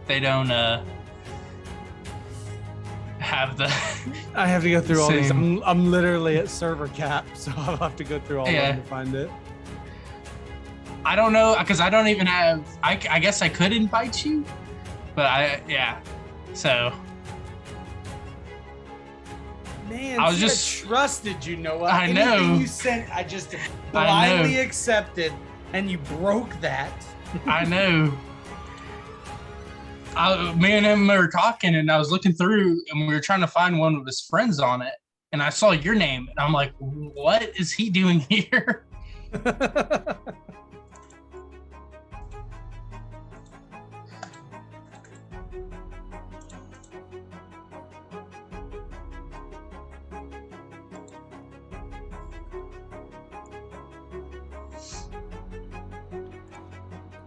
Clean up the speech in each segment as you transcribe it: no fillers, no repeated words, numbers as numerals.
They don't have the I have to go through all these. Same. I'm literally at server cap, so I'll have to go through all of Yeah. them to find it. I don't know, because I don't even have, I guess I could invite you, but so Man, I was see, just- I trusted you, Noah. I know. Anything you sent, I just blindly accepted, and you broke that. I know. Me and him were talking, and I was looking through, and we were trying to find one of his friends on it, and I saw your name, and I'm like, what is he doing here?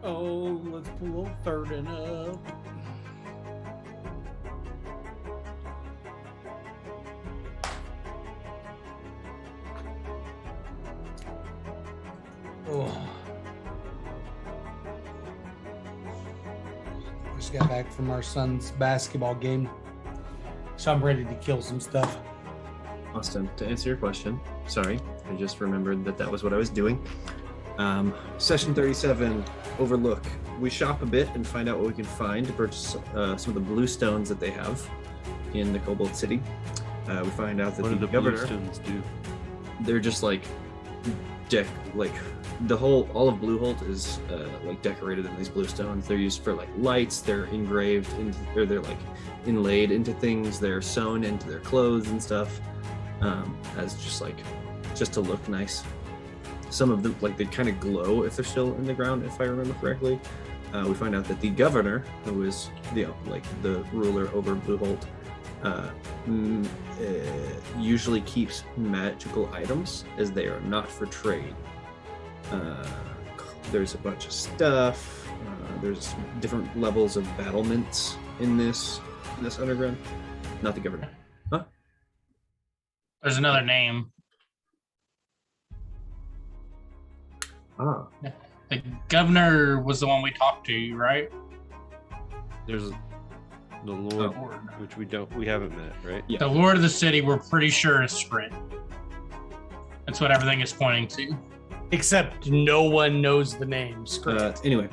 Oh, let's pull old Thurden up. Oh. Just got back from our son's basketball game, so I'm ready to kill some stuff. Austin, to answer your question, sorry, I just remembered that was what I was doing. Session 37, Overlook. We shop a bit and find out what we can find to purchase some of the blue stones that they have in the Cobalt City. We find out that What do the the governor, Bluestones do? they're just like all of Blueholt is like decorated in these blue stones. They're used for like lights. They're engraved into, or they're like inlaid into things. They're sewn into their clothes and stuff, as just to look nice. Some of them, like, they kind of glow if they're still in the ground, if I remember correctly. We find out that the governor, who is the ruler over Blueholt, usually keeps magical items, as they are not for trade. There's a bunch of stuff. There's different levels of battlements in this underground. Not the governor. Huh? There's another name. Ah. The governor was the one we talked to, right? There's the Lord, which we haven't met, right? Yeah. The Lord of the city, we're pretty sure is Scrit. That's what everything is pointing to. Except no one knows the name. Anyway.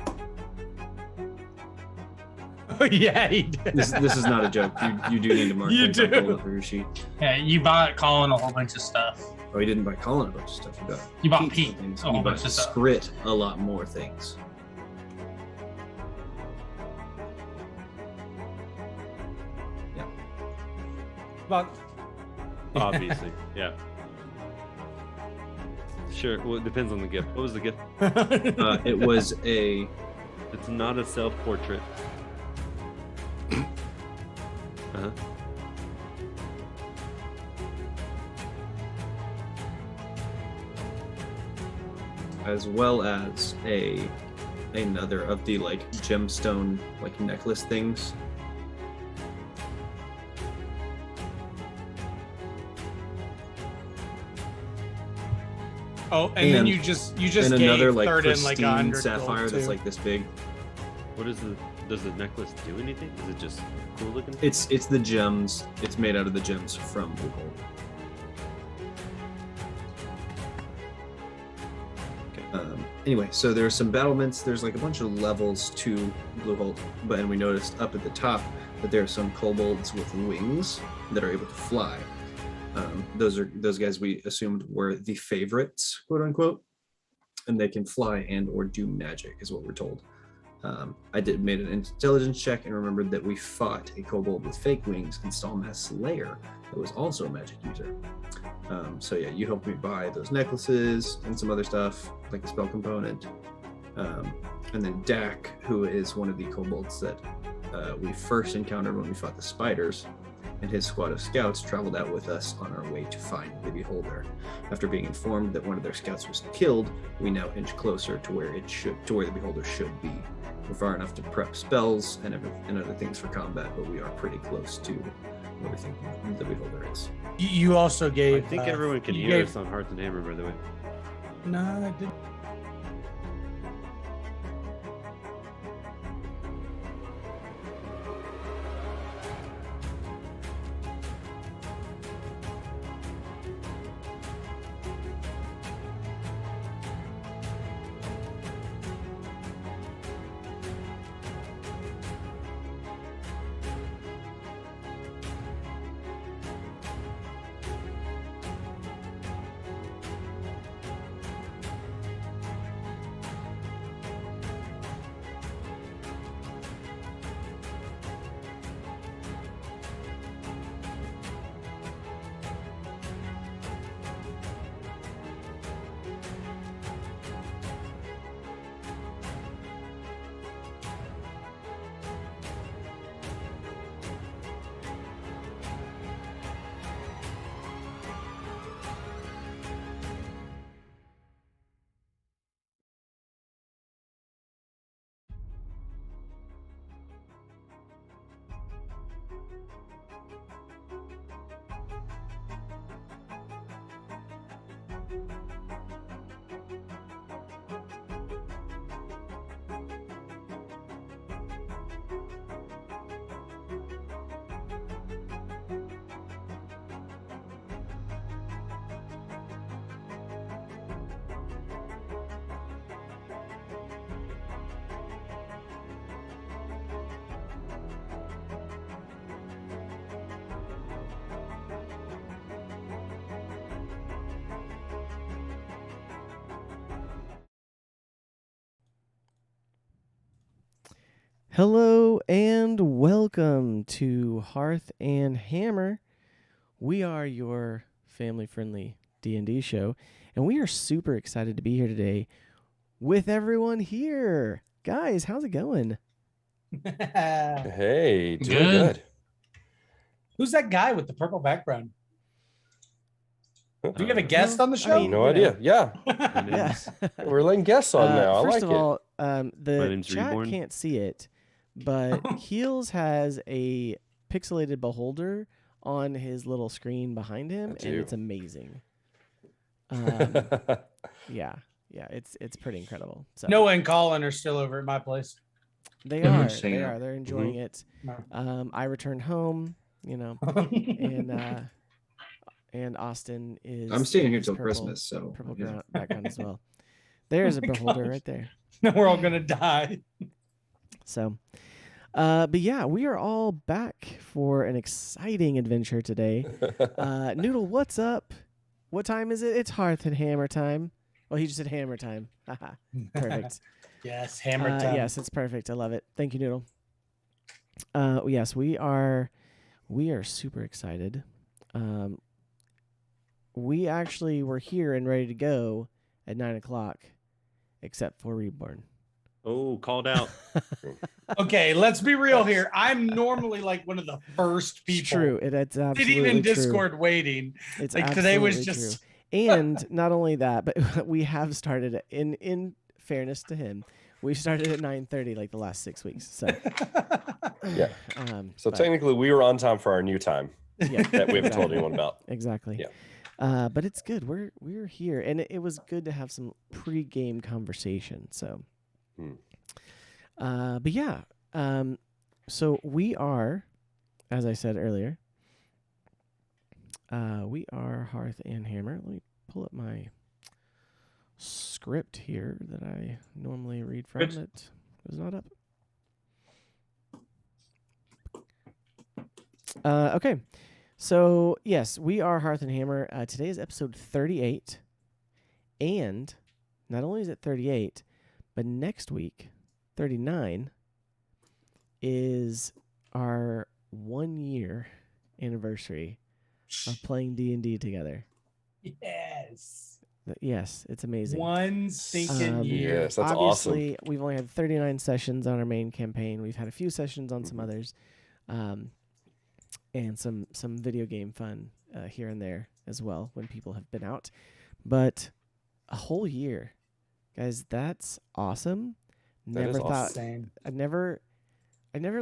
Oh, yeah, he did. This is not a joke. You do need to mark You it by do. pulling up your sheet. Yeah, you bought Colin a whole bunch of stuff. Oh, he didn't buy Colin a bunch of stuff. You bought Pete Pete things. a whole You bought bunch of stuff. Scrit a lot more things. But Obviously, yeah. Sure. Well, it depends on the gift. What was the gift? It was a. It's not a self-portrait. Uh-huh. As well as another of the like gemstone like necklace things. oh, and then you just and gave another like third in like pristine 100 sapphire gold, that's too. like this big. Does the necklace do anything? Is it just cool looking? It's the gems. It's made out of the gems from Blue Gold. Anyway, so there's some battlements. There's like a bunch of levels to Bluehold, and we noticed up at the top that there are some kobolds with wings that are able to fly. Those guys we assumed were the favorites, quote unquote, and they can fly and or do magic, is what we're told. I made an intelligence check and remembered that we fought a kobold with fake wings in Stalmass Slayer that was also a magic user. So yeah, you helped me buy those necklaces and some other stuff, like the spell component. And then Dak, who is one of the kobolds that we first encountered when we fought the spiders, and his squad of scouts traveled out with us on our way to find the Beholder. After being informed that one of their scouts was killed, we now inch closer to where the Beholder should be. We're far enough to prep spells and other things for combat, but we are pretty close to where we think the Beholder is. You also gave. I think everyone can hear us on Hearth and Hammer, by the way. No, I didn't. Hello and welcome to Hearth and Hammer. We are your family-friendly D&D show, and we are super excited to be here today with everyone here. Guys, how's it going? Hey, doing good. Who's that guy with the purple background? Do we have a guest on the show? mean, no idea. Yeah, My Yeah. name's, we're letting guests on now. I First like of it. all, My the name's chat Reborn. can't see it, but Heels has a pixelated beholder on his little screen behind him, I and do. it's amazing. Yeah, it's pretty incredible. So Noah and Colin are still over at my place. they Yeah, we're are, just hanging out. they're enjoying it. No. I returned home, and Austin is. I'm staying in here his till purple- Christmas, so Purple yeah. background as well. There's a Oh my beholder gosh. right there. No, we're all gonna die. So, but yeah, we are all back for an exciting adventure today. Noodle, what's up? What time is it? It's Hearth and Hammer time. Well, he just said hammer time. Haha. Perfect. Yes, hammer time. Yes, it's perfect. I love it. Thank you, Noodle. Yes, we are super excited. We actually were here and ready to go at 9:00, except for Reborn. oh, called out. Okay, let's be real here. I'm normally like one of the first people. It's true. It's absolutely Sitting in true. Discord waiting. It's Like, today was absolutely just- true. And not only that, but we have started in fairness to him, we started at 9:30 like the last 6 weeks. So Yeah. So but- technically, we were on time for our new time yeah, that we haven't told exactly. anyone about. Exactly. Yeah. But it's good. We're here, and it was good to have some pre-game conversation. So, but yeah. So we are, as I said earlier, we are Hearth and Hammer. Let me pull up my script here that I normally read from. Good. That was not up. Okay. So, yes, we are Hearth and Hammer. Today is episode 38. And not only is it 38, but next week, 39, is our 1 year anniversary of playing D&D together. Yes. Yes, it's amazing. One stinking year. Yes, that's awesome. Obviously, we've only had 39 sessions on our main campaign. We've had a few sessions on some others. And some video game fun here and there as well when people have been out. But a whole year, guys, that's awesome. That Never is thought Insane. I never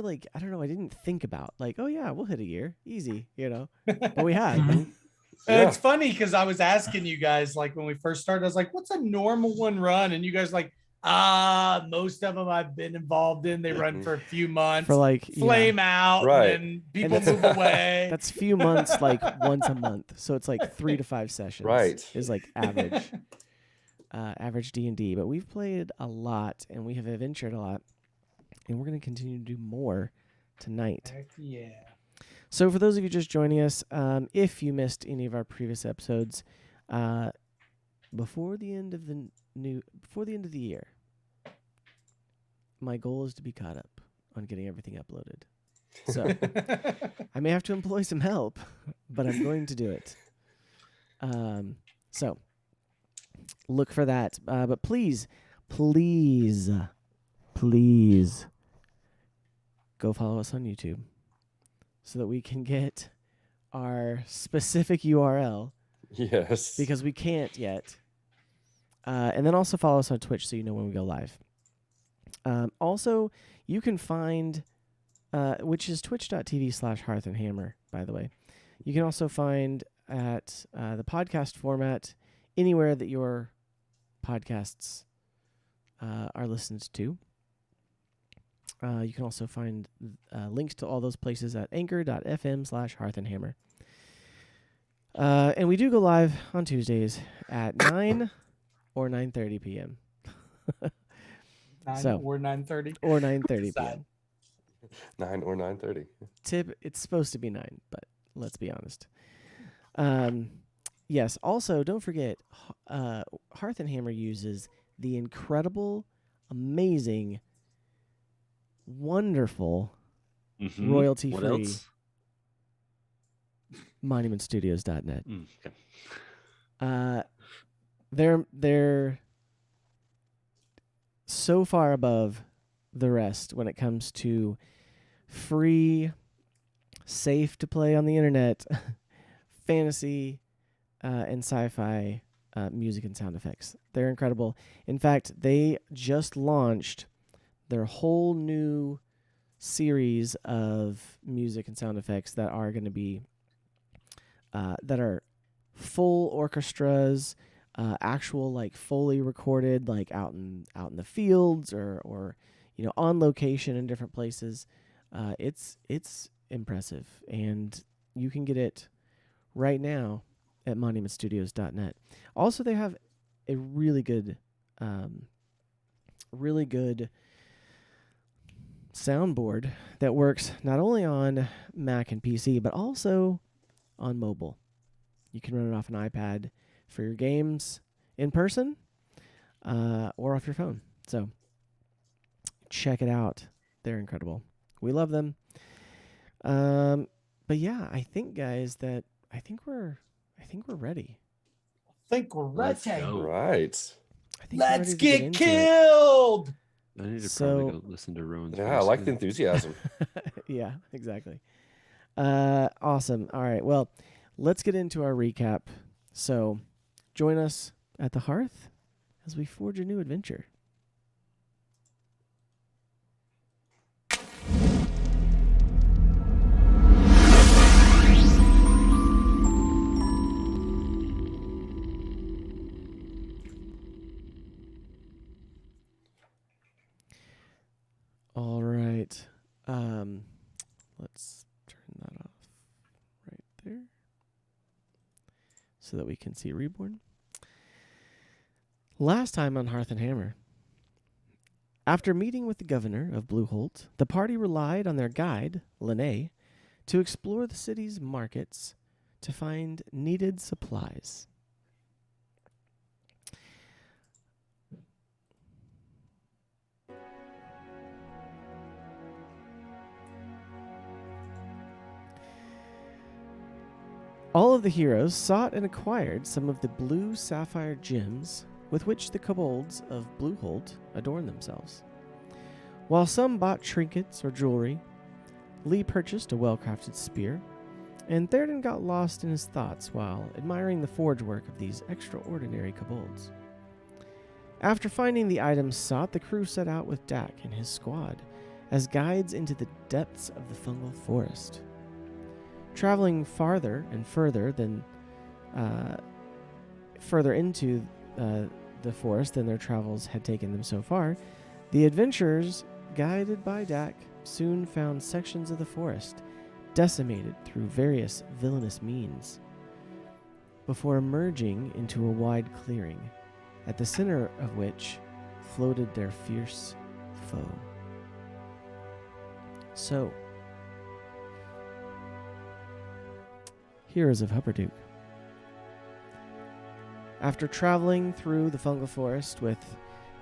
like, I don't know, I didn't think about like, oh yeah, we'll hit a year. Easy, But we had. And Yeah. it's funny because I was asking you guys, like when we first started, I was like, what's a normal one run? And you guys like, most of them I've been involved in. They run for a few months, For like flame out, Right. and then people that's- move away. That's few months, like once a month. So it's like 3 to 5 sessions. Right. Is like average. Average D&D. But we've played a lot and we have adventured a lot. And we're going to continue to do more tonight. Heck yeah. So for those of you just joining us, if you missed any of our previous episodes, before the end of the year, my goal is to be caught up on getting everything uploaded. So I may have to employ some help, but I'm going to do it. So look for that. But please go follow us on YouTube so that we can get our specific URL Yes. because we can't yet. And then also follow us on Twitch so you know when we go live. Also, you can find, which is twitch.tv/Hearth and Hammer, by the way. You can also find at the podcast format anywhere that your podcasts are listened to. You can also find links to all those places at anchor.fm/Hearth and Hammer. And we do go live on Tuesdays at 9 or 9:30 p.m. So- Or 9:30. or 9:30 Sad. p.m. 9 or 9:30. It's supposed to be 9, but let's be honest. Yes, also, don't forget, Hearth and Hammer uses the incredible, amazing, wonderful, Mhm. royalty-free What else? monumentstudios.net. Okay. They're so far above the rest when it comes to free, safe to play on the internet, fantasy and sci-fi music and sound effects. They're incredible. In fact, they just launched their whole new series of music and sound effects that are going to be that are full orchestras, actual like fully recorded, like out in the fields or on location in different places. It's impressive, and you can get it right now at monumentstudios.net. Also, they have a really good soundboard that works not only on Mac and PC, but also on mobile. You can run it off an iPad for your games in person or off your phone. So check it out. They're incredible. We love them. But yeah, I think, guys, I think we're ready. Think we're Let's ready. go. Right. I think we're Let's ready to get get into killed. I need to So- probably go listen to Rowan's. Yeah, I like the enthusiasm. Yeah, exactly. Awesome. All right. Well, let's get into our recap. So, join us at the hearth as we forge a new adventure. All right. Let's turn that off right there so that we can see Reborn. Last time on Hearth and Hammer, after meeting with the governor of Blueholt, the party relied on their guide, Lene, to explore the city's markets to find needed supplies. All of the heroes sought and acquired some of the blue sapphire gems with which the kobolds of Blueholt adorn themselves. While some bought trinkets or jewelry, Lee purchased a well-crafted spear, and Theoden got lost in his thoughts while admiring the forge work of these extraordinary kobolds. After finding the items sought, the crew set out with Dak and his squad as guides into the depths of the fungal forest. Traveling farther and further into the forest than their travels had taken them so far, the adventurers, guided by Dak, soon found sections of the forest decimated through various villainous means, before emerging into a wide clearing, at the center of which floated their fierce foe. So, heroes of Hupperduke. After traveling through the fungal forest with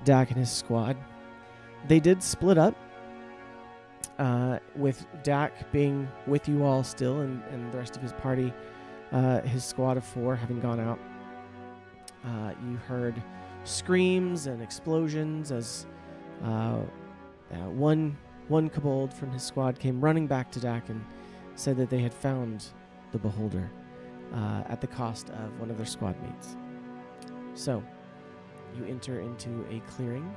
Dak and his squad, they did split up, with Dak being with you all still and the rest of his party, his squad of 4 having gone out. You heard screams and explosions as one kobold from his squad came running back to Dak and said that they had found the beholder at the cost of one of their squad mates. So, you enter into a clearing,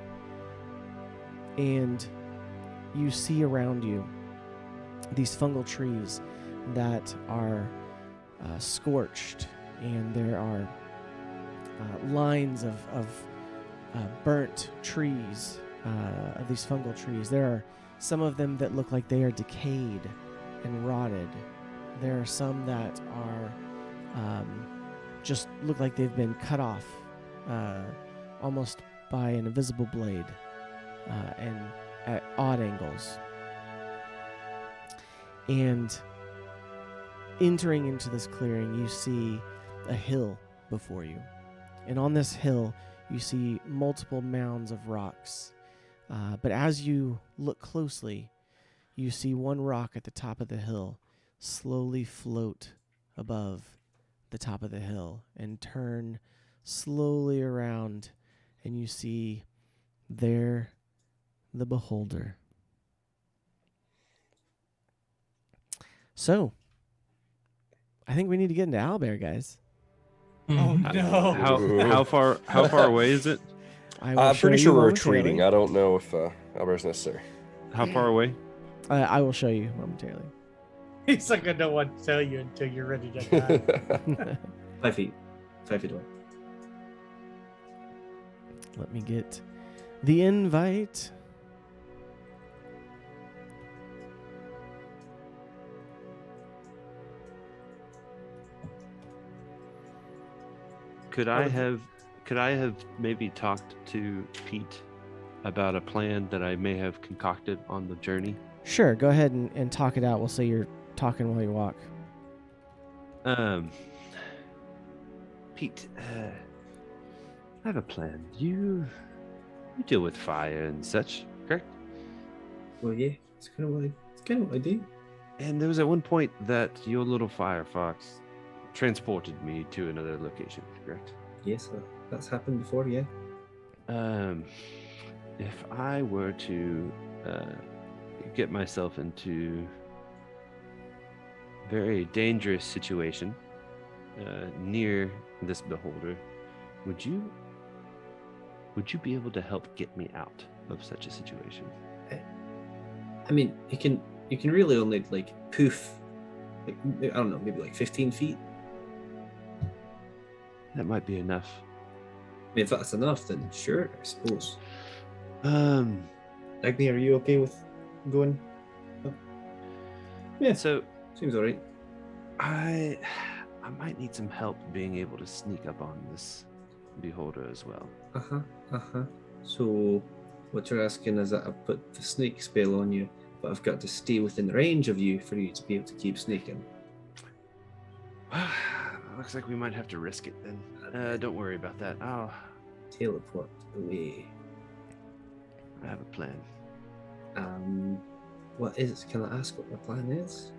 and you see around you these fungal trees that are scorched, and there are lines of burnt trees, of these fungal trees. There are some of them that look like they are decayed and rotted. There are some that are just look like they've been cut off almost by an invisible blade and at odd angles. And entering into this clearing, you see a hill before you. And on this hill, you see multiple mounds of rocks. But as you look closely, you see one rock at the top of the hill slowly float above the top of the hill and turn slowly around, and you see there the beholder. So, I think we need to get into owlbear, guys. Oh Mhm. no. How far away is it? I will I'm show pretty you sure we're momentarily. retreating. I don't know if Albert's necessary. How far away? I will show you momentarily. He's not gonna know what to tell you until you're ready to die. 5 feet. 5 feet away. Let me get the invite. Could I have maybe talked to Pete about a plan that I may have concocted on the journey? Sure, go ahead and talk it out. We'll say you're talking while you walk. Pete, I have a plan. You deal with fire and such, correct? Well, yeah, it's kind of what I do. And there was at one point that your little firefox transported me to another location, correct? Yes, that's happened before, yeah. If I were to get myself into a very dangerous situation near this beholder, would you be able to help get me out of such a situation? I mean, you can really only like poof, like, I don't know, maybe like 15 feet. That might be enough. I mean, if that's enough, then sure, I suppose. Um, Agni, are you okay with going? Oh. Yeah, so seems alright. I might need some help being able to sneak up on this beholder as well. So, what you're asking is that I put the snake spell on you, but I've got to stay within range of you for you to be able to keep snaking. Looks like we might have to risk it then. Don't worry about that. Teleport away. I have a plan. What is? Can I ask what my plan is?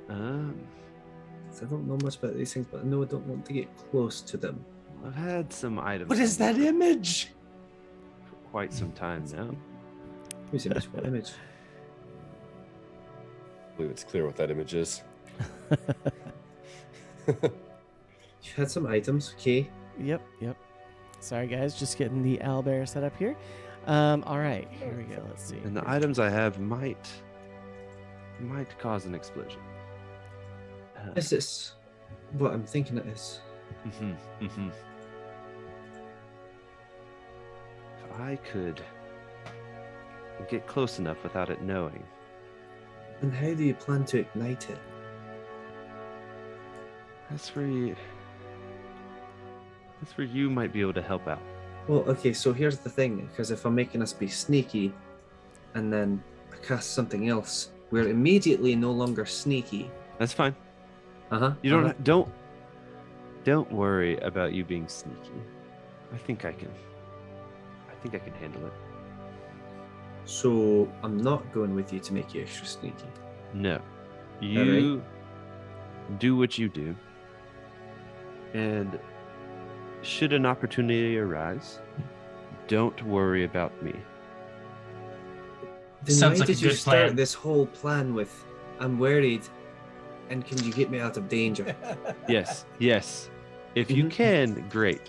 'Cause I don't know much about these things, but I know I don't want to get close to them. I've had some items. What is that image? For quite some time now. Whose image? What image? I believe it's clear what that image is. You've had some items, okay? Yep. Sorry, guys, just getting the owlbear set up here. All right, here we go. Let's see. And the items I have might cause an explosion. Is this what I'm thinking it is? If I could get close enough without it knowing. And how do you plan to ignite it? That's where you might be able to help out. Well, okay, so here's the thing, because if I'm making us be sneaky and then I cast something else, we're immediately no longer sneaky. That's fine. You Don't worry about you being sneaky. I think I can handle it. So I'm not going with you to make you extra sneaky. No. You do what you do. And should an opportunity arise, don't worry about me. Then Sounds why like a did you good start plan. this whole plan with, I'm worried, and can you get me out of danger? Yes. If you can, great.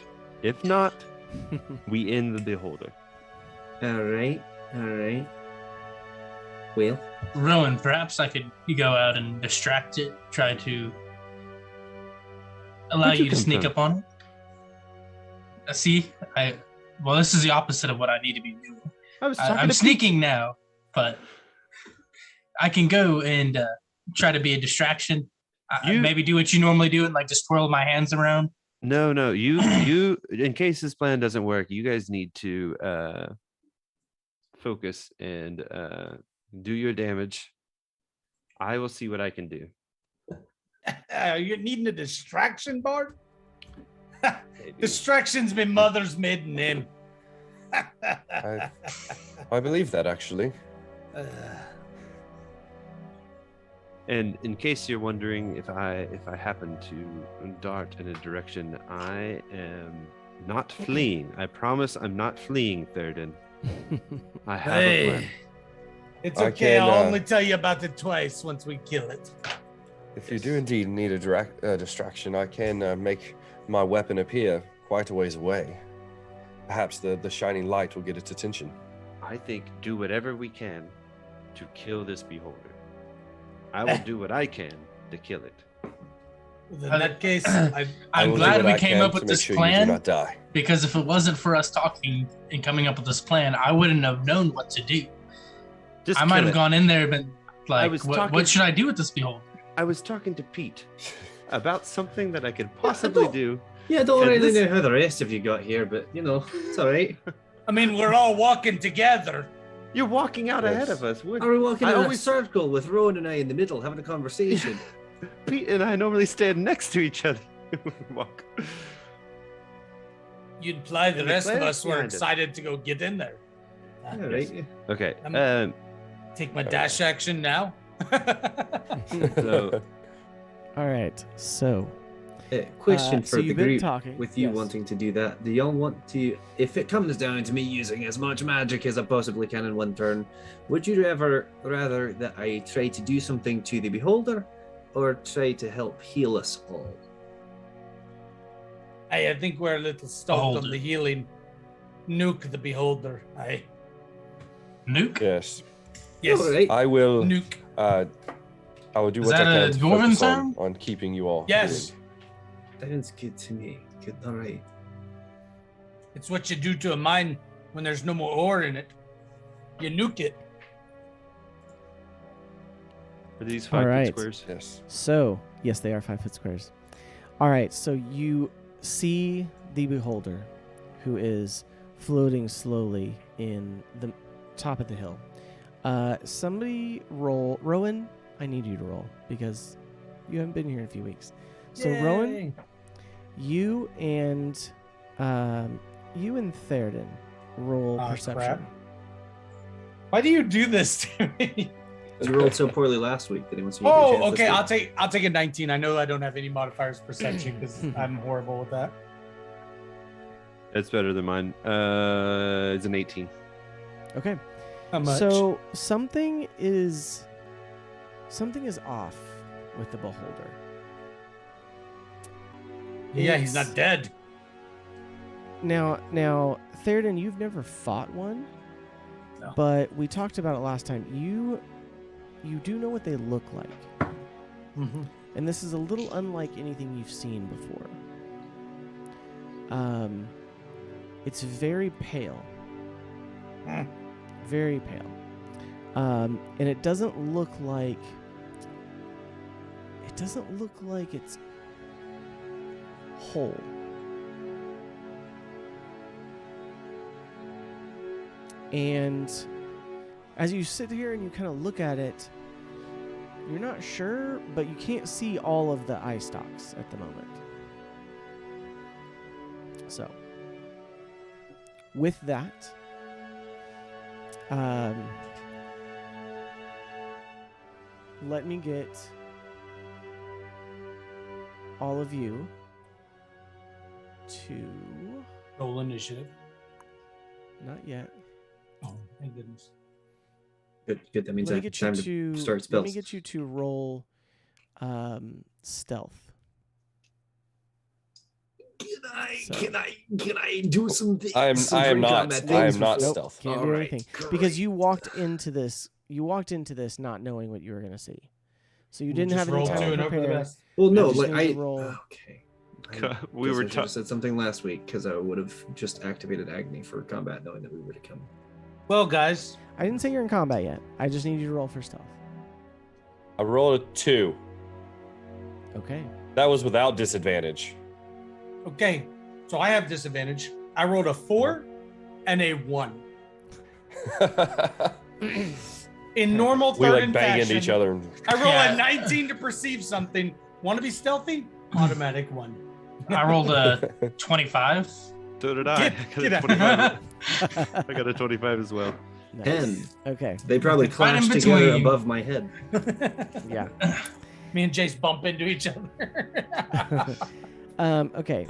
If not, we end the beholder. Alright. Well, Rowan, perhaps I could go out and distract it, try to allow Where'd you you to come sneak from? up on it. See, well, this is the opposite of what I need to be doing. I was I'm sneaking now, but I can go and try to be a distraction. Maybe do what you normally do and like just twirl my hands around. No. You. In case this plan doesn't work, you guys need to focus and do your damage. I will see what I can do. You're needing a distraction, Bart? Distraction's my mother's maiden name. I believe that actually. And in case you're wondering if I happen to dart in a direction, I am not fleeing. I promise I'm not fleeing, Therden. I have a plan. It's I okay. can, I'll only tell you about it twice once we kill it. If you do indeed need a distraction, I can make my weapon appear quite a ways away. Perhaps the shining light will get its attention. I think do whatever we can to kill this beholder. I will do what I can to kill it. In that case, I I'm will do glad what we I came can up to with make this sure you do plan, not die. because if it wasn't for us talking and coming up with this plan, I wouldn't have known what to do. Just I might kill have it. gone in there and been like, was what talking- should I do with this beholder? I was talking to Pete about something that I could possibly do. Yeah, I don't And really this- know how the rest of you got here, but it's all right. I mean, we're all walking together. You're walking out ahead of us. Are we walking I in always- a circle with Rowan and I in the middle having a conversation? Pete and I normally stand next to each other. Walk. You'd imply the And the rest of clan's us were behind us. excited to go get in there. Yeah, right. Okay. Take my dash action now. So, All right. So question so for the you've been group. talking. With you Yes. wanting to do that, do y'all want to, if it comes down to me using as much magic as I possibly can in one turn, would you rather that I try to do something to the beholder or try to help heal us all? I think we're a little stoked on Beholder. the healing. Nuke the beholder. Aye. Nuke? Yes. Yes. All right. I will. Nuke. I will do Is what I that a can to dwarven focus term? on keeping you all. Yes. Sounds good to me. Good. All right. It's what you do to a mine when there's no more ore in it. You nuke it. Are these All 5 right. foot squares? Yes. So, yes, they are 5-foot squares. All right, so you see the beholder who is floating slowly in the top of the hill. Somebody roll. Rowan, I need you to roll because you haven't been here in a few weeks. So, Rowan, you and Theoden roll Aw, perception. crap. Why do you do this to me? You rolled so poorly last week that he wants to give you a chance Oh, this okay. week. I'll take a 19. I know I don't have any modifiers perception because I'm horrible with that. That's better than mine. It's an 18. Okay. How much? So something is off with the beholder. yeah, he's it's- not dead. Now, Theoden, you've never fought one, No. but we talked about it last time. You do know what they look like, Mm-hmm. and this is a little unlike anything you've seen before. It's very pale, Mm. very pale, and it doesn't look like it's whole. And as you sit here and you kind of look at it, you're not sure, but you can't see all of the eye stalks at the moment. So, with that, let me get all of you to... Roll initiative. Not yet. Oh, thank goodness. Good. That means Let I me have get you time to to start let spells. me get you to roll stealth. So- Can I do something? I am not Nope, stealth. can't do anything because you walked into this not knowing what you were gonna see, so you didn't have any roll time two to and hope for the prepare. best. Well, no, just like need I. to roll. Okay. We were I should have said something last week because I would have just activated Agni for combat, knowing that we were to come. Well, guys, I didn't say you're in combat yet. I just need you to roll for stealth. I rolled a 2. Okay. That was without disadvantage. okay. So I have disadvantage. I rolled a 4 and a 1. In normal We third like and bang fashion, into each other. I roll Yeah. a 19 to perceive something. Want to be stealthy? Automatic 1. I rolled a 25. So did I. Get I out. got a 25. I got a 25 as well. Nice. 10. Okay. They probably Right in clashed together between. above my head. Yeah. Me and Jace bump into each other. Okay.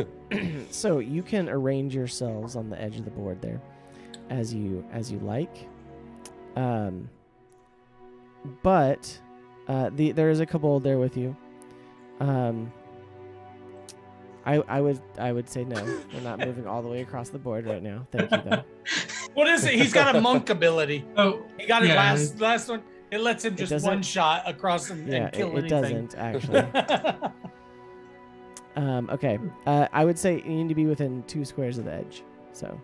So you can arrange yourselves on the edge of the board there, as you like. But there is a kobold there with you. I would say no. We're not moving all the way across the board right now. Thank you though. What is it? He's got a monk ability. Oh, He got it yeah. last one. It lets him just doesn't- one shot across and kill it anything. doesn't actually. Okay. I would say you need to be within 2 squares of the edge. So,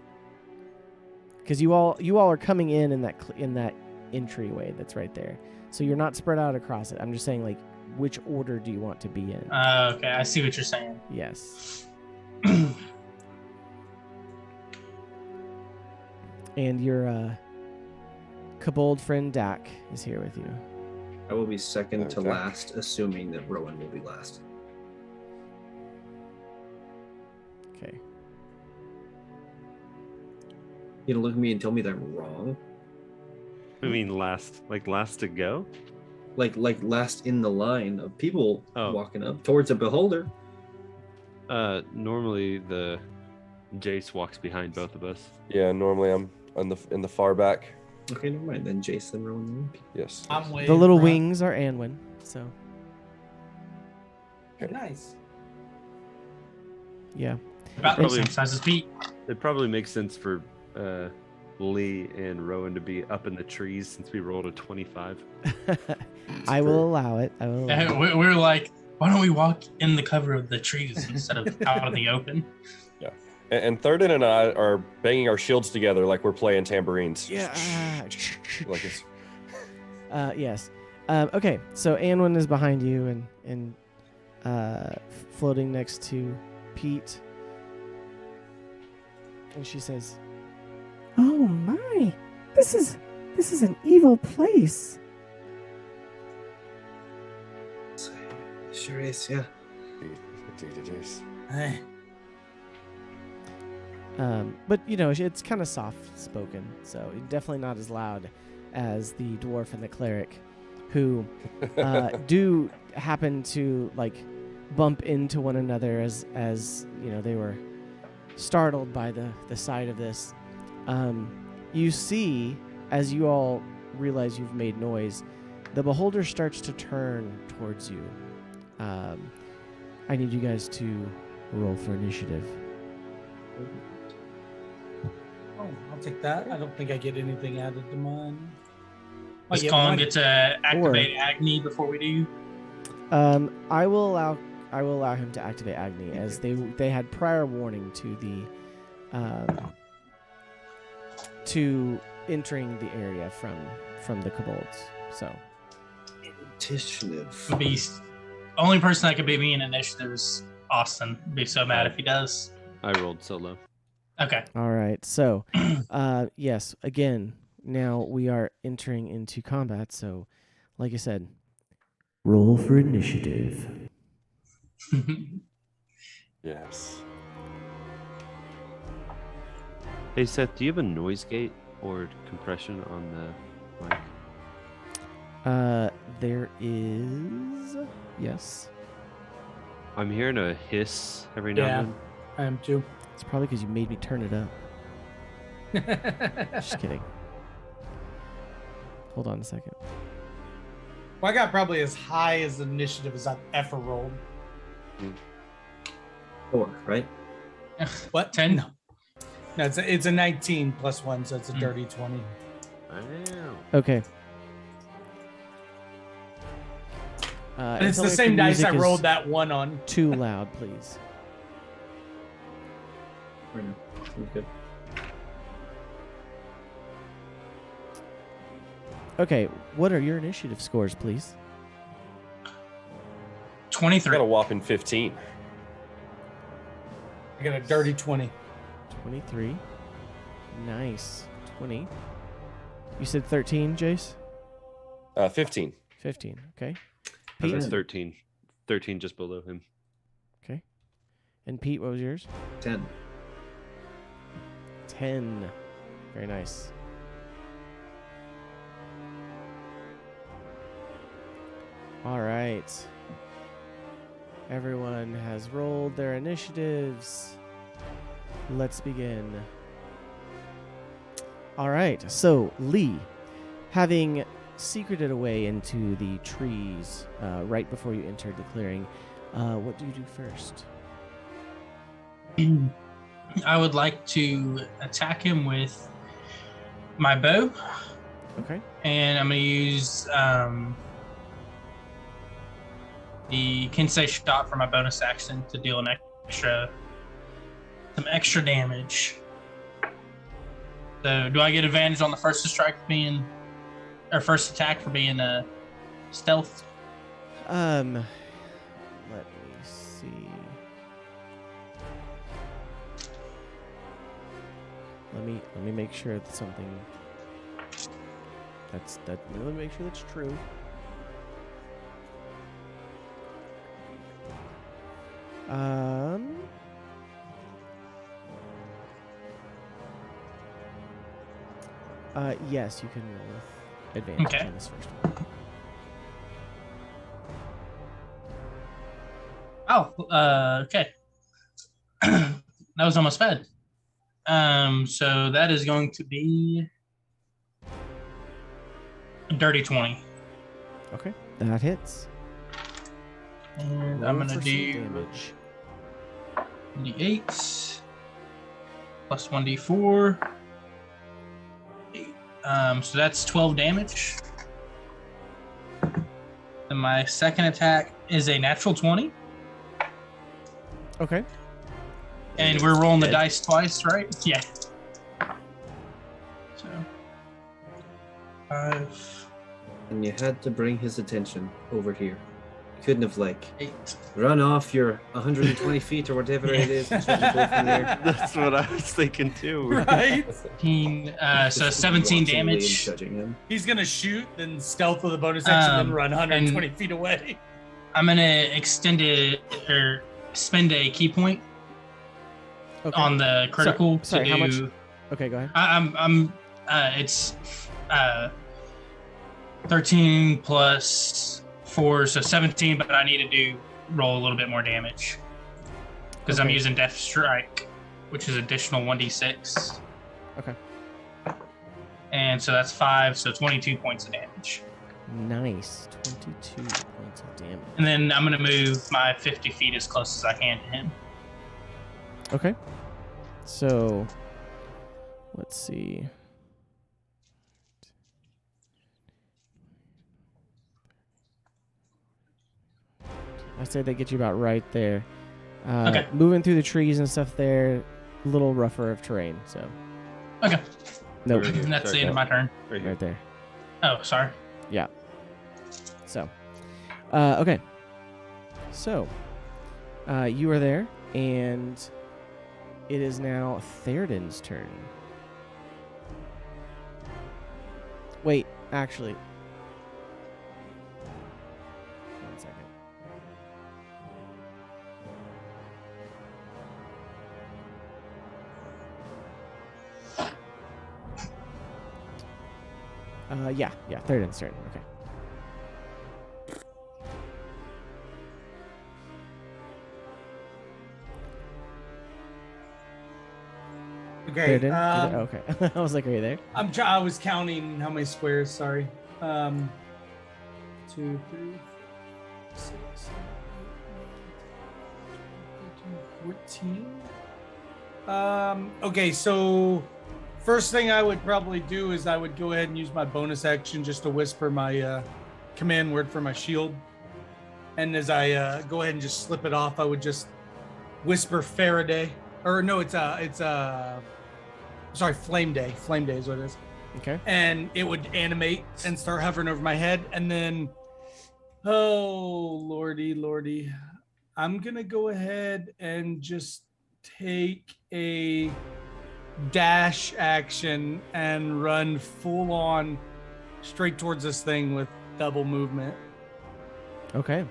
because you all are coming in that entryway that's right there. So you're not spread out across it. I'm just saying, like, which order do you want to be in? Okay, I see what you're saying. Yes. And your kobold friend Dak is here with you. I will be second to Okay. last, assuming that Rowan will be last. Okay. You gonna look at me and tell me that I'm wrong? I mean, last to go. Like last in the line of people Oh. walking up towards a beholder. Normally the Jace walks behind both of us. Yeah, normally I'm in the far back. Okay, never mind. Then Jason, Rowan. Yes. I'm way The little in front. wings are Anwin. So Nice. yeah. About the Probably- same size as Pete. It probably makes sense for Lee and Rowan to be up in the trees since we rolled a 25. I will allow it. And we're like, why don't we walk in the cover of the trees instead of out in the open? And Thurden and I are banging our shields together like we're playing tambourines. Yeah. Like it's Yes. Okay. So Anwin is behind you and floating next to Pete, and she says, Oh my! This is an evil place. Sure is, yeah. indeed it is. but you know, it's kind of soft spoken, so definitely not as loud as the dwarf and the cleric, who do happen to like bump into one another as you know they were startled by the sight of this. You see, as you all realize you've made noise, the beholder starts to turn towards you. I need you guys to roll for initiative. Oh, I'll take that. I don't think I get anything added to mine. I Does get Colin one. get to activate Agni before we do? I will allow him to activate Agni, as they had prior warning to the to entering the area from the kobolds. So Initiative. Would be only person that could beat me in initiative is Austin. Be so mad if he does. I rolled solo. Okay. all right, so yes, again, now we are entering into combat. So, like I said, roll for initiative. Yes. Hey Seth, do you have a noise gate or compression on the mic? There is, yes. I'm hearing a hiss every now Yeah. and then. I am too. It's probably because you made me turn it up. Just kidding. Hold on a second. Well, I got probably as high as initiative as I've ever rolled. 4, right? What? 10? No, it's a 19 plus 1, so it's a dirty 20. Wow. Okay. And it's tell the me if same dice I music is rolled that one on. Too loud, please. Right now. Sounds good. Okay, what are your initiative scores, please? I 23. got a whopping 15. I got a dirty 20. 23. Nice. 20. You said 13, Jace? 15. 15. Okay. That's Pete? 13. 13 just below him. Okay. And Pete, what was yours? 10. 10. Very nice. All right. Everyone has rolled their initiatives. Let's begin. All right. So, Lee, having secreted away into the trees right before you entered the clearing, What do you do first? I would like to attack him with my bow, Okay. and I'm going to use the Kinsei shot for my bonus action to deal some extra damage. So, do I get advantage on the first strike first attack for being stealth? Let me see. Let me make sure that something let me make sure that's true. Yes, you can roll with advantage Okay. on this first one. Oh, okay. That was almost bad. So that is going to be a dirty 20. Okay, that hits. And Roll I'm going to for some do damage. D8 plus 1d4. 8. So that's 12 damage. And my second attack is a natural 20. Okay. And we're rolling the dice twice, right? Yeah. So 5, And you had to bring his attention over here. You couldn't have 8. run off your 120 feet or whatever it is and try to go from there. That's what I was thinking too. Right? 15, so Just 17 watching Liam damage. judging him. He's gonna shoot, then stealth with a bonus action, then run 120 feet away. I'm gonna extend it or spend a key point Okay. on the critical Sorry, to how do. much? Okay, go ahead. It's 13 plus 4, so 17. But I need to roll a little bit more damage because I'm Okay. using Death Strike, which is additional 1d6. Okay. And so that's 5, so 22 points of damage. Nice. 22 points of damage. And then I'm gonna move my 50 feet as close as I can to him. Okay. So, let's see. I say they get you about right there. Okay. Moving through the trees and stuff there, a little rougher of terrain, so. Okay. Nope. Right here. And that's Sorry, the end of my turn. Right here. Right there. Oh, sorry. So, okay. So, you are there, and it is now Theoden's turn. Wait, actually. 1 second. Yeah, Theoden's turn. Okay. Okay. Theoden? Okay. I was like, are you there? I was counting how many squares. Sorry. 2, 3, 6, 7, 8, 9, 14. Okay, so first thing I would probably do is I would go ahead and use my bonus action just to whisper my command word for my shield. And as I go ahead and just slip it off, I would just whisper Faraday. Or no, sorry, Flame Day. Flame Day is what it is. Okay. And it would animate and start hovering over my head. And then, oh, lordy. I'm going to go ahead and just take a dash action and run full on straight towards this thing with double movement. Okay.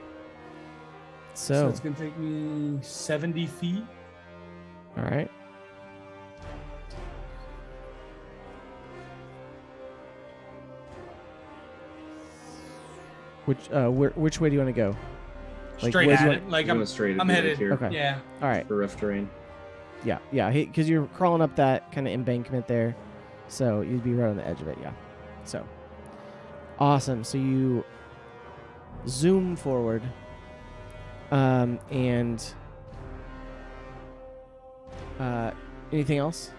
So So, it's going to take me 70 feet. all right. Which way do you want to go? Like, Straight where do at you it. Like Going straight I'm at headed. here Okay. Yeah. All right. for rough terrain. Yeah, because you're crawling up that kind of embankment there, so you'd be right on the edge of it. Yeah. So, awesome. So you zoom forward, And anything else?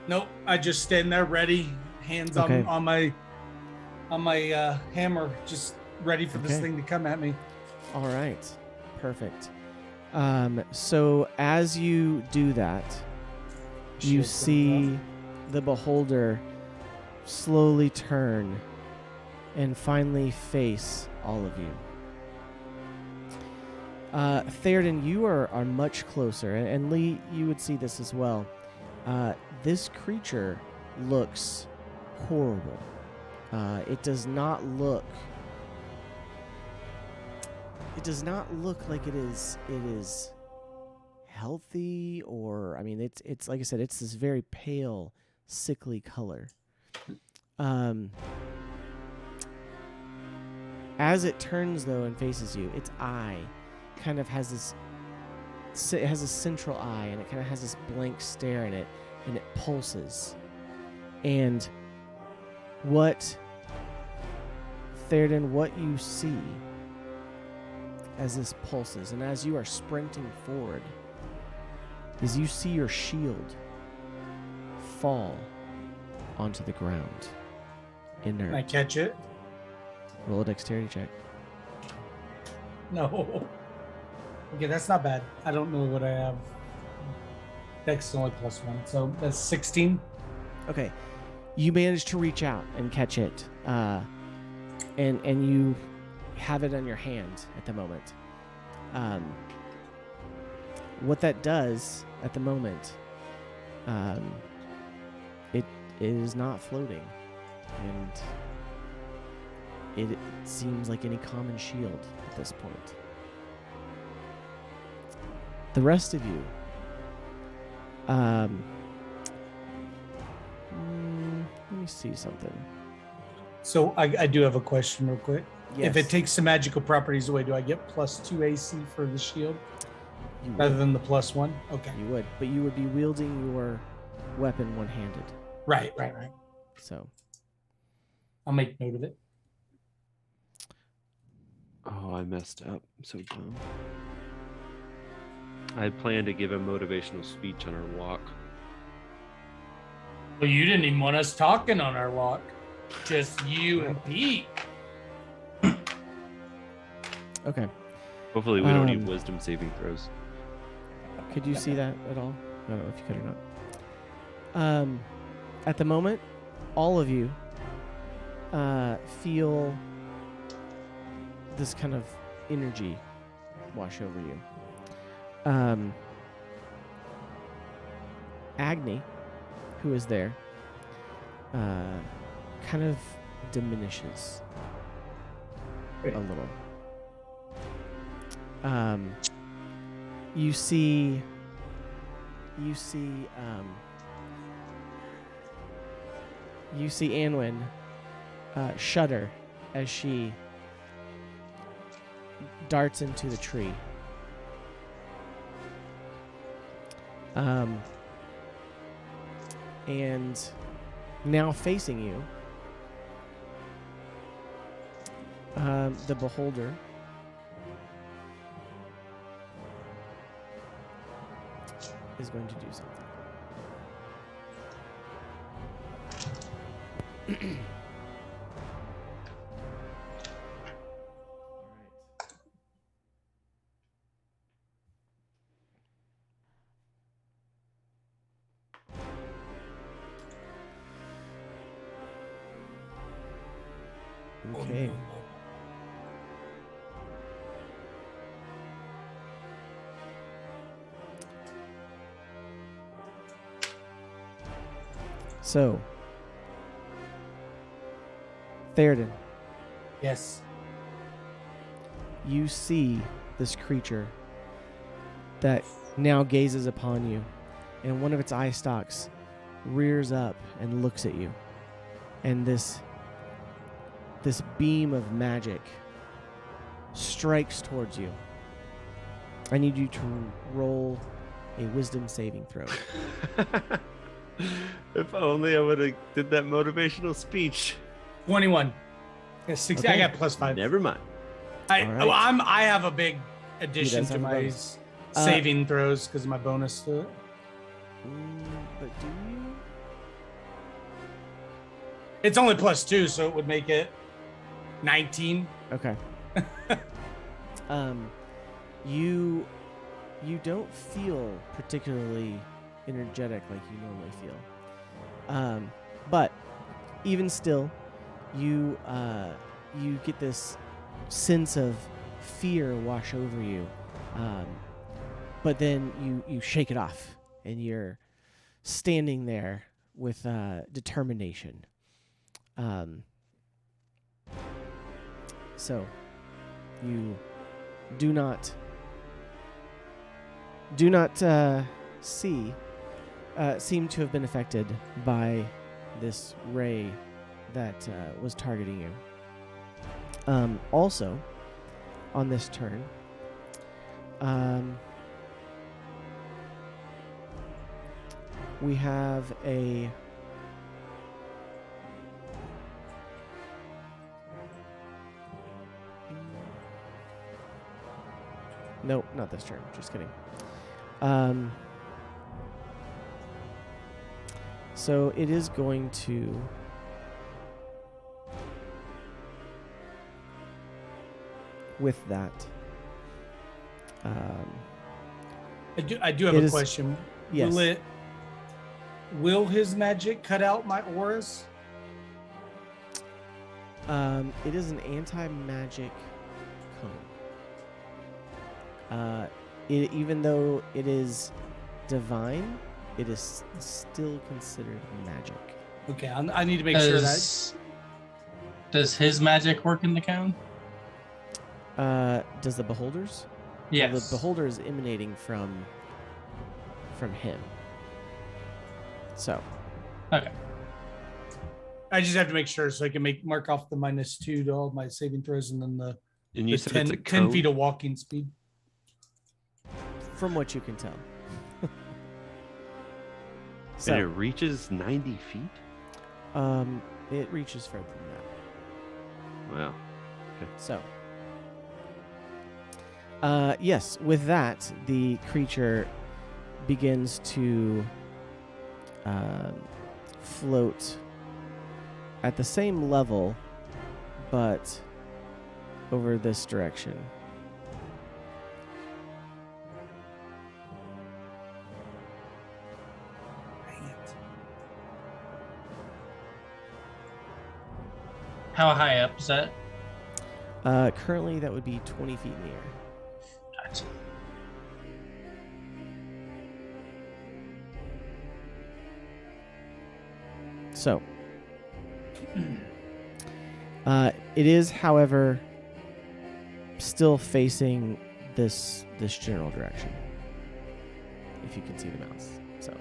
Nope. I just stand there ready, hands Okay. on my hammer, just ready for this Okay. thing to come at me. All right. Perfect. So as you do that, you Shield comes see the beholder slowly turn and finally face all of you. Theoden, you are much closer, and Lee, you would see this as well. This creature looks horrible. It does not look like it is healthy, or I mean, it's like I said, it's this very pale, sickly color. As it turns though and faces you, its eye kind of has this. It has a central eye, and it kind of has this blank stare in it, and it pulses. And what you see as this pulses, and as you are sprinting forward, is you see your shield fall onto the ground. Inert. Can I catch it? Roll a dexterity check. No. Okay, that's not bad. I don't know what I have. Dex is only +1, so that's 16. Okay, you manage to reach out and catch it, and you have it on your hand at the moment. What that does at the moment, it is not floating, and it seems like any common shield at this point. The rest of you, let me see something. So I do have a question real quick. Yes. If it takes the magical properties away, do I get +2 AC for the shield You rather would. than the +1? Okay. You would, but you would be wielding your weapon one-handed. Right. So, I'll make note of it. Oh, I messed up. I'm so dumb. I had planned to give a motivational speech on our walk. Well, you didn't even want us talking on our walk. Just you and Pete. okay. Hopefully, we don't need Um, wisdom saving throws. Could you see that at all? I don't know if you could or not. At the moment, all of you feel this kind of energy wash over you. Agni, who is there, kind of diminishes a little. You see Anwin shudder as she darts into the tree. And now facing you, the beholder is going to do something. Okay. So, Theoden, Yes. you see this creature that now gazes upon you, and one of its eye stalks rears up and looks at you. And this beam of magic strikes towards you. I need you to roll a wisdom saving throw. If only I would have did that motivational speech. 21. Yeah, 60. Okay. I got +5. Never mind. I have a big addition does to have a my bonus. saving throws because of my bonus to it. But do you? It's only +2, so it would make it 19. Okay. You don't feel particularly energetic like you normally feel. But even still, you get this sense of fear wash over you. But then you shake it off, and you're standing there with determination. So you do not seem to have been affected by this ray that was targeting you. Also, on this turn, we have a nope, not this turn. Just kidding. So it is going to with that. I do have a question. Yes. Will his magic cut out my auras? It is an anti-magic cone. Even though it is divine, it is still considered magic. Okay, I need to make sure that. Does his magic work in the cone? Does the beholder's? Yes. Well, the beholder is emanating from him. So. Okay. I just have to make sure so I can mark off the -2 to all my saving throws, and then the And you said it's a 10 feet cone? of walking speed. From what you can tell. And it reaches 90 feet? It reaches further than that. Wow. So. Yes, with that, the creature begins to float at the same level, but over this direction. How high up is that? Currently, that would be 20 feet in the air. Gotcha. So, it is, however, still facing this general direction. If you can see the mouse. So.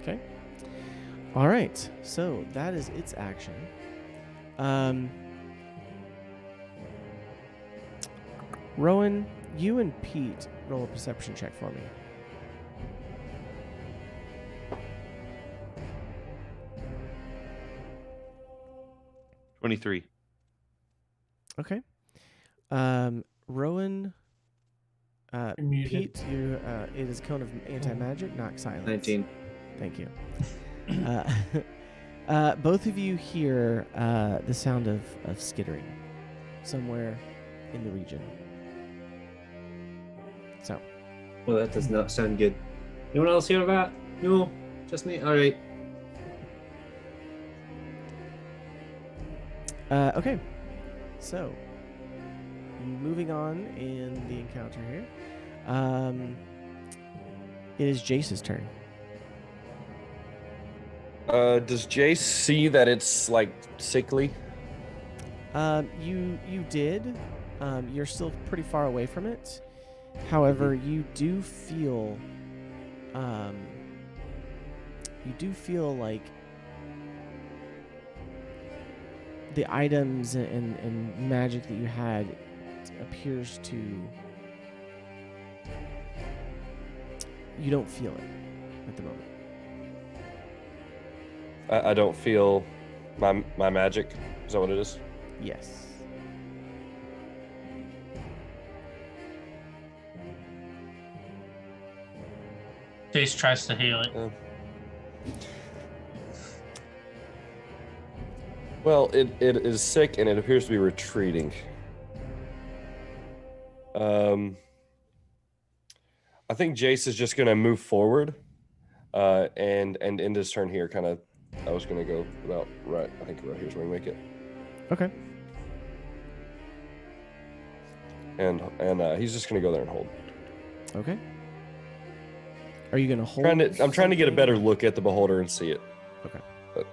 Okay. All right. So that is its action. Rowan, you and Pete roll a perception check for me. $23. Okay. Rowan, Pete, you it is a cone of anti-magic, not silence. 19. Thank you. Both of you hear the sound of skittering somewhere in the region. So. Well, that does not sound good. Anyone else hear that? No, just me. All right. Okay. So, moving on in the encounter here. It is Jace's turn. Does Jace see that it's like sickly? You did. You're still pretty far away from it. However, you do feel like the items and magic that you had appears to. You don't feel it at the moment. I don't feel my magic. Is that what it is? Yes. Jace tries to heal it. Well, it is sick and it appears to be retreating. I think Jace is just gonna move forward, and end his turn here. Kind of, I was gonna go about right. I think right here's where we make it. Okay. And he's just gonna go there and hold. Okay. Are you gonna hold? I'm trying to get a better look at the beholder and see it. Okay. But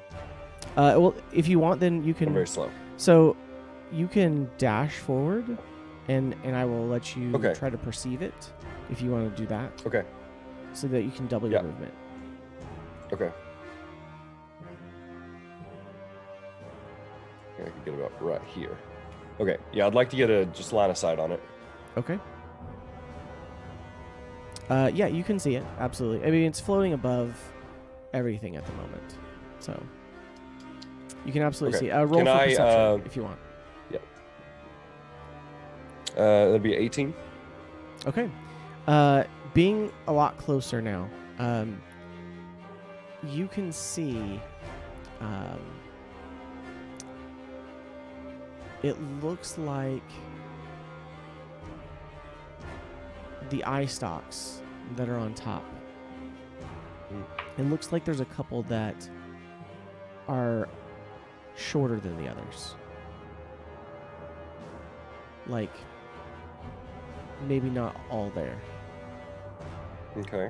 well, if you want, then you can. I'm very slow. So, you can dash forward, and I will let you Okay. try to perceive it, if you want to do that. Okay. So that you can double your movement. Okay. I can get about right here. Okay. Yeah, I'd like to get a just line of sight on it. Okay. Yeah, you can see it. Absolutely. I mean, it's floating above everything at the moment, so you can absolutely Okay. see it. Roll Can for I, perception if you want. That'd be 18. Okay. Being a lot closer now, you can see. It looks like the eye stalks that are on top. It looks like there's a couple that are shorter than the others. Like, maybe not all there. Okay.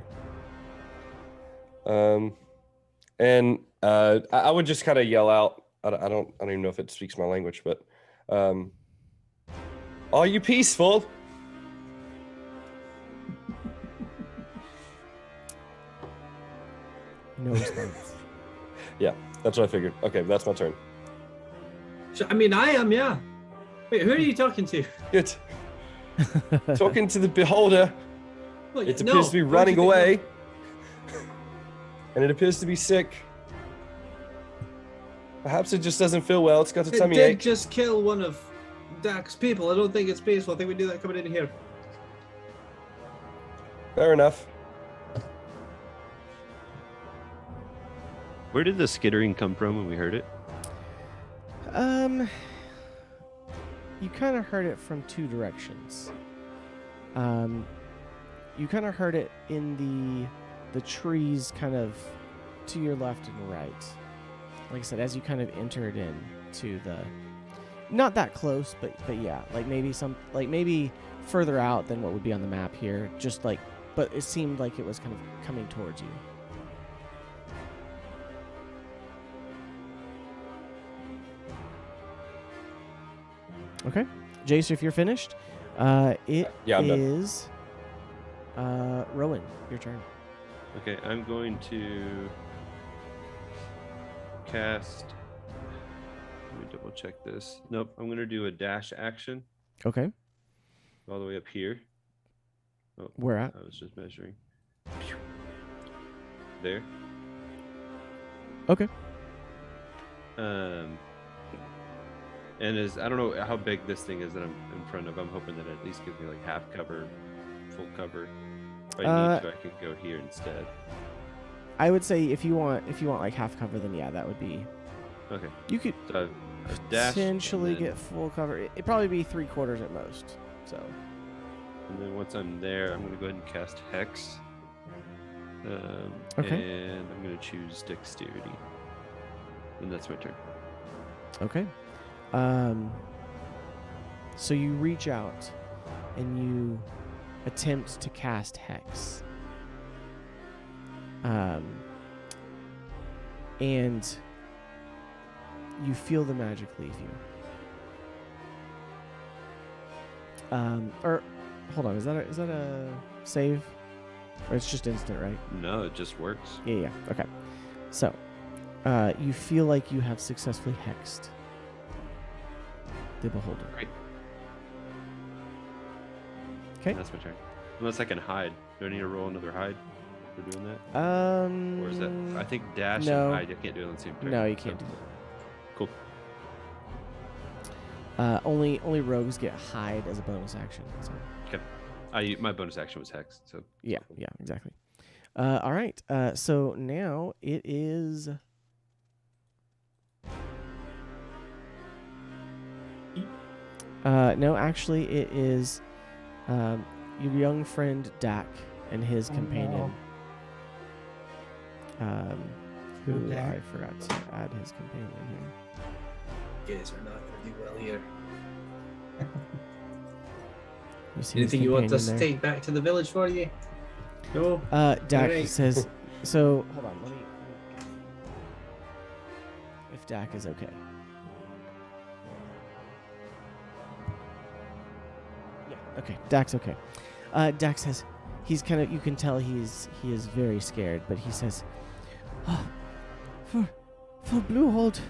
And I would just kind of yell out. I don't even know if it speaks my language, but are you peaceful? No response. Yeah, that's what I figured. Okay, that's my turn. So, I mean, I am, yeah. Wait, who are you talking to? Good. Talking to the beholder. Well, It no, appears to be don't running you think away. And it appears to be sick. Perhaps it just doesn't feel well. It's got a It tummy did ache. just kill one of Dak's people. I don't think it's peaceful. I think we do that coming in here. Fair enough. Where did the skittering come from when we heard it? You kind of heard it from two directions. You kind of heard it in the trees kind of to your left and right. Like I said, as you kind of entered in to the, not that close, but yeah, like maybe further out than what would be on the map here. Just like, but it seemed like it was kind of coming towards you. Okay, Jace, if you're finished, it Yeah, I'm done. is Rowan, your turn. Okay, I'm going to cast. Let me double check this. Nope, I'm going to do a dash action Okay, all the way up here. Oh, where at? I was just measuring. There. Okay. And I don't know how big this thing is that I'm in front of. I'm hoping that it at least gives me like half cover, full cover. If I need to, I can go here instead. I would say if you want like half cover, then yeah, that would be. Okay. You could So I dash, potentially and then- get full cover. It'd probably be 3/4 at most. So. And then once I'm there, I'm going to go ahead and cast Hex. Okay. And I'm going to choose Dexterity. And that's my turn. Okay. So you reach out and you attempt to cast Hex. And you feel the magic leave you. Or hold on, is that a save? Or it's just instant, right? No, it just works. Yeah. Okay. So, you feel like you have successfully hexed the beholder. Great. Okay. That's my turn. Unless I can hide. Do I need to roll another hide? for doing that? Or is that? I think dash no. and hide. You can't do it on the same turn. No, you can't do Cool. that. Only rogues get hide as a bonus action. So. Okay. My bonus action was hex. So. Yeah, yeah, exactly. All right. So now it is. No, actually, it is your young friend Dak and his companion. Who I forgot to add his companion here. You guys are not going to do well here. You see Anything his you want companion us to there? take back to the village for you? No? Dak Alright. says. So hold on. Let me. If Dak is okay. Yeah. Okay. Dak's okay. Dak says he's kind of. You can tell he is very scared, but he says, "Oh, for Bluehold,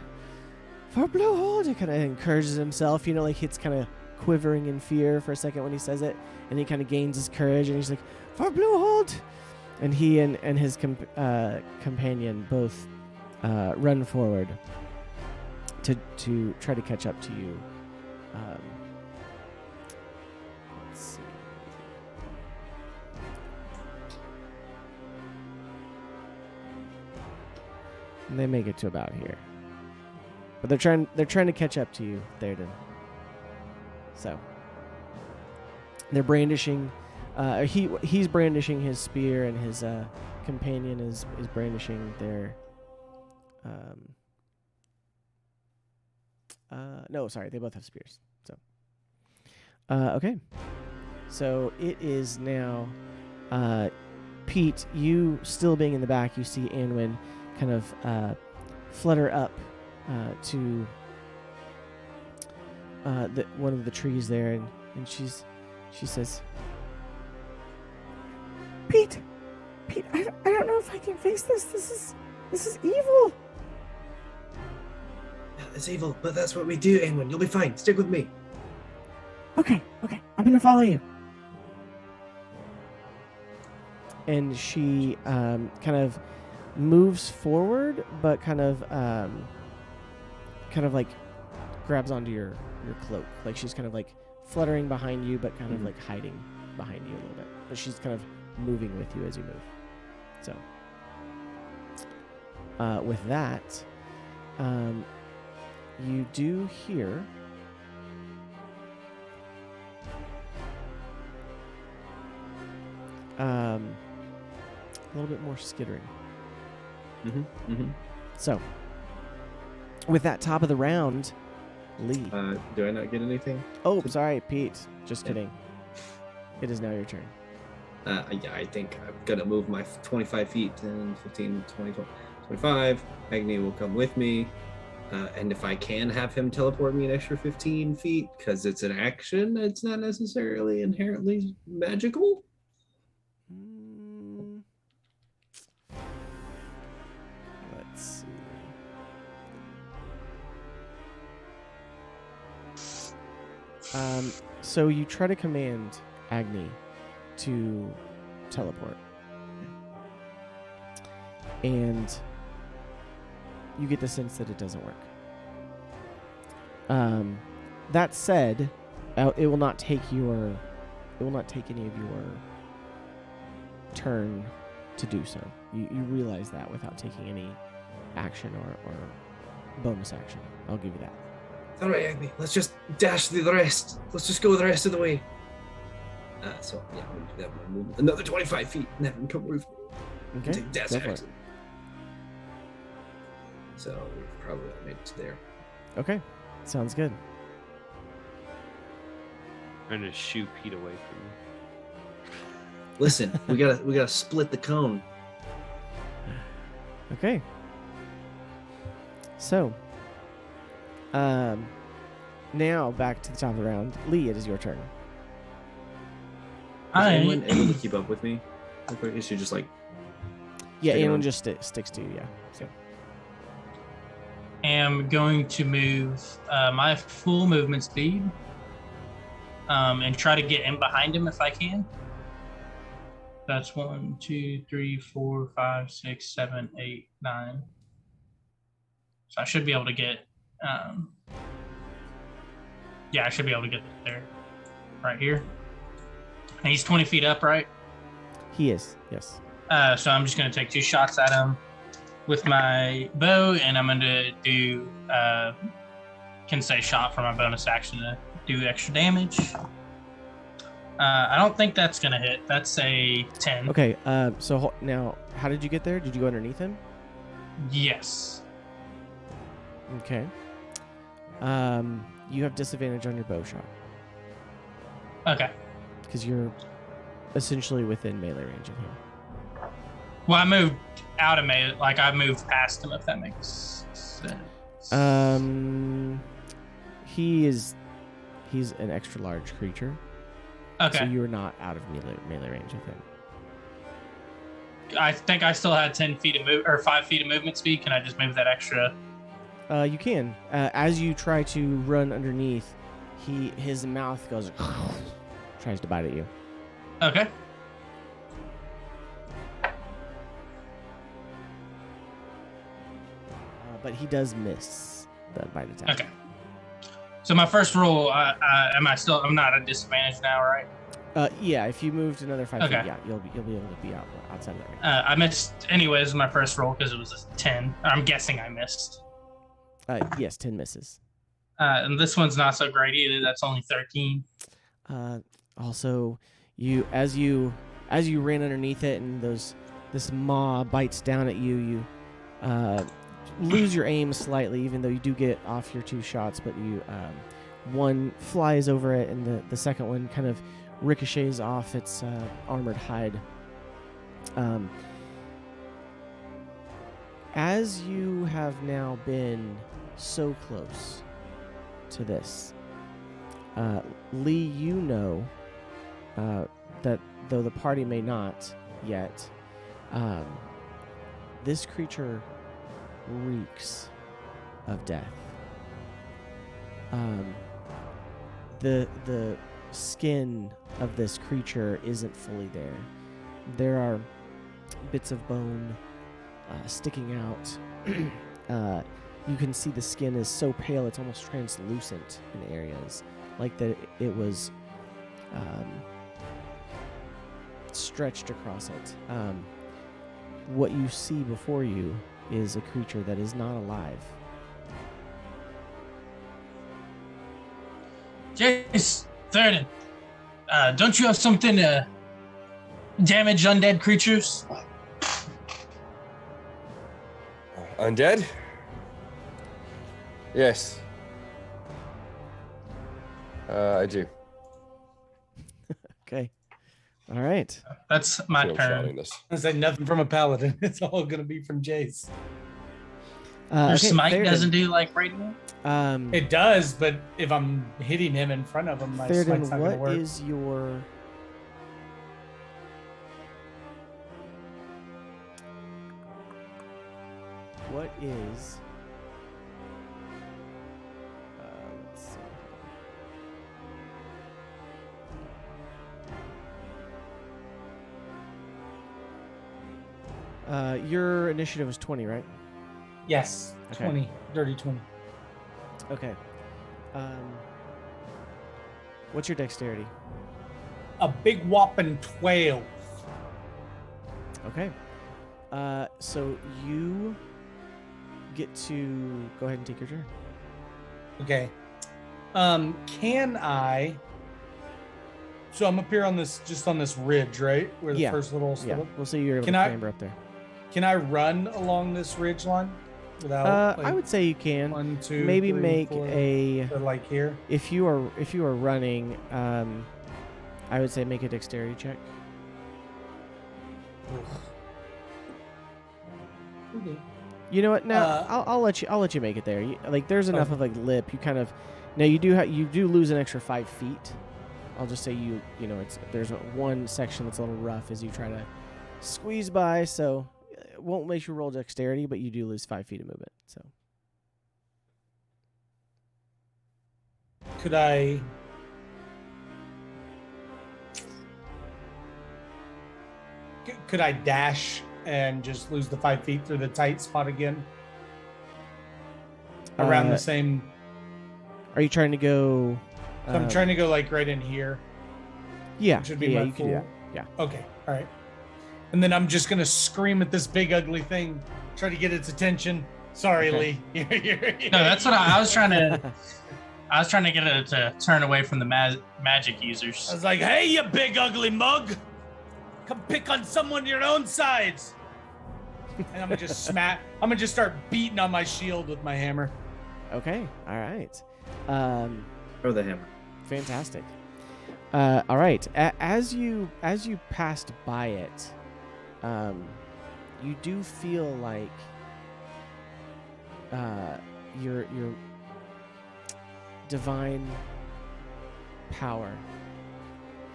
for Bluehold." He kind of encourages himself. You know, like it's kind of quivering in fear for a second when he says it, and he kind of gains his courage, and he's like, "For Bluehold," and he and his companion both run forward to try to catch up to you. Let's see. And they make it to about here, but they're trying to catch up to you, Théoden. So they're brandishing. He's brandishing his spear, and his companion is brandishing their. No, sorry, they both have spears. So, okay. So it is now, Pete. You still being in the back, you see Anwin kind of flutter up to one of the trees there, and she says, Pete, I don't know if I can face this. This is evil. Yeah, it's evil, but that's what we do, Aemon. You'll be fine. Stick with me. Okay, I'm gonna follow you. and she kind of moves forward, but kind of like grabs onto your cloak. Like she's kind of like fluttering behind you, but kind of like hiding behind you a little bit. But she's kind of moving with you as you move. So with that, you do hear a little bit more skittering. So, with that top of the round, Lee. Do I not get anything? Oh, sorry, Pete. Just kidding. It is now your turn. Yeah, I think I'm gonna move my 25 feet, 10, 15, 20, 25. Agni will come with me. And if I can have him teleport me an extra 15 feet, because it's an action, it's not necessarily inherently magical. Let's see. So you try to command Agni to teleport. And you get the sense that it doesn't work. That said, it will not take any of your turn to do so. You realize that without taking any action or bonus action. I'll give you that. All right, Agni, let's just dash through the rest. Let's just go the rest of the way. So yeah, I'm gonna do that. I'm gonna move another 25 feet and have him come with me. Okay, Take dash go for it. action. So we've probably made it to there. Okay, sounds good. Trying to shoo Pete away from you. Listen, we gotta split the cone. Okay. So, now back to the top of the round. Lee, it is your turn. Is anyone able to keep up with me? Is she just like? Yeah, sticking anyone on? just sticks to you. Yeah. So. Am going to move my full movement speed and try to get in behind him if I can. That's 1, 2, 3, 4, 5, 6, 7, 8, 9. So I should be able to get. Yeah, I should be able to get there. Right here. And he's 20 feet up, right? He is, yes. So I'm just going to take 2 shots at him with my bow, and I'm going to do can say shot for my bonus action to do extra damage. I don't think that's going to hit. That's a 10. Okay, so now, how did you get there? Did you go underneath him? Yes. Okay. You have disadvantage on your bow shot Okay. because you're essentially within melee range of him. Well, I moved out of melee. Like, I moved past him, if that makes sense. He's an extra large creature. Okay. So you are not out of melee range of him. I think I still had 10 feet of move or 5 feet of movement speed. Can I just move that extra? You can. As you try to run underneath, his mouth goes tries to bite at you. Okay. But he does miss the bite attack. Okay. So my first roll, I'm not at a disadvantage now, right? Yeah, if you moved another 5 Okay. feet, yeah, you'll be able to be outside of that range. I missed anyways my first roll because it was a 10. I'm guessing I missed. Yes, 10 misses. And this one's not so great either. That's only 13. Also, as you ran underneath it and this maw bites down at you, you lose your aim slightly, even though you do get off your 2 shots. But you one flies over it, and the second one kind of ricochets off its armored hide. As you have now been so close to this, Lee, you know that though the party may not yet, this creature reeks of death. The skin of this creature isn't fully there. There are bits of bone sticking out. You can see the skin is so pale it's almost translucent in areas, like that it was stretched across it. What you see before you is a creature that is not alive. Jace, Thurden, don't you have something to damage undead creatures? Undead? Yes. I do. Okay. All right. That's my Feel turn. shoutiness. I said nothing from a paladin. It's all gonna be from Jace. Your Okay, smite Theoden. doesn't do like radiant? It does, but if I'm hitting him in front of him, my smite's Theoden, not gonna what work. is your... What is... let's see. Your initiative was 20, right? Yes, Okay. 20, dirty 20. Okay. What's your dexterity? A big whopping 12. Okay. So you get to go ahead and take your turn. Okay. Can I? So I'm up here on this, just on this ridge, right? Where the Yeah. first little. Yeah, we'll see you're able Can to I- clamber up there. Can I run along this ridge line without? I would say you can. 1, 2, Maybe 3, make 4, a or like here. if you are running. I would say make a dexterity check. Okay. You know what? No, Uh, I'll let you make it there. Like there's enough Okay. of like lip. You kind of now you do lose an extra 5 feet. I'll just say you know there's one section that's a little rough as you try to squeeze by. So it won't make you roll dexterity, but you do lose 5 feet of movement. So Could I? Could I dash and just lose the 5 feet through the tight spot again? Around the same. Are you trying to go? So I'm trying to go like right in here. Yeah. Which would be yeah, my you can do full- that. Yeah. Okay. All right. And then I'm just gonna scream at this big ugly thing, try to get its attention. Sorry, Okay. Lee. No, that's what I was trying to. I was trying to get it to turn away from the magic I users. was like, "Hey, you big ugly mug, come pick on someone your own size." And I'm gonna just I'm gonna just start beating on my shield with my hammer. Okay. All right. Throw the hammer. Fantastic. All right. As you passed by it, you do feel like your divine power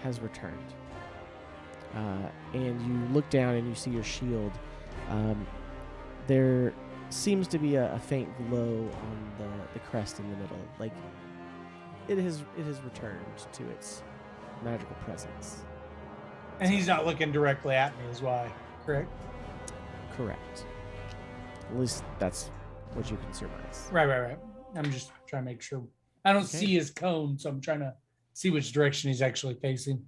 has returned. And you look down and you see your shield. There seems to be a faint glow on the crest in the middle, like it has returned to its magical presence. And he's not looking directly at me, is why, correct? Correct. At least that's what you can surmise. Right. I'm just trying to make sure. I don't Okay. see his cone, so I'm trying to see which direction he's actually facing.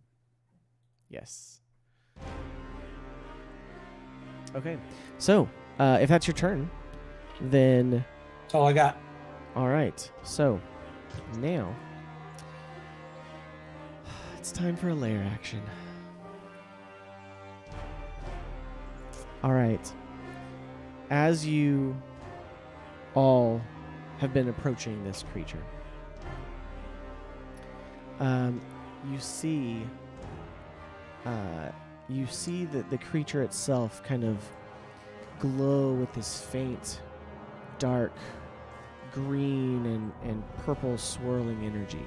Yes. Okay. So, if that's your turn, then That's all I got. all right. So, now it's time for a lair action. All right. As you all have been approaching this creature, you see that the creature itself kind of glow with this faint, dark green and purple swirling energy.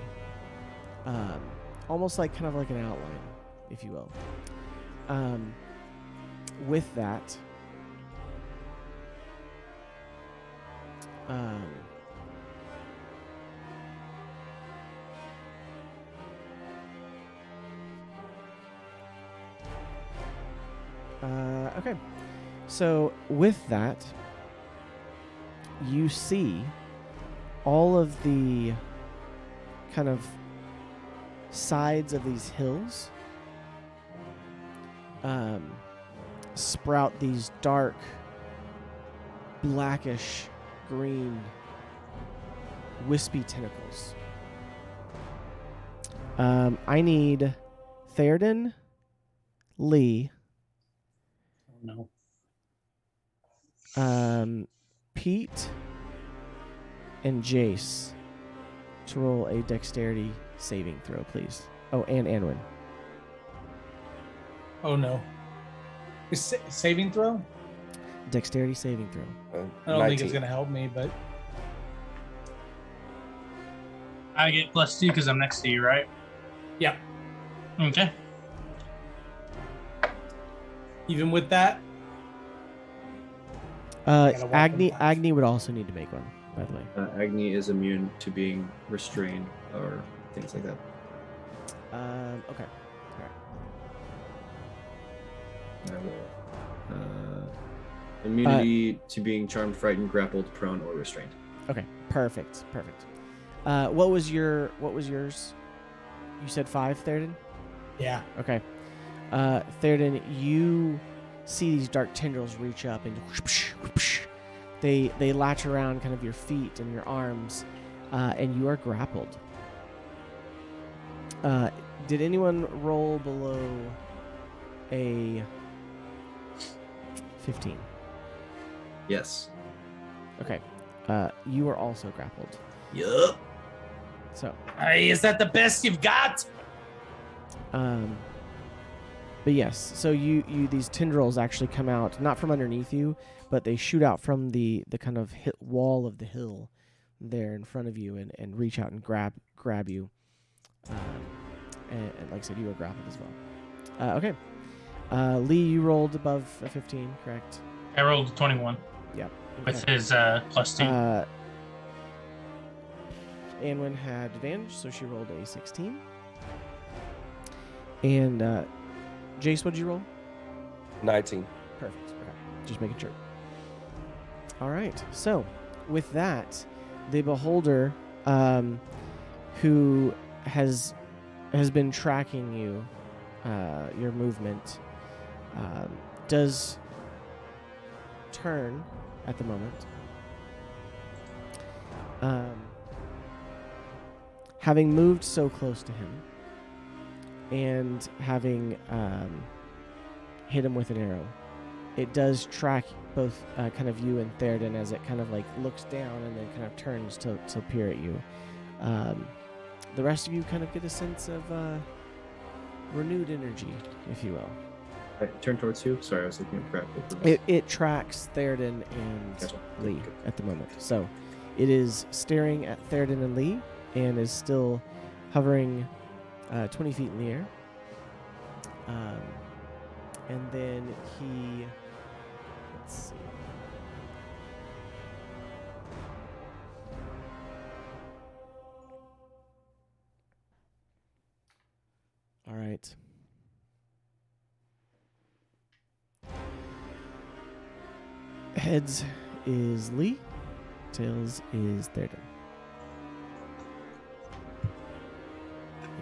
Almost like kind of like an outline, if you will. With that, okay. So with that, you see all of the kind of sides of these hills sprout these dark, blackish green, wispy tentacles. I need Theoden, Lee, No. Pete, and Jace to roll a dexterity saving throw, please. Oh, and Anwin. Oh no. Saving throw? Dexterity saving throw. I don't think 19. it's gonna help me, but I get +2 because I'm next to you, right? yeah. Okay. Even with that, Got a weapon Agni class. Agni would also need to make one, by the way. Agni is immune to being restrained or things like that. Okay. All right. I will. Immunity to being charmed, frightened, grappled, prone, or restrained. Okay. Perfect. What was yours? You said 5, Theoden? yeah. Okay. Theoden, you see these dark tendrils reach up and whoosh, whoosh. They latch around kind of your feet and your arms, and you are grappled. Did anyone roll below a 15? Yes. Okay. You are also grappled. Yup. So, Hey, is that the best you've got? but yes, so you these tendrils actually come out not from underneath you, but they shoot out from the kind of wall of the hill there in front of you and reach out and grab you. And like I said, you were grappled as well. Okay. Lee, you rolled above a 15, correct? I rolled a 21 Yep. with his +2. Anwin had advantage, so she rolled a 16. And Jace, what'd you roll? 19. Perfect. Okay. Just making sure. All right. So, with that, the beholder, who has been tracking you, your movement, does turn at the moment. Having moved so close to him, and having hit him with an arrow, it does track both kind of you and Theoden as it kind of like looks down and then kind of turns to peer at you. The rest of you kind of get a sense of renewed energy, if you will. I turn towards you. Sorry, I was looking at crap. It tracks Theoden and Gotcha. Lee Good. at the moment. So it is staring at Theoden and Lee and is still hovering 20 feet in the air. And then he... Let's see. All right. Heads is Lee. Tails is Theoden.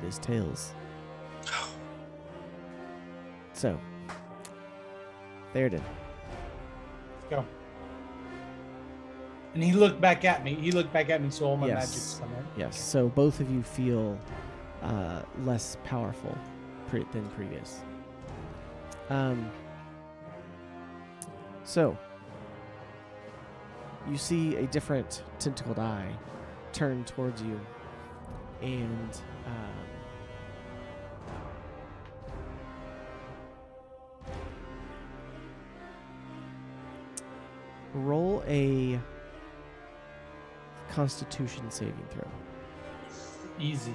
It is Tails. So, Theoden. Let's go. And he looked back at me. So all my magic's come in. Yes. So both of you feel less powerful than previous. So you see a different tentacled eye turn towards you, and roll a Constitution saving throw. Easy.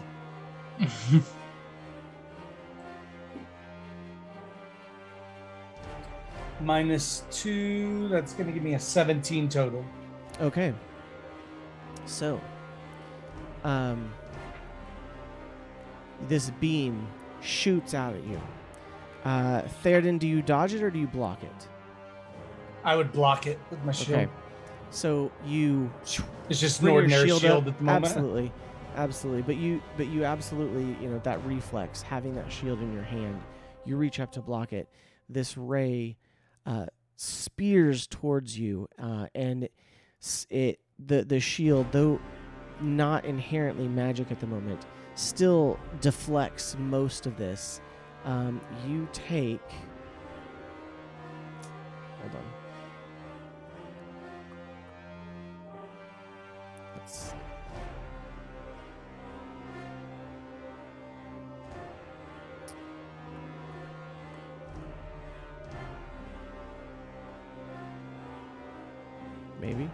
-2. That's going to give me a 17 total. Okay. So, this beam shoots out at you. Theoden, do you dodge it or do you block it? I would block it with my shield. Okay. So you It's just an bring your ordinary shield up. at the moment. Absolutely. But you absolutely, that reflex, having that shield in your hand, you reach up to block it. This ray spears towards you, and the shield, though not inherently magic at the moment, still deflects most of this. You take... Hold on. Let's... Maybe.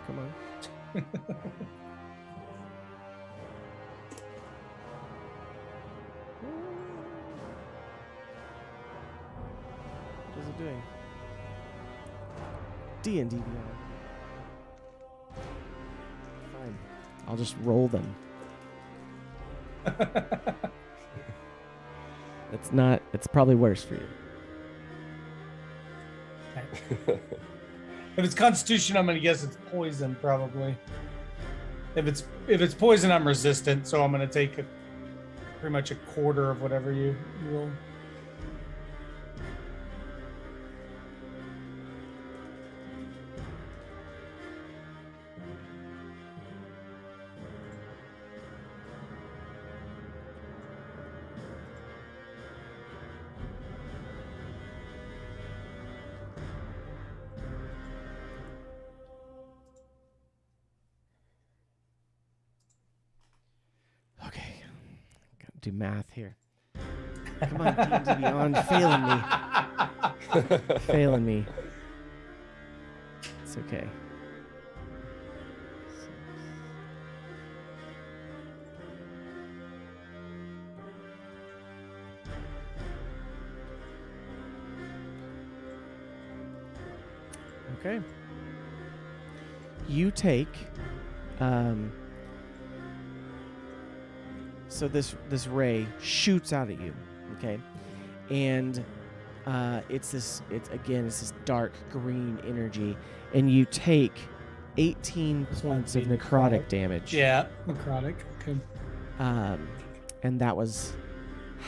Come on. What is it doing? D&D Beyond. Fine. I'll just roll them. It's probably worse for you. If it's Constitution, I'm gonna guess it's poison, probably. If it's poison, I'm resistant, so I'm gonna take pretty much a quarter of whatever you roll. Okay. Gotta do math here. Come on, D&D Beyond. Failing me. It's okay. Okay. You take so this ray shoots out at you, okay? And It's this dark green energy, and you take 18 points of necrotic damage. Yeah, necrotic. Okay. And that was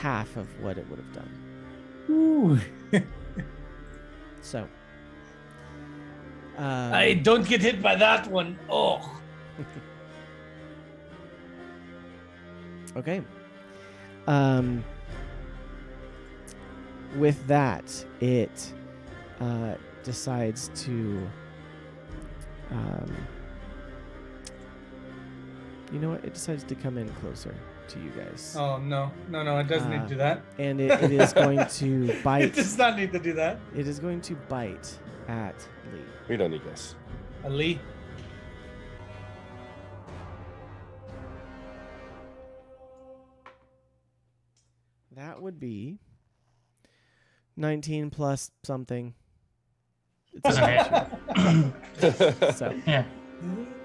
half of what it would have done. Ooh. So. I don't get hit by that one. Oh. Okay. With that, it decides to. You know what? It decides to come in closer to you guys. Oh no! It doesn't need to do that. And it is going to bite. It does not need to do that. It is going to bite at Lee. We don't need this. Lee. That would be 19 plus something. Doesn't hit. So Yeah.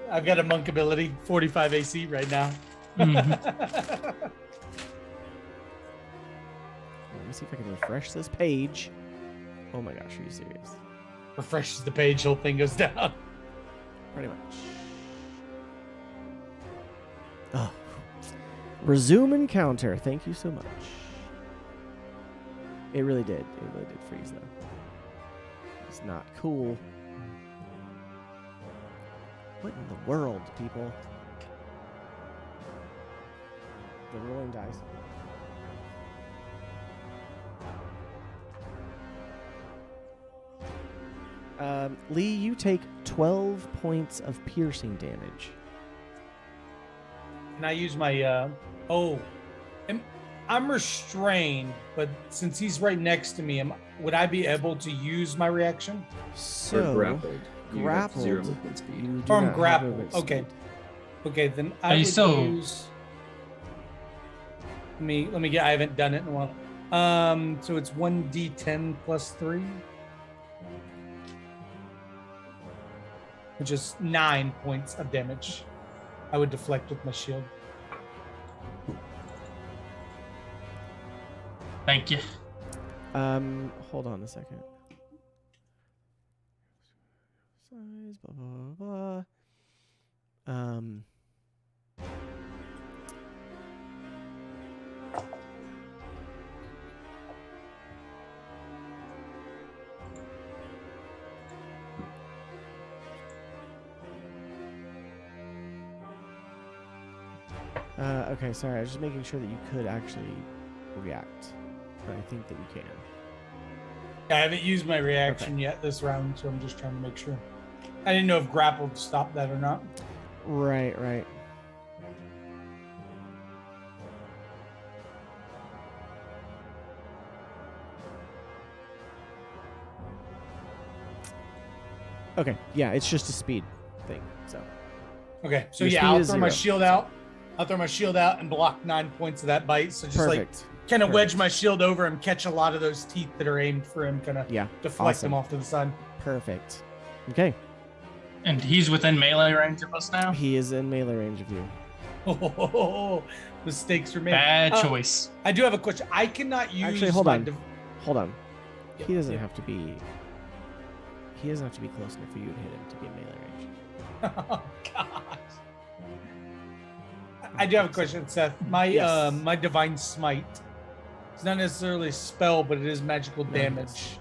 I've got a monk ability, 45 AC right now. let me see if I can refresh this page. Oh my gosh, are you serious? Refreshes the page, whole thing goes down. Pretty much. Oh. Resume encounter. Thank you so much. It really did. It really did freeze, though. It's not cool. What in the world, people? The rolling dice. Lee, you take 12 points of piercing damage. And I use my, I'm restrained, but since he's right next to me, would I be able to use my reaction? So, Or grappled. You have grappled. 0 movement speed. You do Or I'm not have grappled. movement Okay. speed. Okay, then Are I you would still- use. Let me get. I haven't done it in a while. So it's 1d10 plus 3, which is 9 points of damage. I would deflect with my shield. Thank you. Hold on a second. Size, blah, blah, blah, blah. Okay, sorry. I was just making sure that you could actually react. But I think that you can. I haven't used my reaction yet this round, so I'm just trying to make sure. I didn't know if grapple would stop that or not. Right. Okay, yeah, it's just a speed thing, so. Okay, so Your yeah, speed I'll is throw my 0. shield out. I'll throw my shield out and block 9 points of that bite. So just Perfect. like kind of wedge Perfect. my shield over and catch a lot of those teeth that are aimed for him, kind of Yeah, deflect awesome. them off to the side. Perfect. Okay, And he's within melee range of us now. he is in melee range of you. Oh, mistakes were made. Bad choice. I do have a question. I cannot use. Actually, hold my on. Hold on. Yep, He doesn't yep. have to be. He doesn't have to be close enough for you to hit him to be in melee range. Oh God. I do have a question, Seth. My Yes. my divine smite. It's not necessarily a spell, but it is magical No, damage.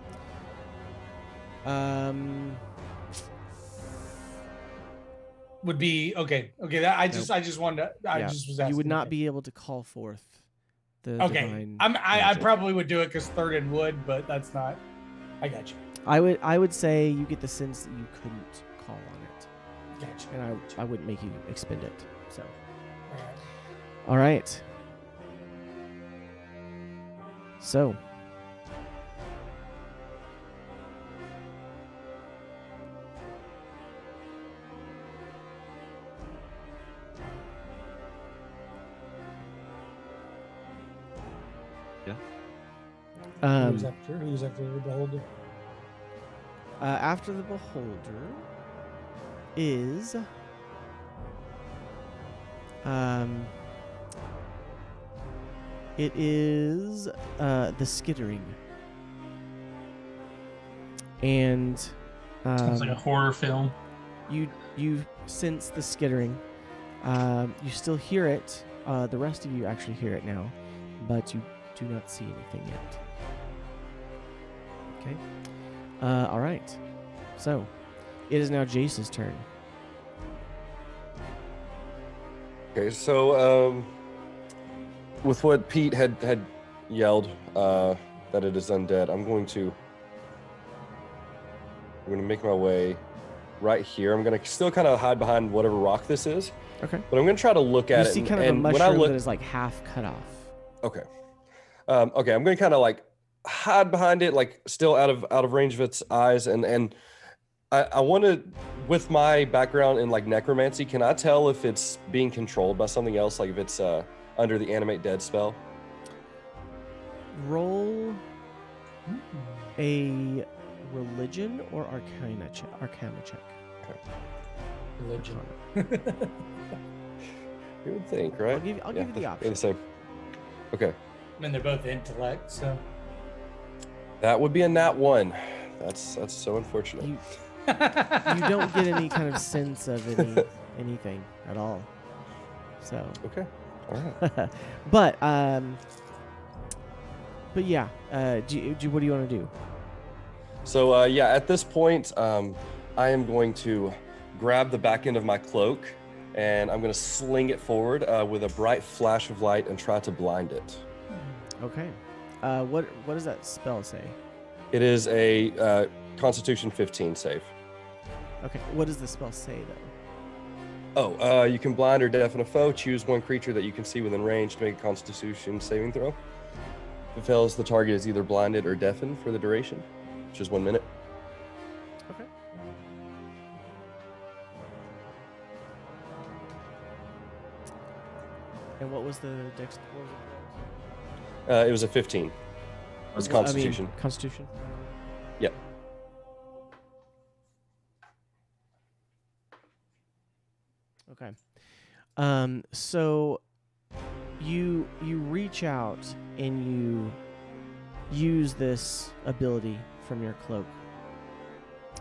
Would be okay. Okay, that I just wanted to. I Yeah, just was asking. you would not okay. be able to call forth the Okay, divine. I magic. probably would do it because Thurden would, but that's not. I got you. I would say you get the sense that you couldn't call on it, Gotcha. and I wouldn't make you expend it. So, All right. all right. So, Who's after the beholder? after the beholder is it is the skittering. and Sounds like a horror film. you sense the skittering. You still hear it. The rest of you actually hear it now, but you do not see anything yet. Okay. All right. So, it is now Jace's turn. Okay, so with what Pete had yelled that it is undead, I'm going to make my way right here. I'm going to still kind of hide behind whatever rock this is. Okay. But I'm going to try to look at You it. see kind of a and when I mushroom look, that is like half cut off. okay. Okay, I'm going to kind of like hide behind it, like still out of range of its eyes, and I want to, with my background in like necromancy, can I tell if it's being controlled by something else, like if it's under the animate dead spell? Roll a religion or arcana check. Okay. Religion. You would think, right? I'll give you the They're option. the same. Okay. I mean, they're both intellect, so. That would be a nat 1. That's so unfortunate. You don't get any kind of sense of anything at all. So. Okay. All right. but yeah. What do you want to do? So yeah, at this point, I am going to grab the back end of my cloak, and I'm going to sling it forward with a bright flash of light and try to blind it. Okay. What does that spell say? It is a Constitution 15 save. Okay. What does the spell say though? Oh, you can blind or deafen a foe. Choose one creature that you can see within range to make a Constitution saving throw. If it fails, the target is either blinded or deafened for the duration, which is 1 minute. Okay. And what was the dex? It was a 15. It was Constitution. Constitution. Yep. Okay. So you reach out and you use this ability from your cloak,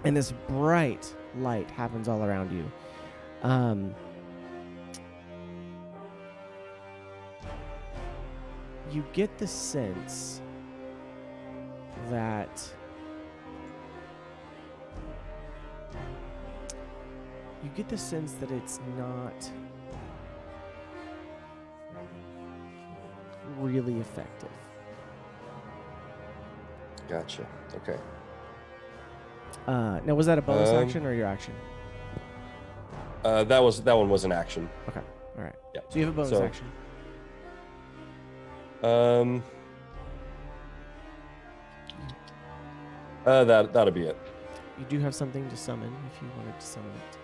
and this bright light happens all around you. You get the sense that it's not really effective. Gotcha. Okay. Now, was that a bonus action or your action? That one was an action. Okay. All right. Yeah. So you have a bonus So- action. That'll be it. You do have something to summon if you wanted to summon it.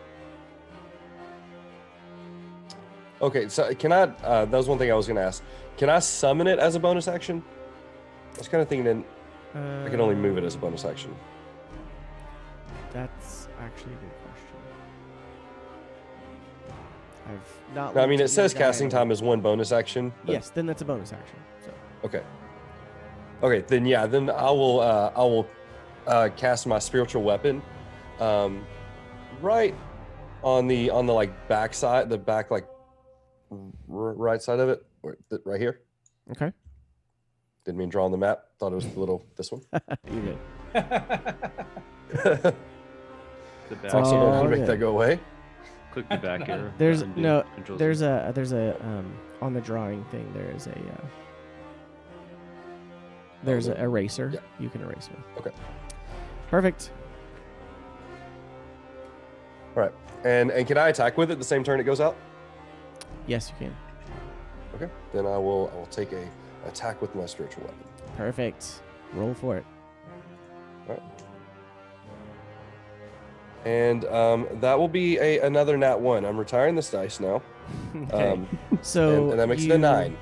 Okay, so can I? That was one thing I was gonna ask. Can I summon it as a bonus action? I was kind of thinking that I can only move it as a bonus action. That's actually a good question. I've not. No, I mean, looked it at says your casting diary. time is one bonus action. but- Yes, then that's a bonus action. So. Okay. Okay, then yeah, then I will cast my spiritual weapon, right on the like back side, the back like right side of it, right here. Okay. Didn't mean draw on the map. Thought it was the little this one. You good? The back Also, all know how to make good. that go away. click the back arrow. There's undo no. Control There's Z. a on the drawing thing. There is a. There's an eraser Yeah. you can erase with. Okay. Perfect. All right, and can I attack with it the same turn it goes out? Yes, you can. Okay, then I will take a attack with my spiritual weapon. Perfect. Roll for it. All right. And that will be another nat 1. I'm retiring this dice now. Okay. So and that makes it you- a 9.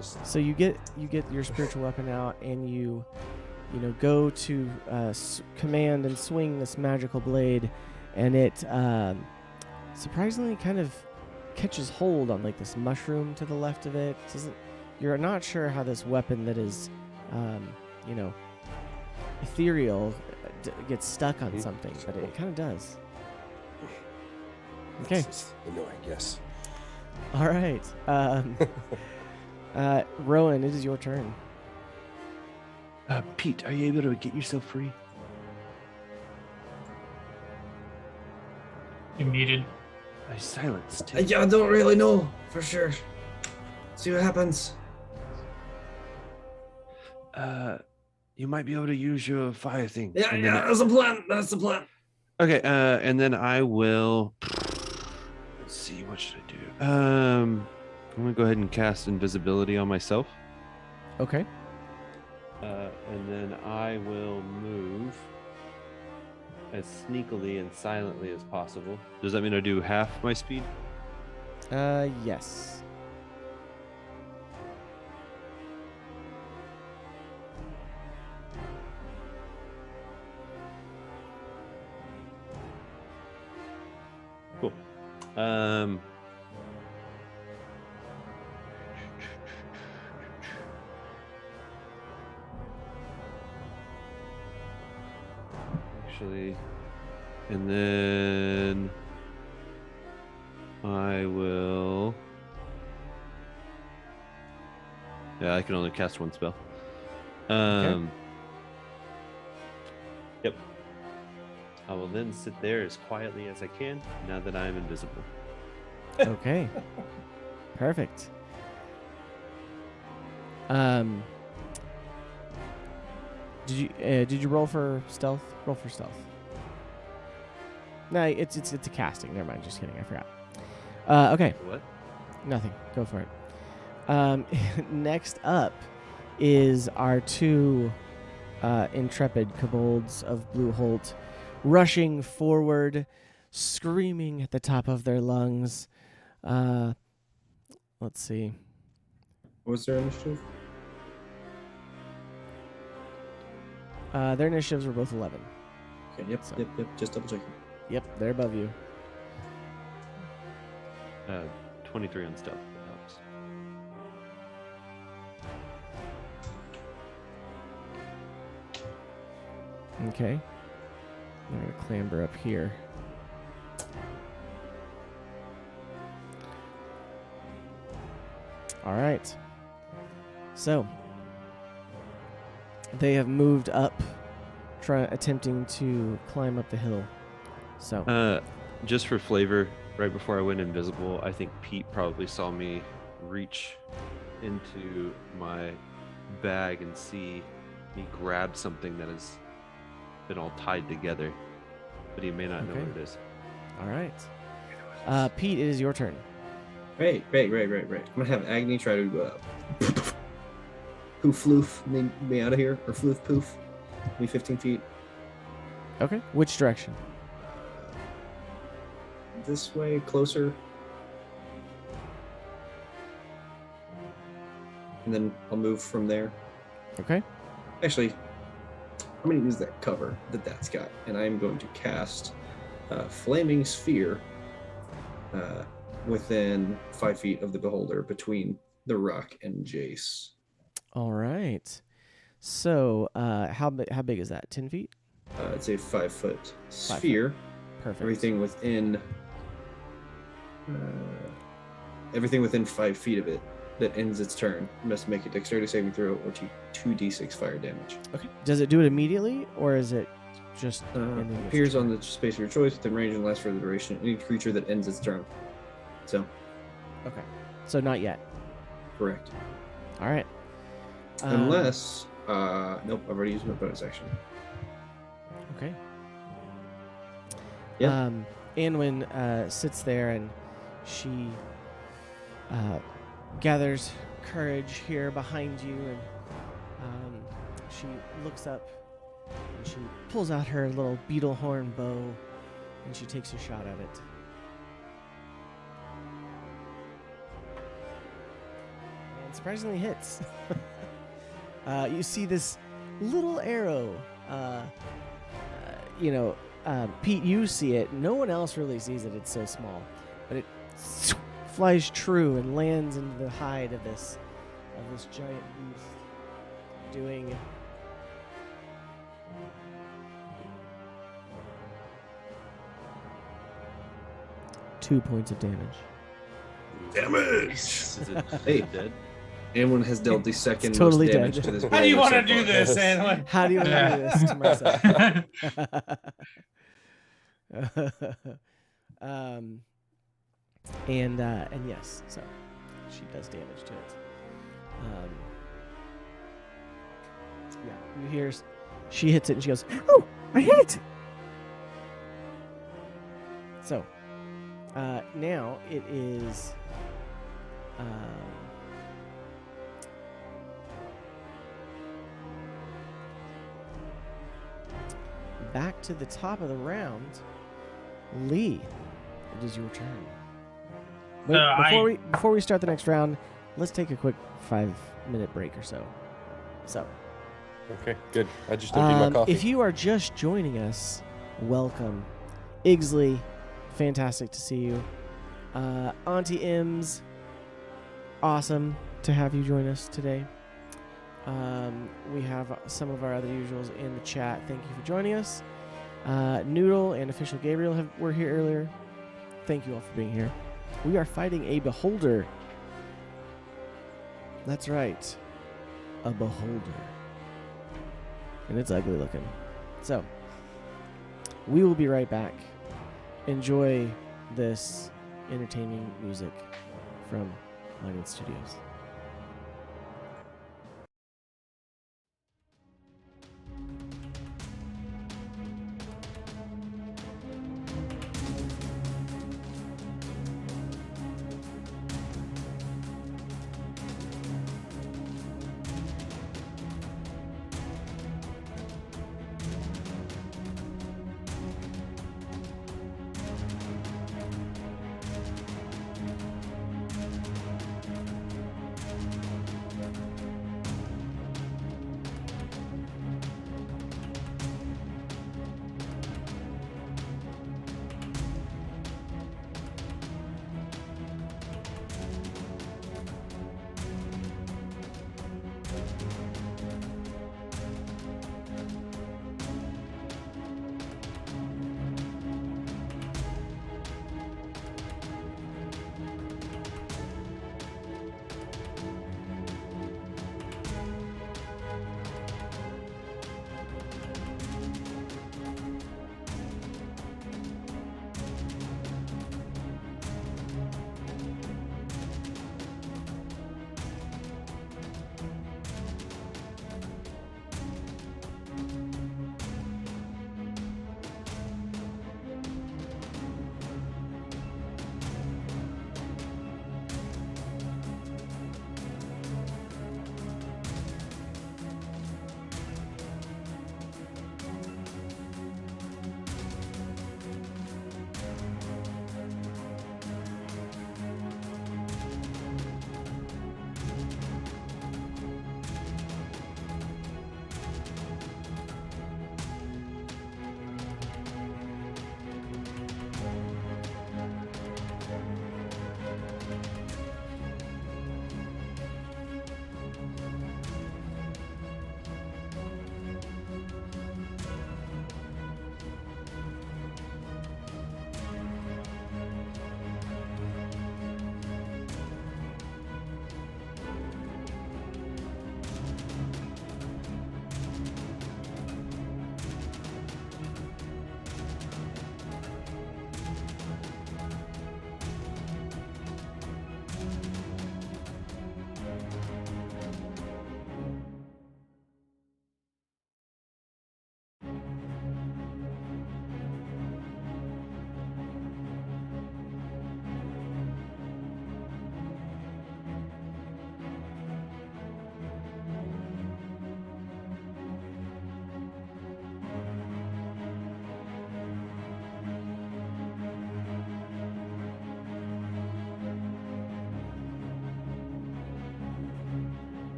So you get your spiritual weapon out, and you go to command and swing this magical blade, and it surprisingly kind of catches hold on like this mushroom to the left of it. You're not sure how this weapon that is, ethereal gets stuck on something, but it kind of does. Okay. This is annoying, yes. All right. Rowan, it is your turn. Pete, are you able to get yourself free? You're muted. I silenced. I don't really know for sure. See what happens. You might be able to use your fire thing. Yeah, and then that's the plan. That's the plan. Okay, and then I will. Let's see, what should I do? I'm gonna go ahead and cast invisibility on myself, Okay. and then I will move as sneakily and silently as possible. Does that mean I do half my speed? Yes. Cool. Actually, and then I will. Yeah, I can only cast one spell. Yep. I will then sit there as quietly as I can now that I am invisible. Okay. Perfect. Did you roll for stealth? Roll for stealth. No, it's a casting. Never mind. Just kidding. I forgot. Okay. What? Nothing. Go for it. Next up is our two intrepid kobolds of Blue Holt, rushing forward, screaming at the top of their lungs. Let's see. What's their initiative? Their initiatives were both 11. Okay, yep. Just double checking. Yep, they're above you. 23 on stealth. That helps. Okay. I'm going to clamber up here. All right. So, they have moved up, attempting to climb up the hill. So, Just for flavor, right before I went invisible, I think Pete probably saw me reach into my bag and see me grab something that has been all tied together, but he may not know Okay. what it is. all right. Pete, it is your turn. Right. I'm gonna have Agni try to poof loof me out of here, or floof poof, me 15 feet Okay. Which direction? this way, closer, and then I'll move from there. Okay. Actually, I'm gonna use that cover that's got, and I'm going to cast Flaming Sphere within 5 feet of the beholder, between the rock and Jace. All right. So, how big is that? 10 feet? It's a 5-foot sphere. Perfect. Everything within 5 feet of it that ends its turn must make a dexterity saving throw or 2d6 fire damage. Okay. Does it do it immediately, or is it just ending its Appears turn? on the space of your choice within range and lasts for the duration. Any creature that ends its turn. So, Okay. So not yet. correct. All right. Unless, nope, I've already used my bonus action. Okay. Yeah. Anwin sits there and she gathers courage here behind you, and she looks up and she pulls out her little beetle horn bow and she takes a shot at it. And surprisingly hits. You see this little arrow. Pete, you see it. No one else really sees it. It's so small, but it flies true and lands into the hide of this giant beast, doing 2 points of damage. Damage. Is it Hey. dead? Anyone has dealt the second totally most damage dead. to this How do you brawler want to so do far. this, Anwar? How do you want to do this to myself? And yes, so she does damage to it. Yeah, you hear she hits it and she goes, Oh, I hit it. so now it is back to the top of the round. Lee, it is your turn. Wait, before we start the next round, let's take a quick 5-minute break or so. So, Okay, good. I just emptied my coffee. if you are just joining us, welcome. Igsley, fantastic to see you. Auntie Ims, awesome to have you join us today. We have some of our other usuals in the chat. Thank you for joining us. Noodle and Official Gabriel were here earlier. Thank you all for being here. We are fighting a beholder. That's right. A beholder. And it's ugly looking. So, we will be right back. Enjoy this entertaining music from Lion Studios.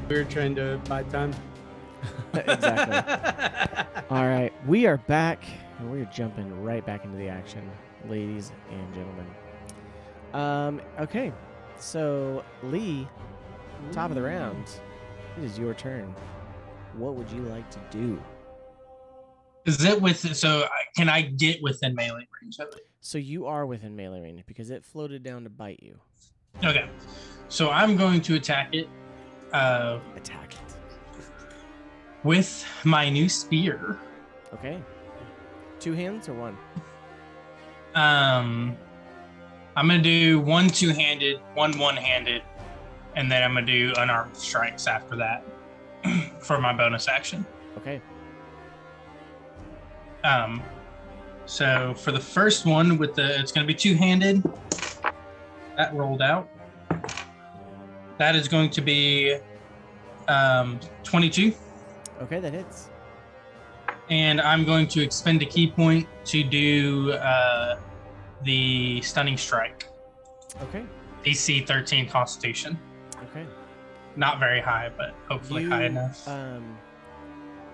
We were trying to buy time. Exactly. All right, we are back, and we're jumping right back into the action, ladies and gentlemen. Okay, so Lee, top of the round, it is your turn. What would you like to do? Is it can I get within melee range of it? So you are within melee range because it floated down to bite you. Okay. So I'm going to attack it. Attack it. With my new spear. Okay. 2 hands or 1? I'm gonna do 1 2-handed, 1 1-handed, and then I'm gonna do unarmed strikes after that for my bonus action. Okay. So for the first one it's gonna be 2-handed. That rolled out. That is going to be 22. Okay, that hits. And I'm going to expend a key point to do the stunning strike. Okay. DC 13 Constitution. Okay. Not very high, but hopefully high enough.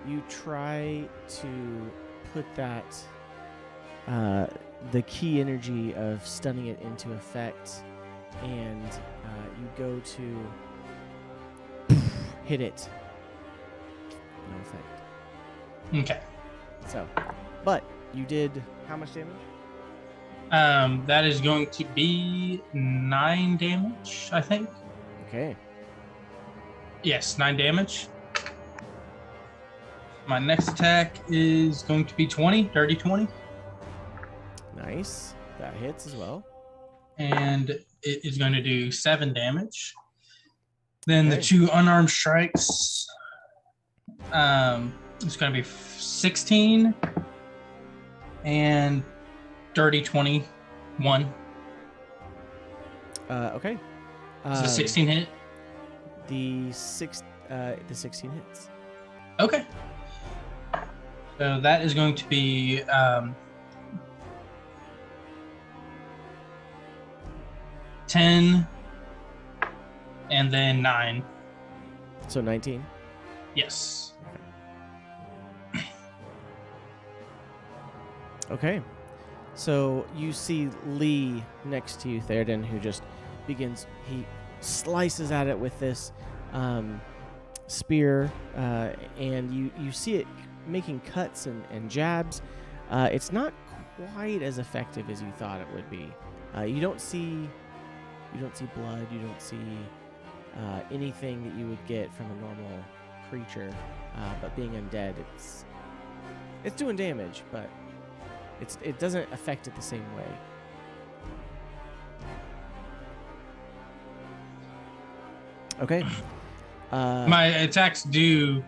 You try to put that the key energy of stunning it into effect, and you go to hit it. No effect. Okay. So, but you did how much damage? That is going to be 9 damage, I think. Okay. Yes, 9 damage. My next attack is going to be 20, dirty 20. Nice. That hits as well. And it is going to do 7 damage. Then Okay. the 2 unarmed strikes. It's going to be 16 and dirty 21. Okay. Is the 16 hit? The 16 hits. Okay. So that is going to be 10 and then 9. So 19. Yes. Okay. So you see Lee next to you, Theoden, who just he slices at it with this spear, and you see it making cuts and jabs. It's not quite as effective as you thought it would be. You don't see blood. You don't see anything that you would get from a normal creature. But being undead, it's doing damage, but it doesn't affect it the same way. Okay. My attacks do.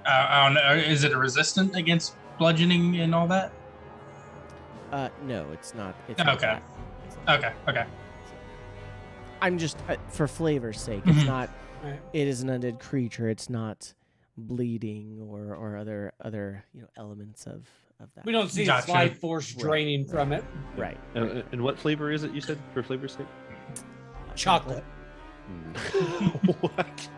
I don't know. Is it a resistant against bludgeoning and all that? No, it's not. It's Okay. not that. It's not Okay. I'm just for flavor's sake. It's Mhm. not. Right. It is an undead creature. It's not bleeding or other elements of that. We don't see Gotcha. life force Right, draining right. from it. Right. And what flavor is it? You said for flavor's sake. Chocolate. What?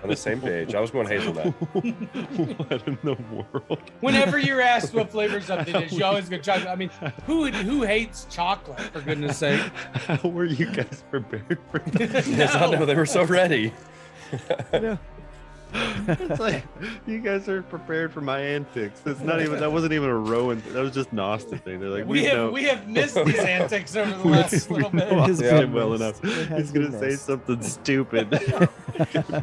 On the same page. I was going hazelnut. What in the world? Whenever you're asked what flavor something is, you always go chocolate. I mean, who hates chocolate, for goodness sake? How were you guys prepared for this? Yes, I know. They were so ready. No. It's like you guys are prepared for my antics. That's not even. That wasn't even a Rowan. That was just an Austin thing. They're like, we have missed these antics over the last little bit. know It has Austin been well missed. enough. It has He's gonna been say missed. something stupid.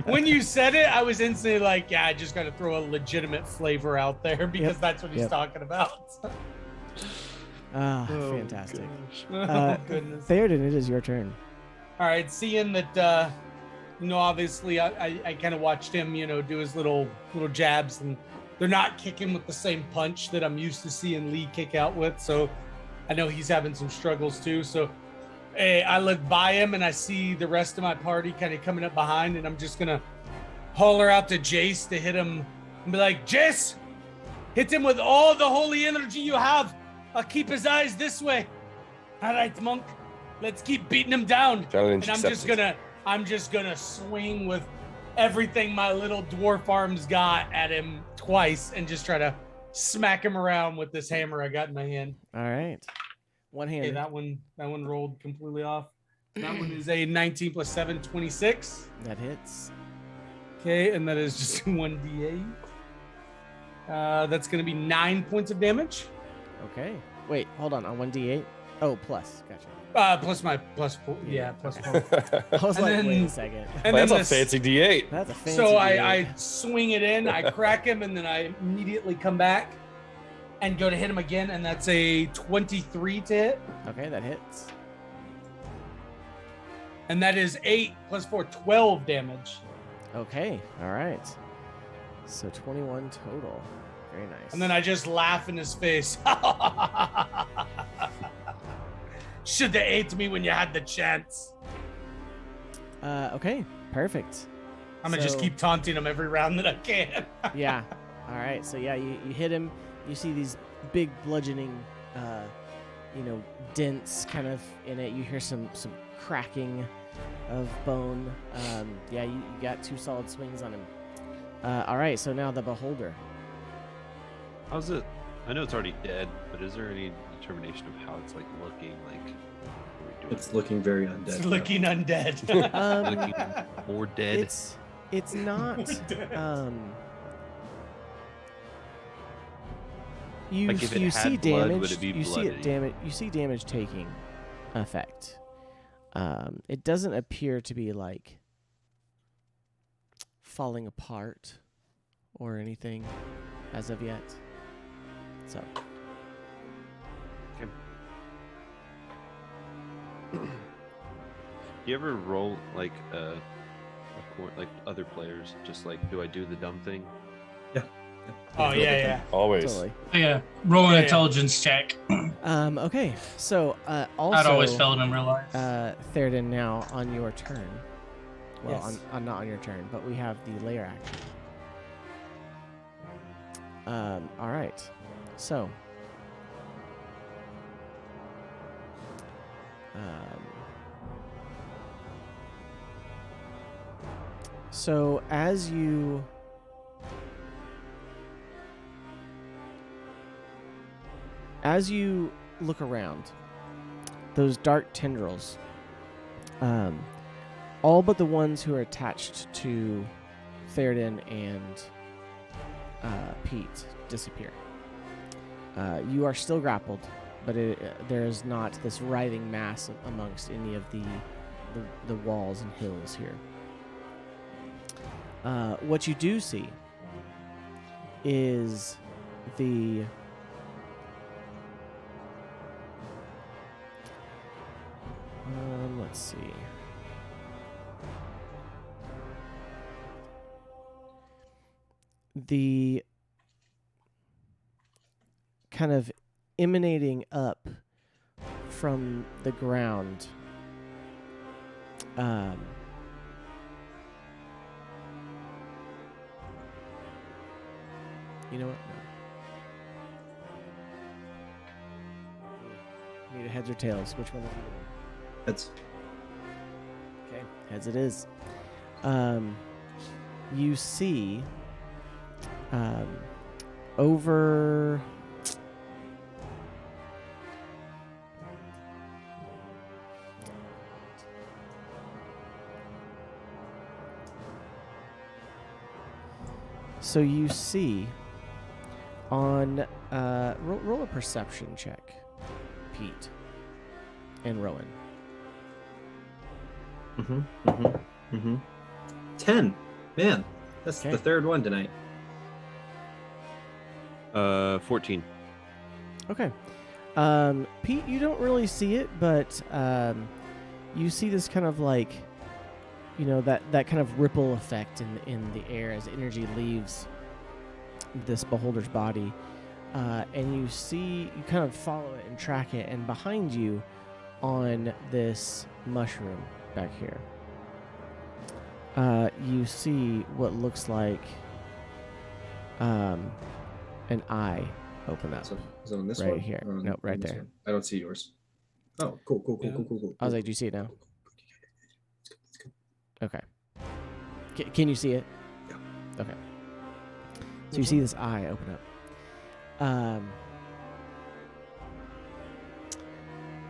When you said it, I was instantly like, yeah, I just got to throw a legitimate flavor out there because Yep. that's what he's Yep. talking about. Ah, Oh, fantastic. Oh, goodness. Theoden, it is your turn. All right, seeing that, obviously I kind of watched him, do his little jabs, and they're not kicking with the same punch that I'm used to seeing Lee kick out with. So I know he's having some struggles too. So I look by him and I see the rest of my party kind of coming up behind, and I'm just gonna holler out to Jace to hit him and be like, Jace, hit him with all the holy energy you have. I'll keep his eyes this way. All right, monk, let's keep beating him down. Challenge And I'm accepted. just gonna swing with everything my little dwarf arms got at him twice and just try to smack him around with this hammer I got in my hand. All right. One hand. Okay, that one rolled completely off. That one is a 19 plus 7, 26. That hits. Okay, and that is just 1d8. That's going to be 9 points of damage. Okay. Wait, hold on. On 1d8? Oh, plus. Gotcha. Plus my plus 4. Yeah, plus okay. 4. I was And like, then- wait a second. And That's then a fancy D8. That's a fancy So D8. I swing it in, I crack him, and then I immediately come back and go to hit him again, and that's a 23 to hit. Okay, that hits. And that is 8 plus 4, 12 damage. Okay. All right. So 21 total. Very nice. And then I just laugh in his face. Should have ate me when you had the chance. Okay. Perfect. I'm going to just So- keep taunting him every round that I can. Yeah. All right. So yeah, you hit him. You see these big bludgeoning, dents kind of in it. You hear some cracking of bone. Yeah, you got 2 solid swings on him. All right. So now the beholder. How's it? I know it's already dead, but is there any determination of how it's like looking? Like, what are we doing? It's looking very undead. It's looking undead. looking more dead. It's not. You Like, if it you had see blood, damage. would it be you see it bloody? damage. You see damage taking effect. It doesn't appear to be like falling apart or anything as of yet. So Do you ever roll like like other players? Just like, do I do the dumb thing? Oh, yeah. Always. totally. Yeah, roll an Yeah, yeah. intelligence check. Okay. So also I'd always failed in real life. Theoden, now on your turn. Well, Yes. on not on your turn, but we have the layer action. All right. So. So as you look around, those dark tendrils, all but the ones who are attached to Theoden and Pete disappear. You are still grappled, but there is not this writhing mass amongst any of the walls and hills here. What you do see is the let's see. The kind of emanating up from the ground. You know what? No. Need a heads or tails? Which one? That's Okay, heads it is. You see over so you see on roll a perception check, Pete and Rowan. 10. Man, that's Okay. the third one tonight. 14. Okay. Pete, you don't really see it, but you see this kind of like, that kind of ripple effect in the air as energy leaves this beholder's body. And you kind of follow it and track it, and behind you on this mushroom back here, you see what looks like an eye open up. So on this Right one? here. Or on- No, right on this there. one? I don't see yours. Oh, cool. I was like, do you see it now? Okay. Can you see it? Yeah. Okay. So you see this eye open up.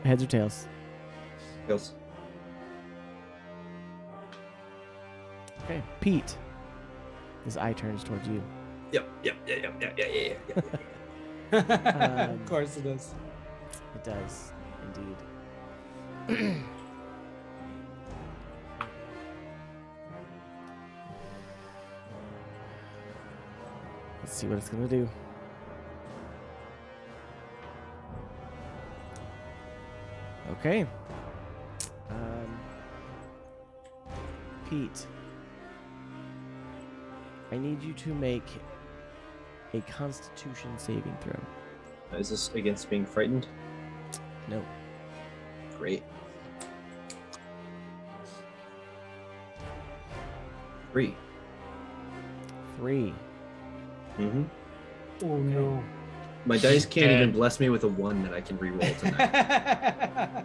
Heads or tails? Tails. Okay, Pete. This eye turns towards you. Yep. Of course it is. It does, indeed. Let's see what it's gonna do. Okay. Pete, I need you to make a Constitution saving throw. Is this against being frightened? No. Great. 3. 3. Mm-hmm. Oh no. My dice can't Dead. even bless me with a 1 that I can re-roll tonight.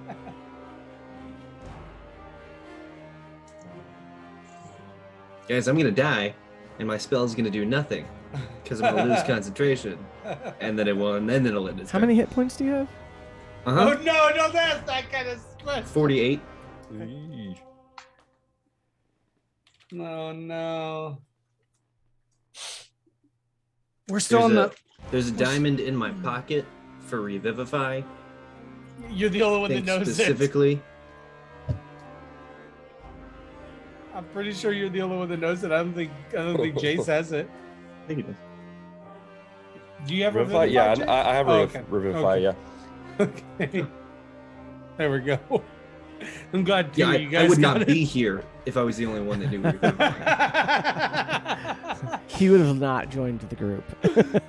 Guys, I'm gonna die, and my spell is gonna do nothing because I'm gonna lose concentration, and then it will, and then it'll end its How turn. many hit points do you have? Uh-huh. Oh no, that's that kind of stress. 48. No, no. We're still on the. There's a diamond in my pocket for Revivify. You're the only one that Think knows it. specifically. I'm pretty sure you're the only one that knows it. I don't think Jace has it. I think it does. Do you have Revivify? Yeah, Jace? I have Oh, okay. Revivify, Okay. yeah. Okay. There we go. I'm glad Yeah, you guys I would got not it. be here if I was the only one that knew Revivify. He would have not joined the group.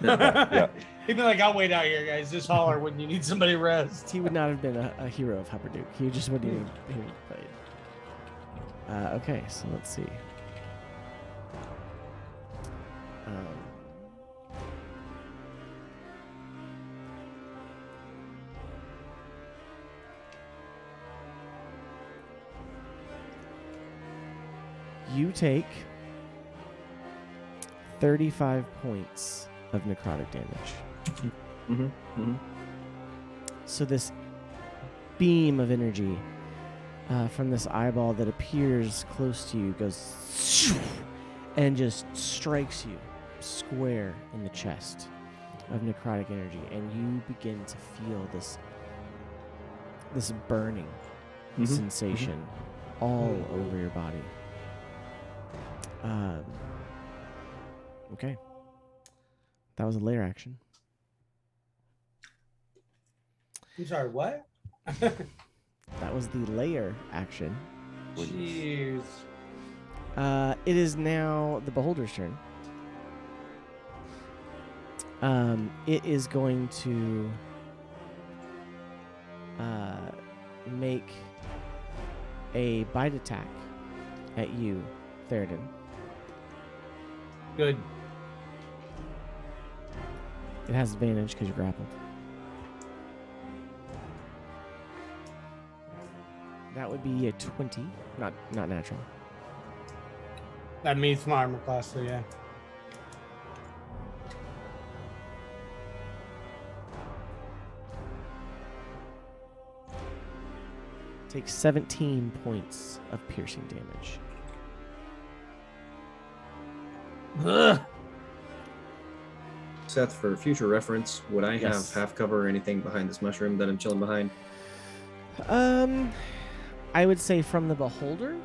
Yeah. He'd be like, I'll wait out here, guys. Just holler when you need somebody to rest. He would not have been a hero of Hupperduke. He just wouldn't even he would have played. Okay, so let's see. You take 35 points of necrotic damage. Mm-hmm. Mm-hmm. So this beam of energy from this eyeball that appears close to you goes and just strikes you square in the chest of necrotic energy, and you begin to feel this burning sensation all over your body. Okay. That was a layer action. I'm sorry, what? That was the layer action. Jeez. It is now the beholder's turn. It is going to make a bite attack at you, Theoden. Good. It has advantage because you're grappled. That would be a 20, not natural. That meets my armor class, so yeah. Takes 17 points of piercing damage. Ugh. Seth, for future reference, would I Yes. have half cover or anything behind this mushroom that I'm chilling behind? I would say from the beholder,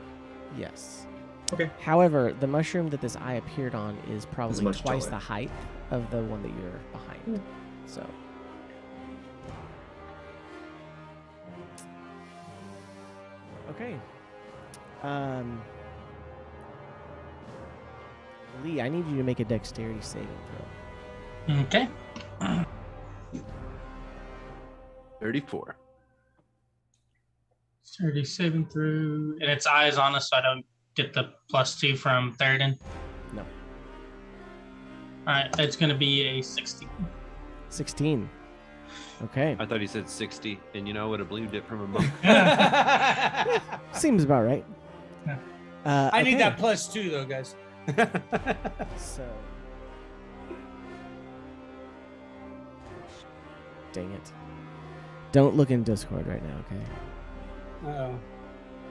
yes. Okay. However, the mushroom that this eye appeared on is probably much twice taller. the height of the one that you're behind. So. Okay. Lee, I need you to make a dexterity saving throw. Okay. 34. 37 through, and its eyes on us, so I don't get the +2 from Theoden. No. All right, it's going to be a 16. 16. Okay. I thought he said 60, and I would have believed it from a monk. Seems about right. I need okay. that +2 though, guys. So. Dang it. Don't look in Discord right now, okay? Uh-oh.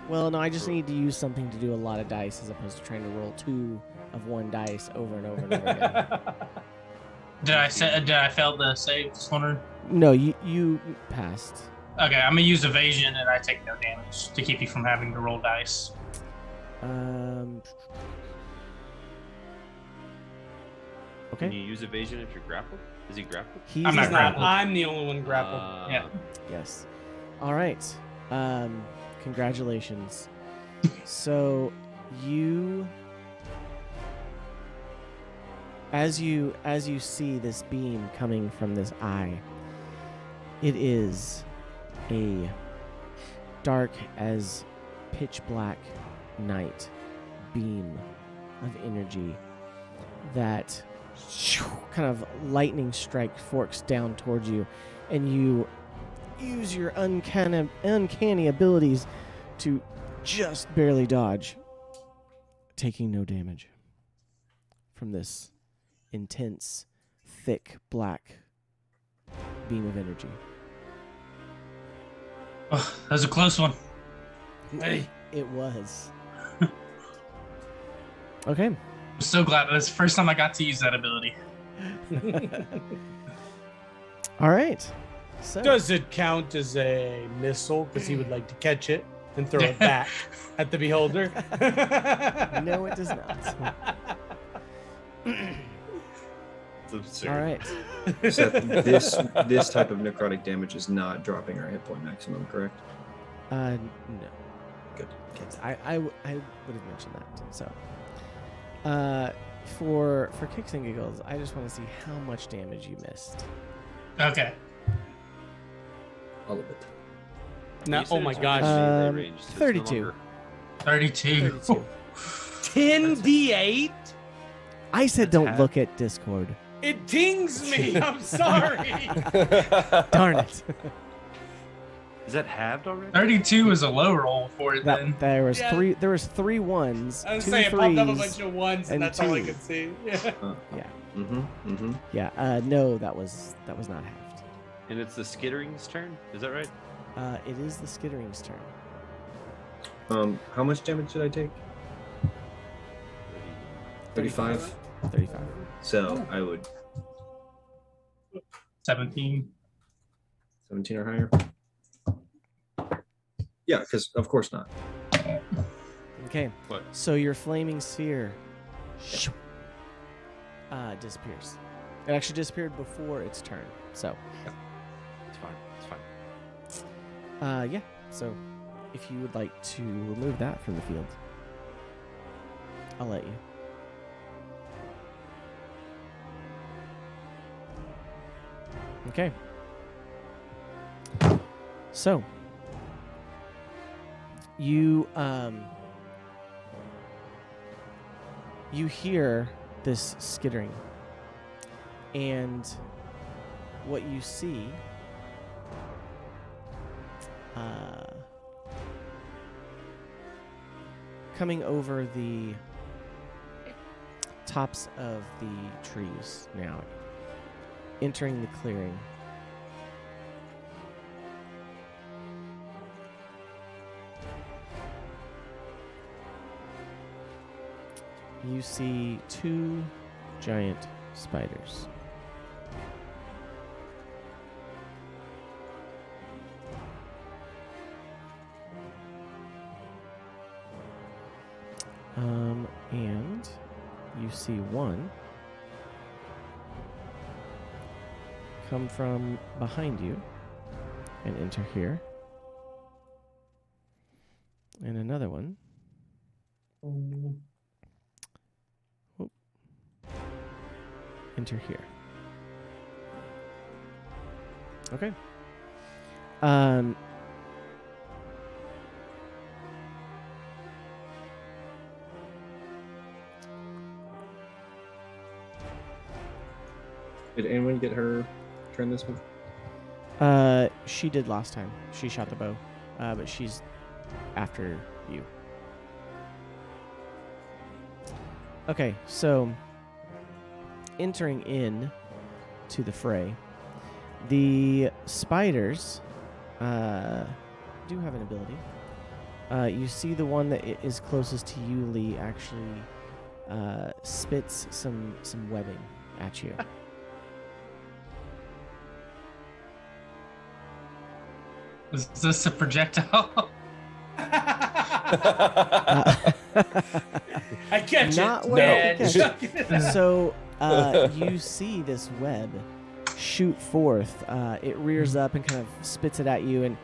Well, no, I just need to use something to do a lot of dice as opposed to trying to roll 2 of 1 dice over and over and over again. Did I fail the save? Just wondering. No, you passed. Okay, I'm gonna use evasion and I take no damage to keep you from having to roll dice. Okay. Can you use evasion if you're grappled? Is he grappled? He's I'm not grappled. I'm the only one grappled. Yeah. Yes. All right. Congratulations. So you as you see this beam coming from this eye, it is a dark as pitch black night beam of energy that kind of lightning strike forks down towards you, and you use your uncanny abilities to just barely dodge, taking no damage from this intense, thick, black beam of energy. Oh, that was a close one. Hey. It was. Okay. I'm so glad that's the first time I got to use that ability. All right. So Does it count as a missile? Because he would like to catch it and throw it back at the beholder. no, it does not. It's absurd. All right. So this type of necrotic damage is not dropping our hit point maximum, correct? No. Good. I would have mentioned that. So, for kicks and giggles, I just want to see how much damage you missed. Okay. All of it. No, You said oh my it's gosh. only melee range, so it's no 32. longer- 32. 32. 10d8? I said That's don't half. look at Discord. It dings me. I'm sorry. Darn it. Is that halved already? 32 is a low roll for it then. There was Yeah. There was 3 ones, I was 2 saying, it popped up a threes. bunch of ones, and and that's all I twos. could see. Yeah. Mm-hmm. Mm-hmm. Yeah. No, that was not halved. And it's the skittering's turn? Is that right? It is the skittering's turn. How much damage did I take? 35. 35. So I would 17. 17 or higher. Yeah, because of course not. Okay. What? So your flaming sphere disappears. It actually disappeared before its turn. So, It's fine. It's fine. yeah. So, if you would like to remove that from the field, I'll let you. Okay. So, you hear this skittering, and what you see coming over the tops of the trees now, entering the clearing. You see 2 giant spiders. And you see one come from behind you and enter here. And another one enter here. Okay. Did anyone get her turn this one? She did last time. She shot the bow, but she's after you. Okay, so entering in to the fray, the spiders do have an ability. You see the one that is closest to you, Lee, actually spits some webbing at you. Is this a projectile? I catch Not it. what Dad. you catch. So you see this web shoot forth. It rears up and kind of spits it at you, and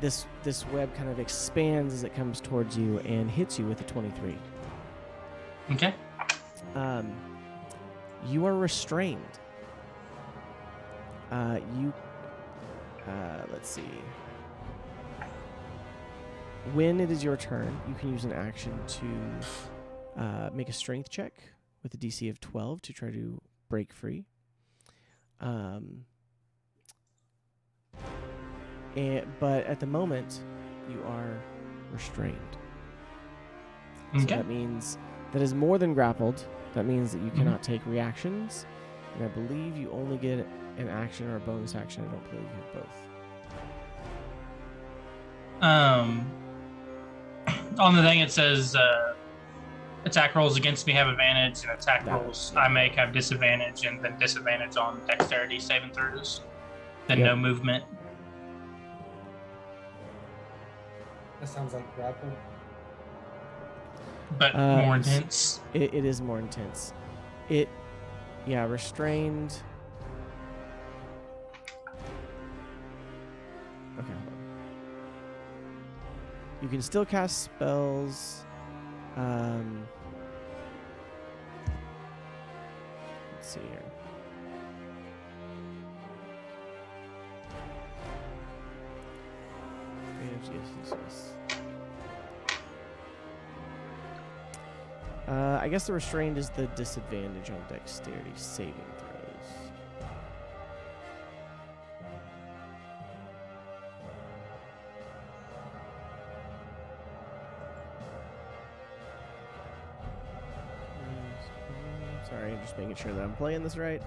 this web kind of expands as it comes towards you and hits you with a 23. Okay. You are restrained. Let's see. When it is your turn, you can use an action to make a strength check with a DC of 12 to try to break free. But at the moment, you are restrained. So Okay. that means that is more than grappled. That means that you cannot take reactions. And I believe you only get an action or a bonus action. I don't believe you have both. On the thing it says attack rolls against me have advantage, and attack rolls I make have disadvantage, and then disadvantage on dexterity saving throws. Then Yep. no movement. That sounds like grapple. But more intense. It is more intense. Restrained. Okay, hold on. You can still cast spells. Let's see here. Yes. I guess the restrained is the disadvantage on dexterity saving throws. Sorry, I'm just making sure that I'm playing this right.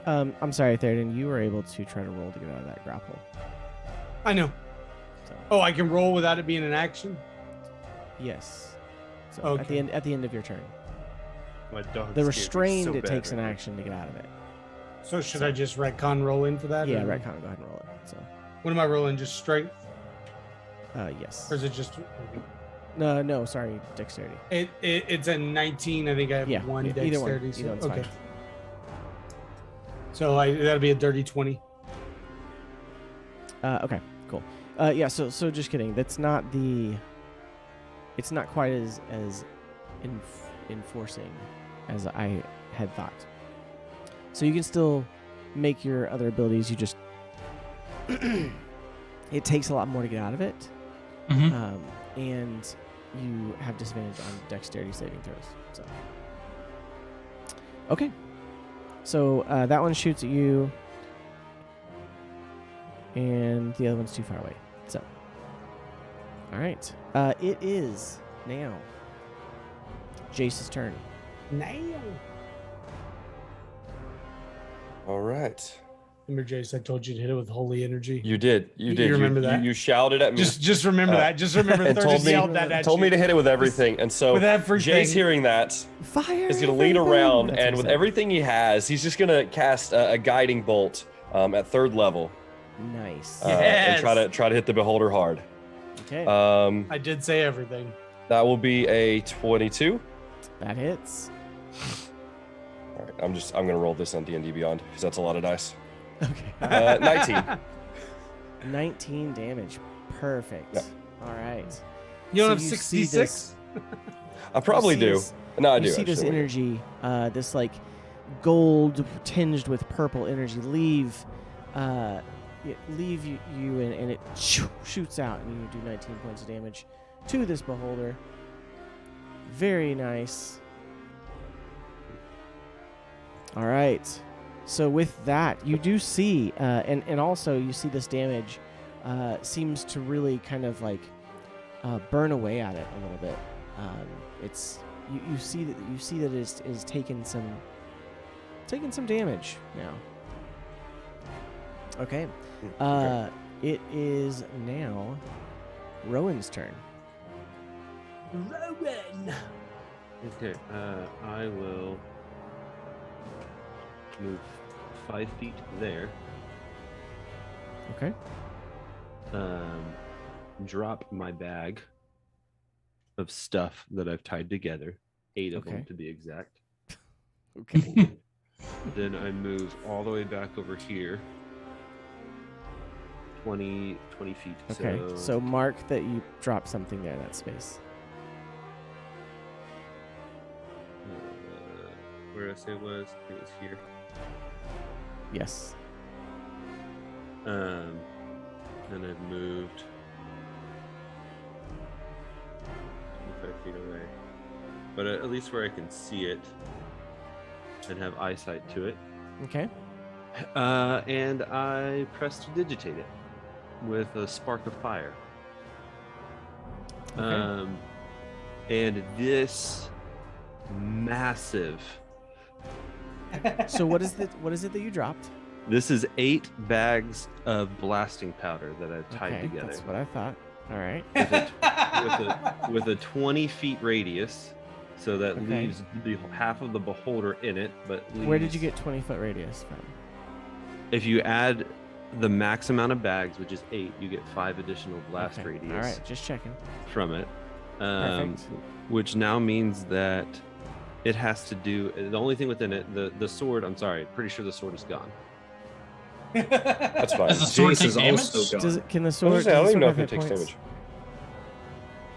I'm sorry, Theoden, you were able to try to roll to get out of that grapple. I know. So, Oh, I can roll without it being an action? yes. So Okay. at the end of your turn. My dog. The restrained, it takes an action to get out of it. So should I just retcon roll in for that? Yeah, or- retcon, go ahead and roll it. So, What am I rolling? Just strength? yes. Or is it just... No, sorry, dexterity. It's a 19. I think I have Yeah, one yeah, either one. dexterity. Either one's okay. fine. So that'll be a dirty 20. Okay, cool. So just kidding. That's not the. It's not quite as enforcing as I had thought. So you can still make your other abilities. You just. It takes a lot more to get out of it, and you have disadvantage on dexterity saving throws. So. Okay. So that one shoots at you, and the other one's too far away. So, all right. It is now Jace's turn. Now. All right. Remember, Jace, I told you to hit it with holy energy. You did. You did. remember that? You shouted at me. Just remember that. Just remember and Thurgis yelled that at told you. me to hit it with everything. And so With everything. Jace hearing that Fire! is going to lean everything! around, That's and what with he said. everything he has, he's just going to cast a guiding bolt at third level Nice. and try to hit the beholder hard. Okay. I did say everything. That will be a 22. That hits. All right, I'm going to roll this on D&D Beyond because that's a lot of dice. Okay. 19. 19 damage. Perfect. Yeah. All right. You don't So have you see 66? I probably You see do. this- No, I you do. see this actually. energy, this like gold tinged with purple energy leave leave you and it shoots out, and you do 19 points of damage to this beholder. Very nice. All right. So with that, you do see, and also you see this damage seems to really kind of like burn away at it a little bit. It's you see that it is taking some damage now. Okay. It is now Rowan's turn. Rowan. Okay, I will move 5 feet there. Okay. Drop my bag of stuff that I've tied together, 8 of them to be exact. Okay. Then I move all the way back over here, 20 feet. Okay. So mark that you drop something there in that space. Where did I say it was? I think it was here. Yes. And I've moved 25 feet away, but at least where I can see it and have eyesight to it. Okay. And I prestidigitate it with a spark of fire. Okay. And this massive. So what is it that you dropped? This is 8 bags of blasting powder that I've tied Okay, together. that's what I thought. All right. with a 20 feet radius, so that Okay. leaves the half of the beholder in it. But Where did you get 20-foot radius from? If you add the max amount of bags, which is 8, you get 5 additional blast Okay. radius All right, just checking. from it. Perfect. Which now means that it has to do. The only thing within it, the sword. I'm sorry, pretty sure the sword is gone. That's fine. Does the sword Jace take is damage? also gone. Does it? Can the I was sword? gonna say, I don't does the even know sword if it have takes hit damage.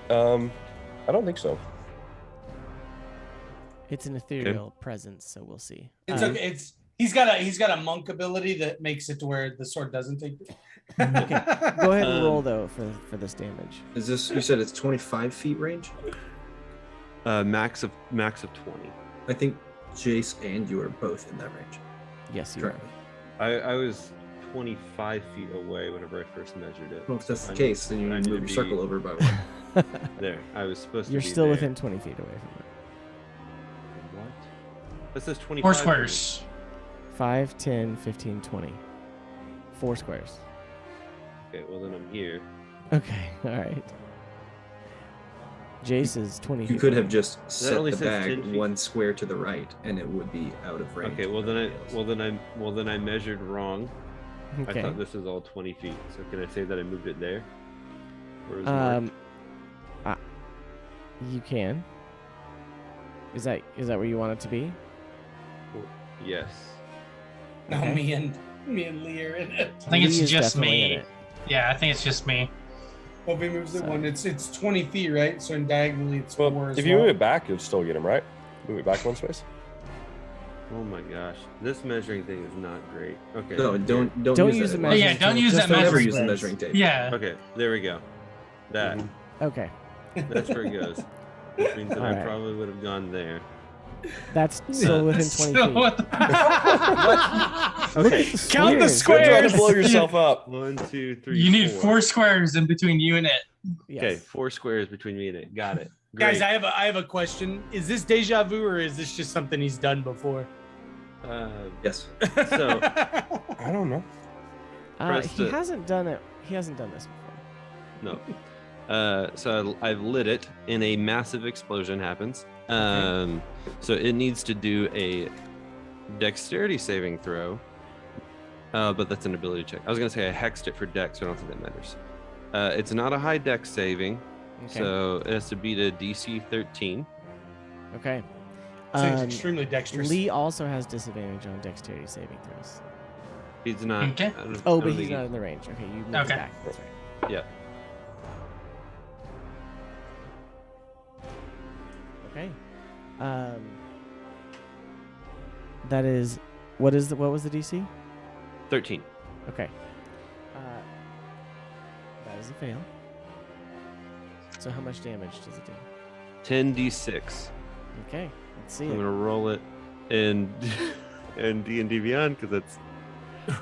points? I don't think so. It's an ethereal presence, so we'll see. It's okay. He's got a monk ability that makes it to where the sword doesn't take. Okay. Go ahead and roll though for this damage. Is this? You said it's 25 feet range. Max of 20. I think Jace and you are both in that range. Yes, you are. Currently. I was 25 feet away whenever I first measured it. Well, if that's the I case, then you I need to need move to your be- circle over by one. There, I was supposed You're to be still there. within 20 feet away from it. What? That says 25. 4 squares. 5, 10, 15, 20. 4 squares. Okay, well then I'm here. Okay, all right. Jace is 20 You feet could away. have just set only the says bag 10 feet. 1 square to the right, and it would be out of range. Okay, well then I measured wrong. I Okay. thought this was all 20 feet. So can I say that I moved it there? Or is it marked? You can. Is that where you want it to be? Yes. No, Okay. me and Lee are in it. I think it's Lee is just definitely in me. it. Yeah, I think it's just me. Hope he moves it So- one. It's 20 feet, right? So in diagonally, it's Well, 4 as if you well. move it back, you'll still get him, right? Move it back 1 space. Oh my gosh, this measuring thing is not great. Okay. No, here. don't use that the anymore. Yeah, measuring don't tool, use just that for Never measuring use the squares. measuring tape. Yeah. Okay, there we go. That. Okay. That's where it goes. Which means that I Alright. probably would have gone there. That's still within 20 So feet. what the- Look Okay. at the Count the squares. You're trying to Squares. blow yourself up. 1, 2, 3. You need 4 squares in between you and it. Yes. Okay, 4 squares between me and it. Got it. Guys, Great. I have a question. Is this deja vu or is this just something he's done before? Yes. So I don't know. Press He the- hasn't done it. He hasn't done this before. no. So I've lit it, and a massive explosion happens. So it needs to do a dexterity saving throw. But that's an ability check. I was gonna say I hexed it for dex, so I don't think that matters. It's not a high dex saving, Okay. so it has to beat a DC 13. Okay. So he's extremely dexterous. Lee also has disadvantage on dexterity saving throws. He's not. Okay. I don't- I Oh, don't but he's think not in the range. Okay, you moved Okay. it back. That's right. Yeah. Okay. That is what was the DC? 13. Okay. is a fail. So how much damage does it do? 10d6. Okay, let's see I'm it. gonna roll it in in D&D Beyond because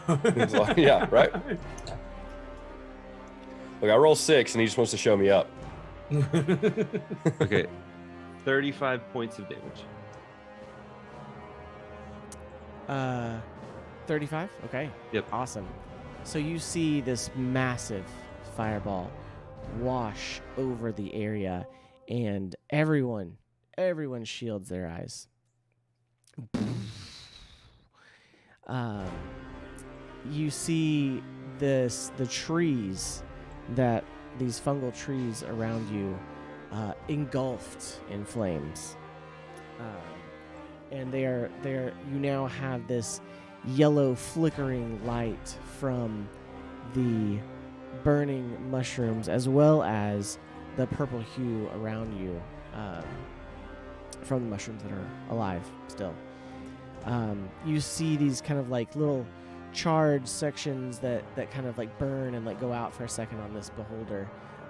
It's like, yeah, right. Look, I roll 6, and he just wants to show me up. that's okay. 35 points of damage. 35? Okay. Yep. Awesome. So you see this massive fireball wash over the area, and everyone shields their eyes. You see the trees, that these fungal trees around you engulfed in flames. And you now have this yellow flickering light from the burning mushrooms, as well as the purple hue around you from the mushrooms that are alive still. You see these kind of like little charred sections that kind of like burn and like go out for a second on this beholder,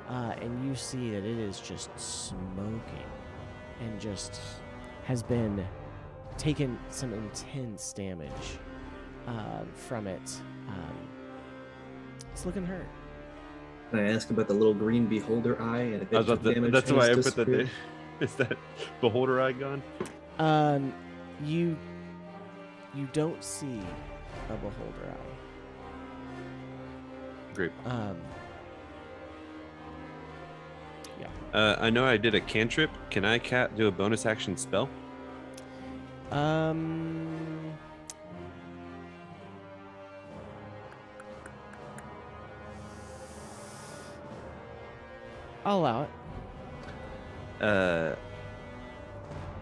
and you see that it is just smoking and just has been taken some intense damage from it. It's looking hurt. Can I ask about the little green beholder eye? And if I was it about took to, damage, that's why I has put that. disappeared? Is that beholder eye gone? You don't see a beholder eye. Great. Yeah. I know I did a cantrip. Can I do a bonus action spell? I'll allow it.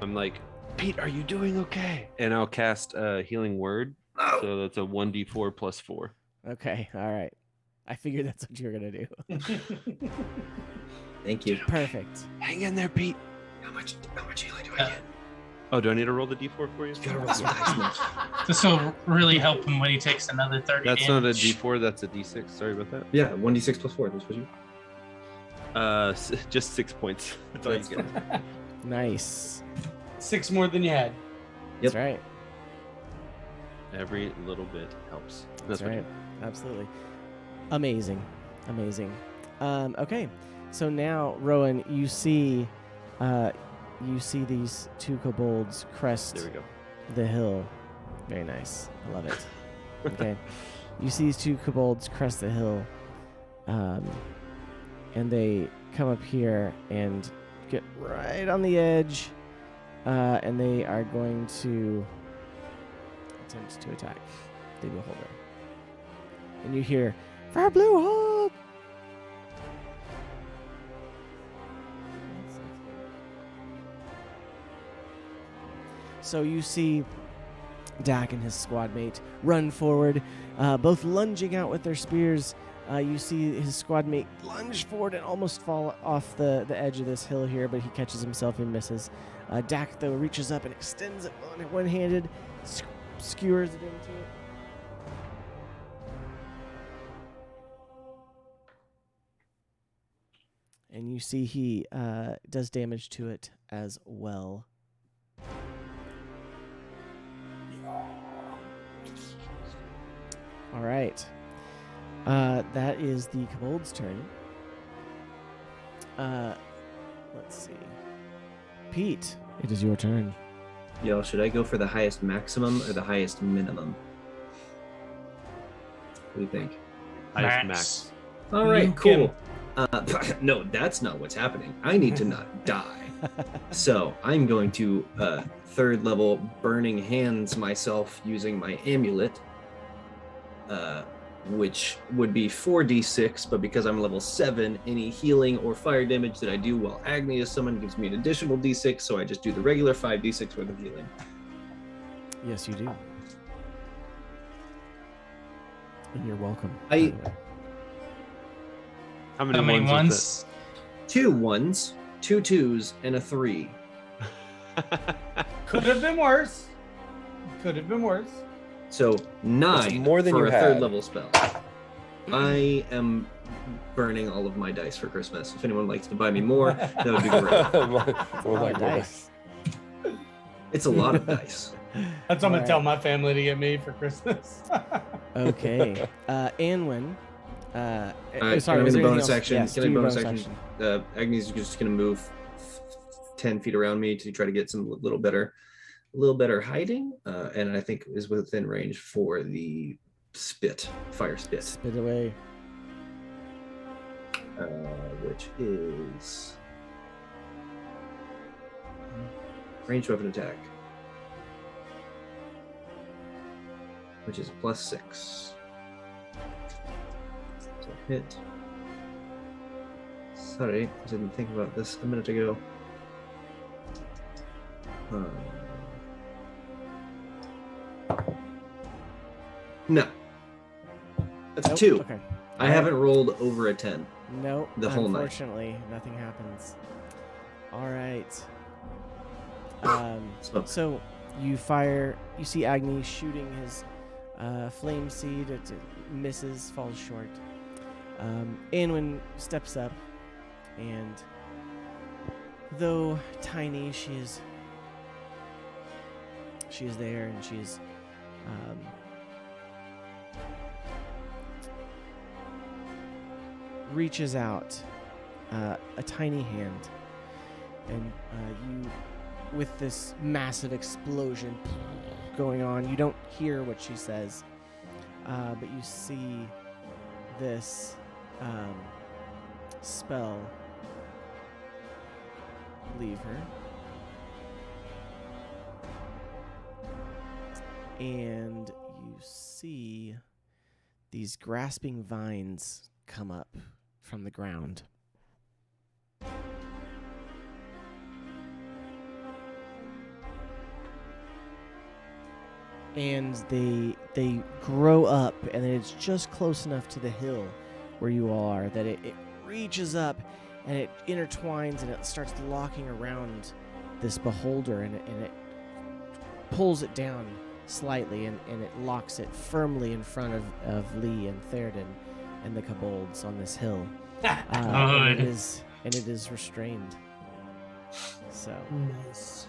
I'm like, Pete, are you doing okay? And I'll cast Healing Word. So that's a 1d4 plus 4. Okay, all right. I figured that's what you were gonna do. Thank you. Perfect. Hang in there, Pete. How much healing do I get? Oh, do I need to roll the d4 for you? You gotta roll some dice, man. This will really help him when he takes another 30 That's not a damage. d4, that's a d6. Sorry about that. Yeah, 1d6 plus 4. That's what you. Just 6 points. That's all you get. Nice. 6 more than you had. That's right. Every little bit helps. That's what right. Absolutely. Amazing. Okay. So now, Rowan, you see these two kobolds crest There we go. the hill. Very nice. I love it. Okay. You see these two kobolds crest the hill, and they come up here and get right on the edge, and they are going to attempt to attack the beholder. And you hear, "For Blue Hold!" So you see Dak and his squad mate run forward, both lunging out with their spears. You see his squad mate lunge forward and almost fall off the edge of this hill here, but he catches himself and misses. Dak, though, reaches up and extends it one-handed, skewers it into it. And you see he does damage to it as well. All right. That is the kobold's turn. Let's see. Pete, it is your turn. Yo, should I go for the highest maximum or the highest minimum? What do you think? Highest Max. max. All right, You cool. No, that's not what's happening. I need to not die. So I'm going to third level burning hands myself using my amulet, which would be 4d6, but because I'm level 7, any healing or fire damage that I do while Agni is summoned gives me an additional d6, so I just do the regular 5d6 worth of healing. Yes, you do. And you're welcome. I- by the way. How How many ones? 2 1s, 2 2s, and a 3. Could have been worse. Could have been worse. So 9 more than for you a third had. level spell. I am burning all of my dice for Christmas. If anyone likes to buy me more, that would be great. More like Dice. It's a lot of dice. That's what I'm gonna All tell right. my family to get me for Christmas. Okay. Anwin. Sorry, sorry, can I was do there a bonus anything else? action? Yes, Can do I your bonus bonus action? Agnes is just going to move 10 feet around me to try to get some little better hiding, and I think is within range for the fire spit, Spit away. which is ranged weapon attack, which is +6. So hit. Sorry, I didn't think about this a minute ago. No. That's Nope. 2. Okay. I haven't rolled over a 10. Nope. The whole night. Unfortunately, nothing happens. All right. Smoke. So you fire. You see Agni shooting his flame seed. It misses, falls short. Anwin steps up, and though tiny, she is there, and she's reaches out a tiny hand, and you, with this massive explosion going on, you don't hear what she says, but you see this spell leave her, and you see these grasping vines come up from the ground. And they grow up, and it's just close enough to the hill where you all are that it reaches up, and it intertwines, and it starts locking around this beholder, and it pulls it down slightly, and it locks it firmly in front of Lee and Theoden and the kobolds on this hill. And it is restrained. So Nice.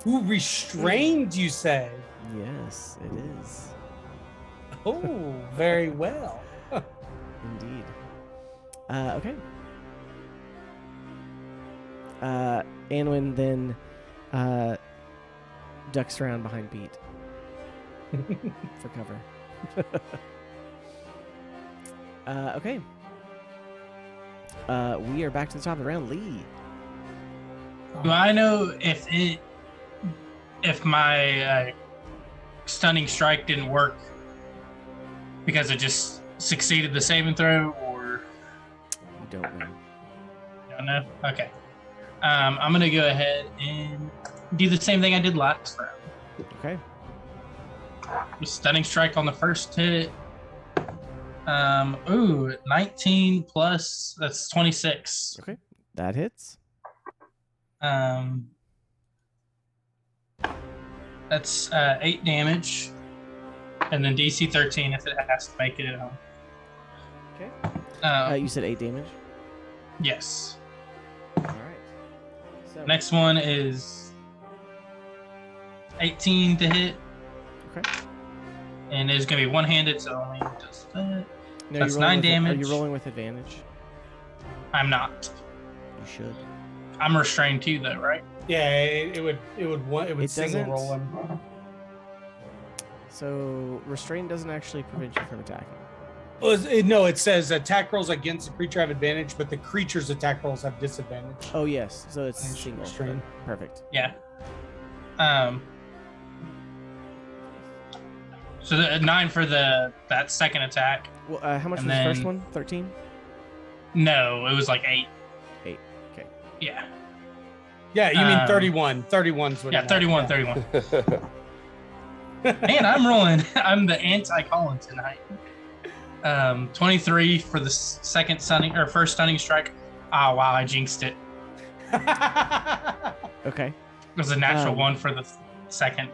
Who restrained, you say? yes, it is Oh, very well. indeed. Okay. Anwin then ducks around behind Pete for cover. Okay. We are back to the top of the round. Lee. Do I know if my stunning strike didn't work because it just succeeded the saving throw, or You don't know. I don't know? Okay. I'm gonna go ahead and do the same thing I did last round. Okay. Stunning strike on the first hit. 19 plus, that's 26. Okay. That hits. That's 8 damage, and then DC 13 if it has to make it at home. Okay. You said 8 damage. Yes. All right. So Next one is 18 to hit, Okay. and it's gonna be one-handed, so only does that. No, That's you're rolling 9 with damage. Are you rolling with advantage? I'm not. You should. I'm restrained too, though, right? Yeah, it would It single doesn't. roll him. So restraint doesn't actually prevent you from attacking. No, it says attack rolls against the creature have advantage, but the creature's attack rolls have disadvantage. Oh yes, so it's Nice single. restraint. Perfect. Yeah. So the 9 for that second attack. Well, how much And was the first then- one? 13. No, it was like 8. 8. Okay. Yeah. Yeah, you mean 31. 31. 31's what Yeah, it 31, was. 31. Man, I'm rolling. I'm the anti-Colin tonight. 23 for the first stunning strike. Oh wow, I jinxed it. Okay. It was a natural 1 for the second.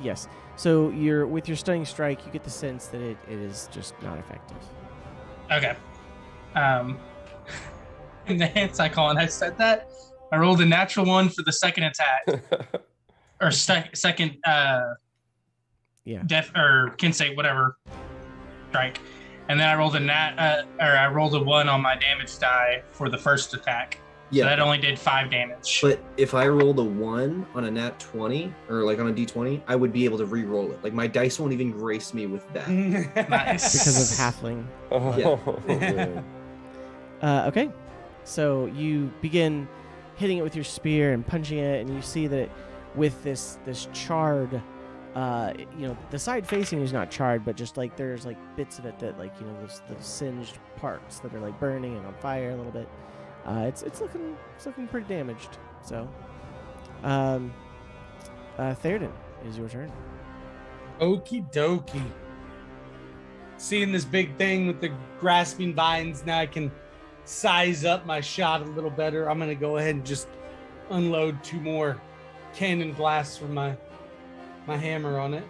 Yes. So with your stunning strike, you get the sense that it is just not effective. Okay. In the hits I call, and I said that I rolled a natural 1 for the second attack, or second Yeah. def or can say whatever strike, and then I rolled I rolled a 1 on my damage die for the first attack. Yeah. So that only did 5 damage. But if I rolled a 1 on a nat 20 or like on a d20, I would be able to re-roll it. Like my dice won't even grace me with that. Nice. Because of halfling. Oh, man. Okay. So you begin hitting it with your spear and punching it, and you see that with this charred, the side facing is not charred, but just like there's like bits of it that like those singed parts that are like burning and on fire a little bit. It's looking pretty damaged. So, Theoden, is your turn. Okie dokie. Seeing this big thing with the grasping vines, now I can size up my shot a little better. I'm gonna go ahead and just unload 2 more cannon blasts from my hammer on it.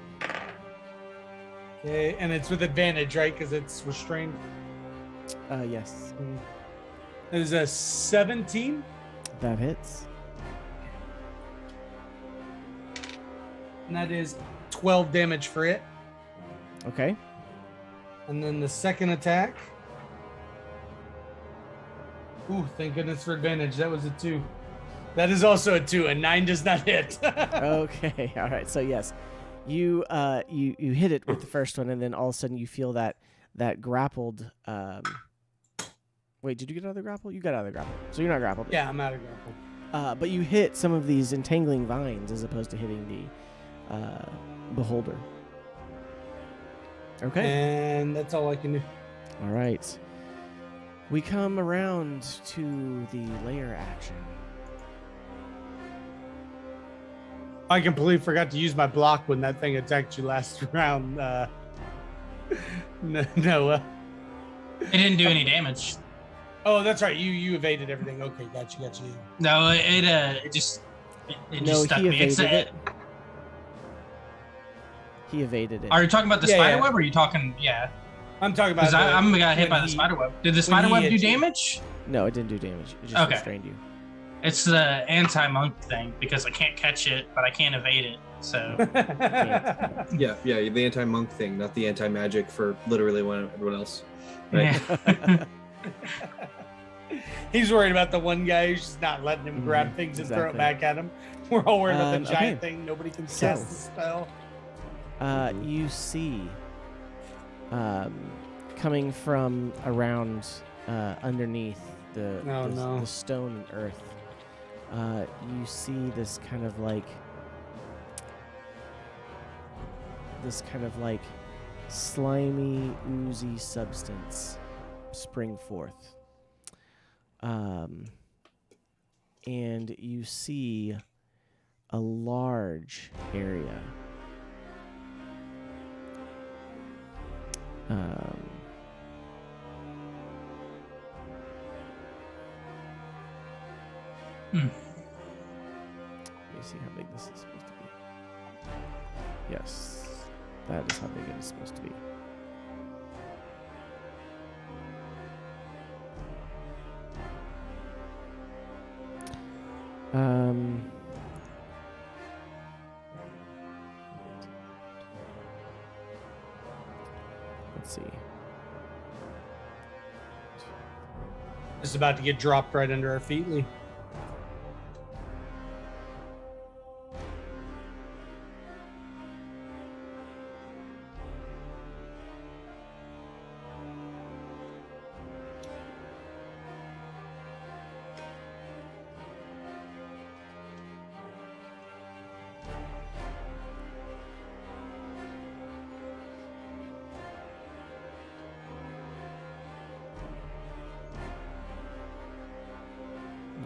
Okay, and it's with advantage, right? Because it's restrained. Yes. It is a 17. That hits. And that is 12 damage for it. Okay. And then the second attack. Ooh, thank goodness for advantage. That was a 2. That is also a 2, and 9 does not hit. Okay. All right. So yes, you hit it with the first one, and then all of a sudden you feel that grappled. Wait, did you get out of the grapple? You got out of the grapple, so you're not grappled. Yeah, I'm out of grapple. But you hit some of these entangling vines as opposed to hitting the beholder. Okay. And that's all I can do. All right. We come around to the layer action. I completely forgot to use my block when that thing attacked you last round. Noah. It didn't do any damage. Oh, that's right. You evaded everything. Okay, got you. No, it just stuck he me. It's evaded it. He evaded it. Are you talking about the Yeah, spider yeah. web, or are you talking? Yeah, I'm talking about. because I'm got hit when by the he- spider web. Did the when spider he web do hit you. damage? No, it didn't do damage. It just Okay. restrained you. It's the anti-monk thing because I can't catch it, but I can't evade it. So Yeah, the anti-monk thing, not the anti-magic for literally everyone else. Right? yeah. He's worried about the one guy who's just not letting him grab things and throw it exactly. back at him. We're all worried about the giant Okay. thing. Nobody can So- cast the spell. You see, coming from around underneath the stone and earth, you see this kind of like slimy, oozy substance spring forth. And you see a large area. Let me see how big this is supposed to be. Yes, that is how big it is supposed to be. Let's see. It's about to get dropped right under our feet, Lee.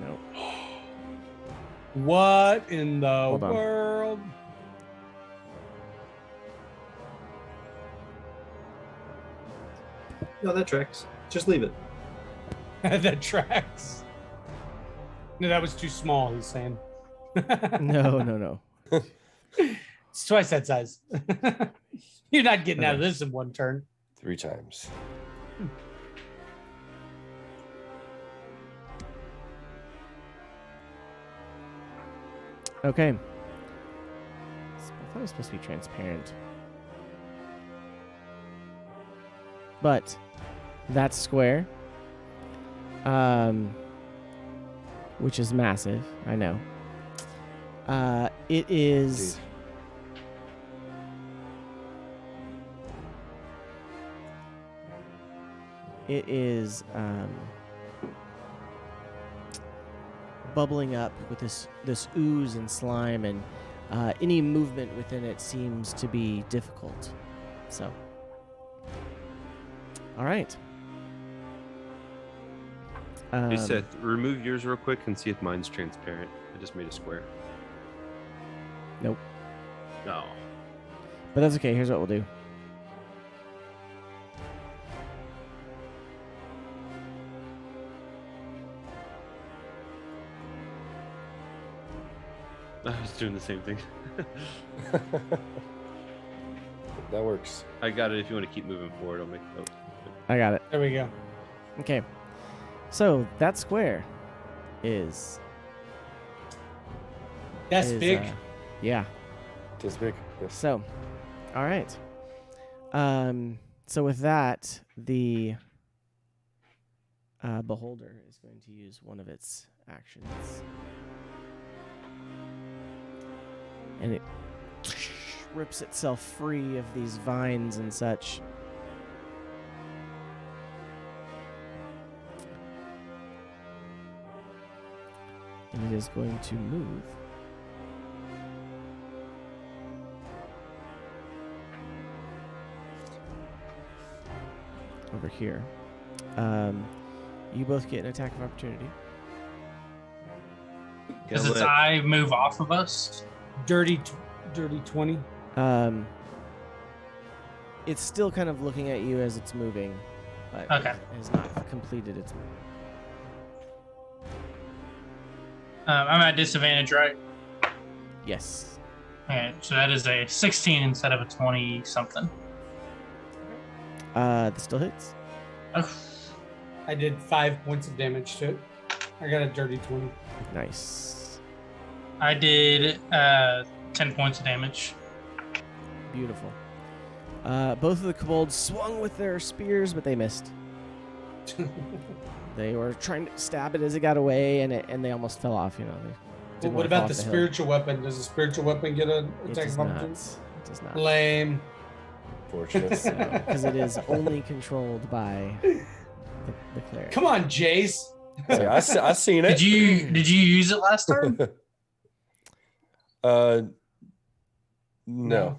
No. What in the Hold on. world? No, that tracks. Just leave it. That tracks. No, that was too small, he's saying. No. It's twice that size. You're not getting out of this in one turn. 3 times. Okay. I thought it was supposed to be transparent. But that's square. Which is massive, I know. It is bubbling up with this ooze and slime, and any movement within it seems to be difficult. So, all right. Hey Seth, remove yours real quick and see if mine's transparent. I just made a square. Nope. No. But that's okay. Here's what we'll do. I was doing the same thing. That works. I got it. If you want to keep moving forward, I'll make. Oh. I got it. There we go. Okay. So that square is. That's big. Yeah. It is big. Yes. So, all right. So with that, the beholder is going to use one of its actions, and it rips itself free of these vines and such. And it is going to move over here. You both get an attack of opportunity. Does its eye move off of us? Dirty 20. It's still kind of looking at you as it's moving, but Okay. it has not completed its move. I'm at disadvantage, right? Yes. Okay, so that is a 16 instead of a 20 something. This still hits. Oh, I did 5 points of damage to it. I got a dirty 20. Nice. I did 10 points of damage. Beautiful. Both of the kobolds swung with their spears, but they missed. They were trying to stab it as it got away, and they almost fell off. You know. Well, what about the spiritual weapon? Does the spiritual weapon get an attack of opportunity? It does not. Lame. Fortunate. Because it is only controlled by the cleric. Come on, Jace. I seen it. Did you use it last time? No.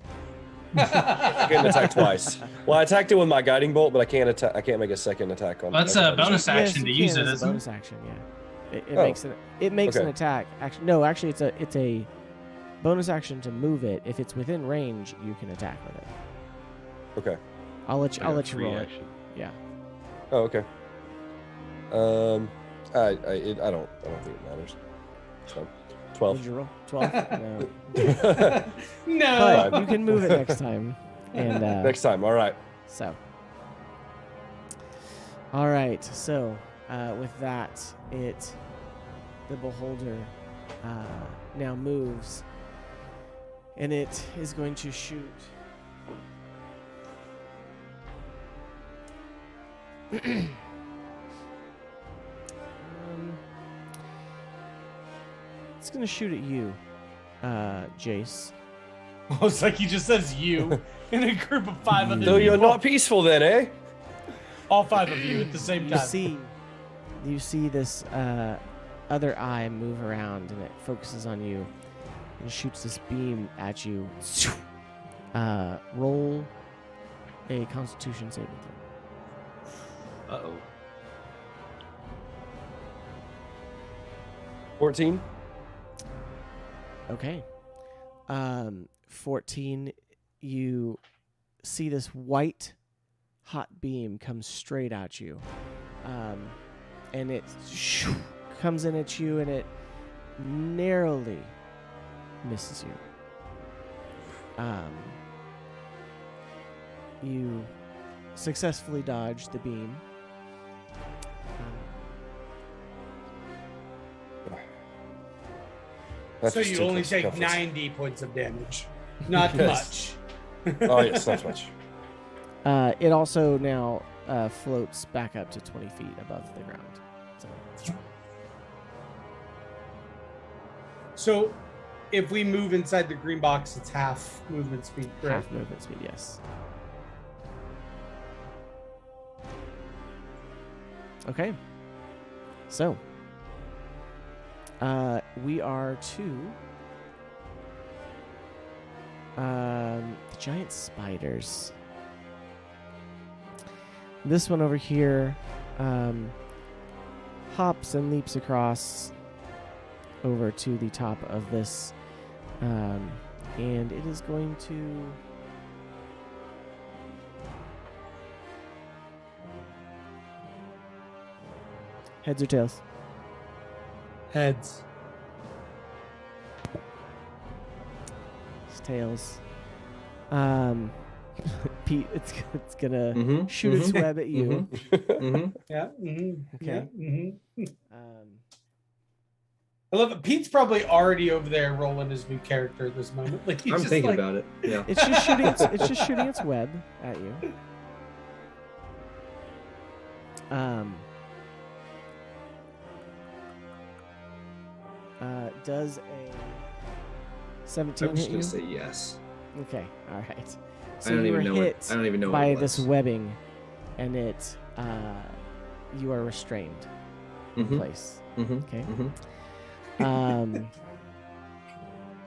I can't attack twice. Well, I attacked it with my guiding bolt, but I can't attack. I can't make a second attack on. That's a bonus action Yes, to you use can it, as a isn't bonus it? action. Yeah, it makes Okay. an attack. Actually, no, actually, it's a bonus action to move it. If it's within range, you can attack with it. Okay. I'll let you roll it. Reaction. Yeah. Oh, okay. I don't think it matters. So, 12. Did you roll 12? No. No. But you can move it next time. And Next time. All right. so. All right. So with that, the beholder now moves, and it is going to shoot. It's going to shoot at you, Jace. Oh, it's like he just says you in a group of 5 other So you're people. not peaceful then, eh? All 5 of you at the same You time. see this other eye move around, and it focuses on you and shoots this beam at you. Roll a Constitution saving throw. Uh-oh. 14. Okay. 14. You see this white hot beam come straight at you, and it comes in at you, and it narrowly misses you. You successfully dodge the beam. That's So just you too only close to take comfort. 90 points of damage. Not Yes. much. Oh yes, not much. It also now floats back up to 20 feet above the ground. So if we move inside the green box, it's half movement speed, correct? Half movement speed, yes. Okay. So, we are to the giant spiders. This one over here hops and leaps across over to the top of this, and it is going to heads or tails. Heads. It's tails. Pete, it's gonna Mhm, shoot its mhm, web at you. Yeah. Mm-hmm. Okay. Yeah, mm-hmm. Um, I love it. Pete's probably already over there rolling his new character at this moment. Like he's I'm just thinking like, about it. Yeah. it's just shooting. It's just shooting its web at you. Does a 17 I'm just hit gonna you? say yes. Okay. All right. I So don't you were even know. hit I don't even know by what it this was. webbing, and it you are restrained in Mhm, place. mhm, Okay. mhm. Um.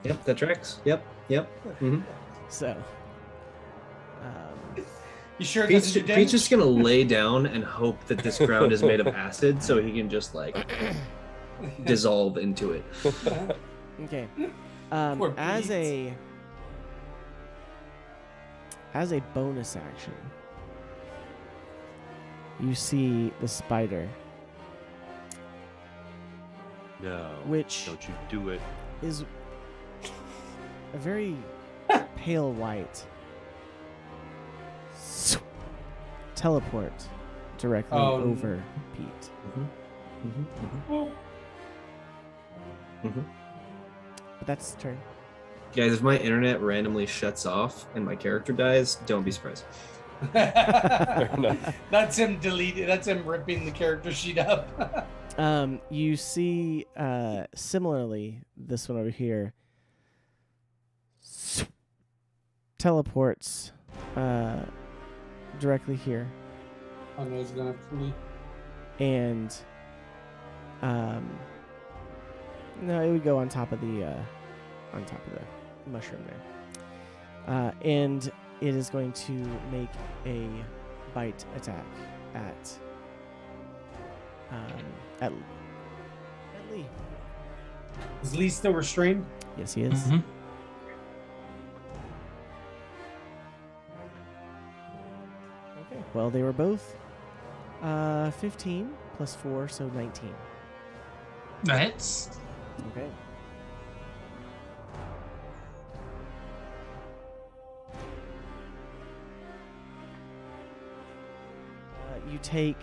Yep, that tracks. Yep, yep. Mhm. So. you sure it Pete's, doesn't do Pete's damage? just gonna lay down and hope that this ground is made of acid, so he can just like dissolve into it. Okay. Poor As Pete. a bonus action, you see the spider, No. which Don't you do it. is a very pale white, teleport directly over Pete. But that's the turn. Guys, if my internet randomly shuts off and my character dies, don't be surprised. enough. That's him deleting. That's him ripping the character sheet up. You see, similarly, this one over here teleports directly here, Oh no, he's gonna have to leave. and no, it would go on top of the mushroom there, and it is going to make a bite attack at Lee. Is Lee still restrained? Yes, he is. Mhm. Okay. Well, they were both 15 plus 4, so 19. That hits. Okay. You take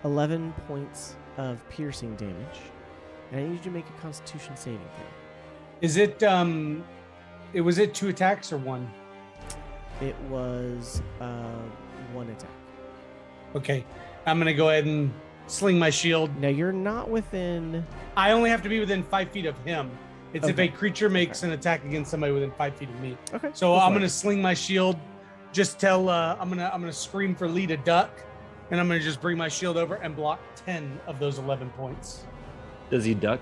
11 points of piercing damage, and I need you to make a Constitution saving throw. Is it was it 2 attacks or 1? It was 1 attack. Okay, I'm gonna go ahead and sling my shield. Now you're not within. I only have to be within 5 feet of him. It's if Okay. a creature makes an attack against somebody within 5 feet of me. Okay. So go I'm for gonna it. sling my shield. Just tell I'm gonna scream for Lee to duck, and I'm gonna just bring my shield over and block 10 of those 11 points. Does he duck?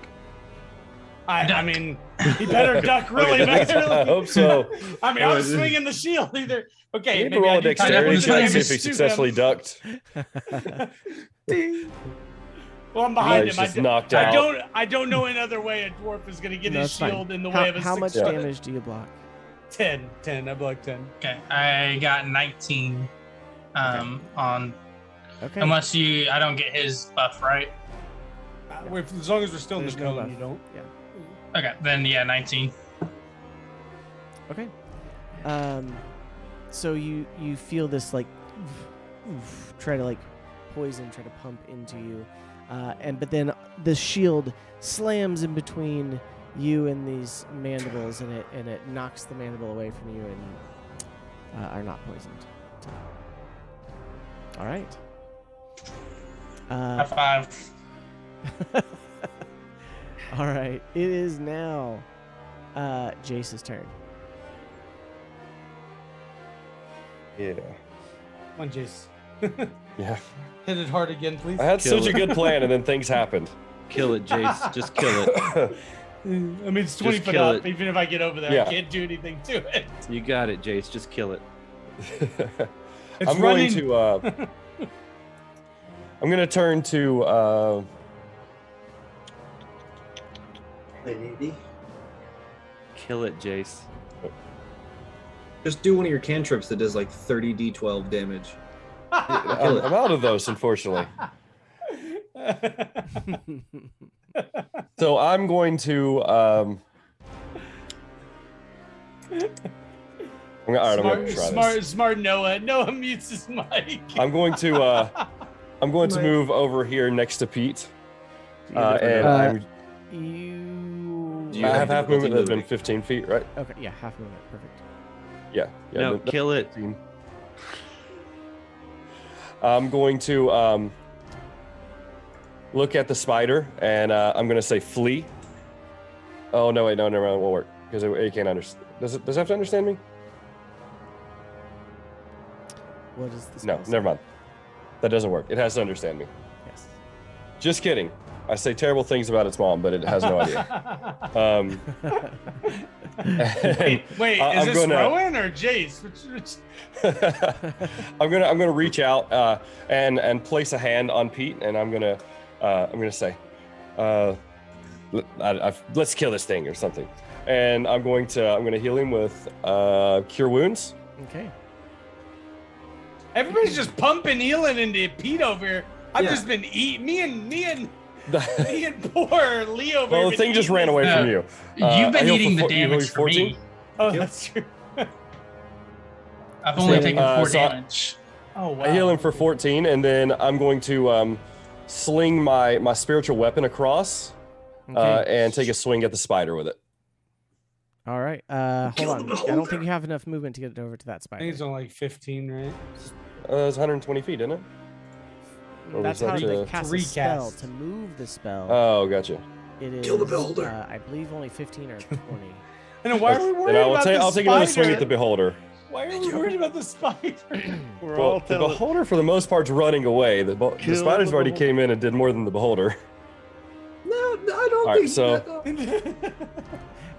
I mean, he better duck really badly. I hope so. I mean, I'm swinging the shield either. Okay, You need to maybe roll I a do dexterity try check to to see if he damage to him. successfully ducked. Ding. Well, I'm behind He's him. just knocked out. I don't know another way a dwarf is gonna get No, his it's fine. shield in the How, way of a how much 6 foot. damage do you block? 10. I blocked 10. Okay, I got 19 on, Okay. unless I don't get his buff, right? As long as we're still in There's the no cone, buff. you don't. Okay, then yeah, 19. Okay. So you feel this like try to like poison, try to pump into you, but then the shield slams in between you and these mandibles, and it knocks the mandible away from you, and are not poisoned. All right. High five. All right. It is now Jace's turn. Yeah. Come on, Jace. Yeah. Hit it hard again, please. I had Kill such a it. good plan, and then things happened. Kill it, Jace. Just kill it. I mean, it's 20 Just foot kill up. it. Even if I get over there, Yeah. I can't do anything to it. You got it, Jace. Just kill it. It's I'm running. going to. I'm going to turn to. Kill it, Jace. Just do one of your cantrips that does like 30 d12 damage. I'm out of those, unfortunately. So I'm going to. All right, I'm going to try this. Smart Noah. Noah mutes his mic. I'm going to. I'm going to move over here next to Pete, and I'm. You I have half difficulty movement that's been moving. 15 feet, right? Okay, yeah, half movement, perfect. Yeah. No, kill it. 15. I'm going to look at the spider, and I'm going to say flee. Oh no! Wait, no, never mind. It won't work because it can't understand. Does it have to understand me? What is this? No, never mind. That doesn't work. It has to understand me. Yes. Just kidding. I say terrible things about its mom, but it has no idea. Wait, is this Rowan or Jace? I'm gonna reach out and place a hand on Pete, and I'm gonna say, let's kill this thing or something, and I'm gonna heal him with cure wounds. Okay. Everybody's just pumping healing into Pete over here. I've Yeah. just been eating. Me and poor Leo. Well, the thing just ran away from you. You've been I heal eating for the you heal damage for 14? me. Oh, Yep. that's true. I've only So, taken 4 so- damage. Oh wow. I heal him for 14, and then I'm going to sling my spiritual weapon across Okay. and take a swing at the spider with it. All right. Hold on. I don't think you have enough movement to get over to that I spider. think it's only like 15, right? It's 120 feet, isn't it? Or That's was how that, you cast a recast. spell. To move the spell, Oh, gotcha. it is, Kill the beholder. I believe only 15 or 20. And why are we worried Then I will about the I'll take another swing at the spider? beholder. Why are we worried about the spider? We're Well, the beholder, for the most part, is running away. The Kill spiders the already beholder. came in and did more than the beholder. No, I don't All right, think so- that.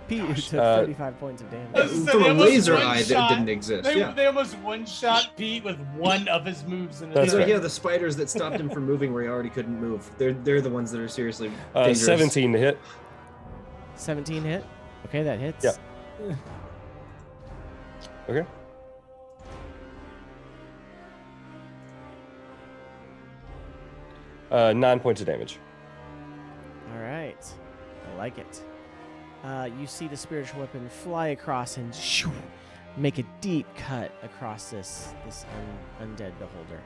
Pete, who took uh, 35 points of damage. So From they a almost laser one eye that shot- didn't exist. They, Yeah. they almost one-shot Pete with one of his moves in his That's So right. yeah, the spiders that stopped him from moving where he already couldn't move. They're the ones that are seriously dangerous. 17 to hit. 17 hit. Okay, that hits. Yeah. Okay. Uh, 9 points of damage. All right. I like it. You see the spiritual weapon fly across and shoo, make a deep cut across this undead beholder.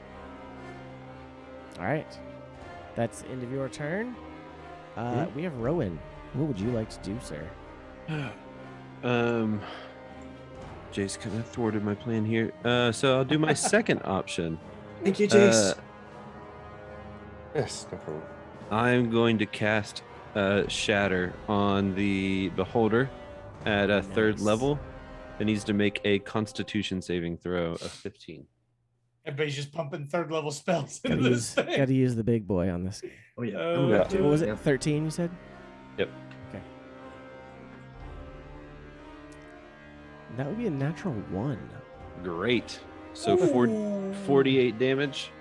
All right. That's the end of your turn. We have Rowan. What would you like to do, sir? Jace kind of thwarted my plan here. So I'll do my second option. Thank you, Jace. Yes, no problem. I'm going to cast Shatter on the beholder at a third Nice. level. It needs to make a Constitution saving throw of 15. Everybody's just pumping third level spells Gotta into use, this thing. gotta use the big boy on this. Oh yeah. Oh, I'm gonna yeah. What was it? Yeah. 13, you said? Yep. Okay. That would be a natural 1. Great. So Ooh. 48 damage.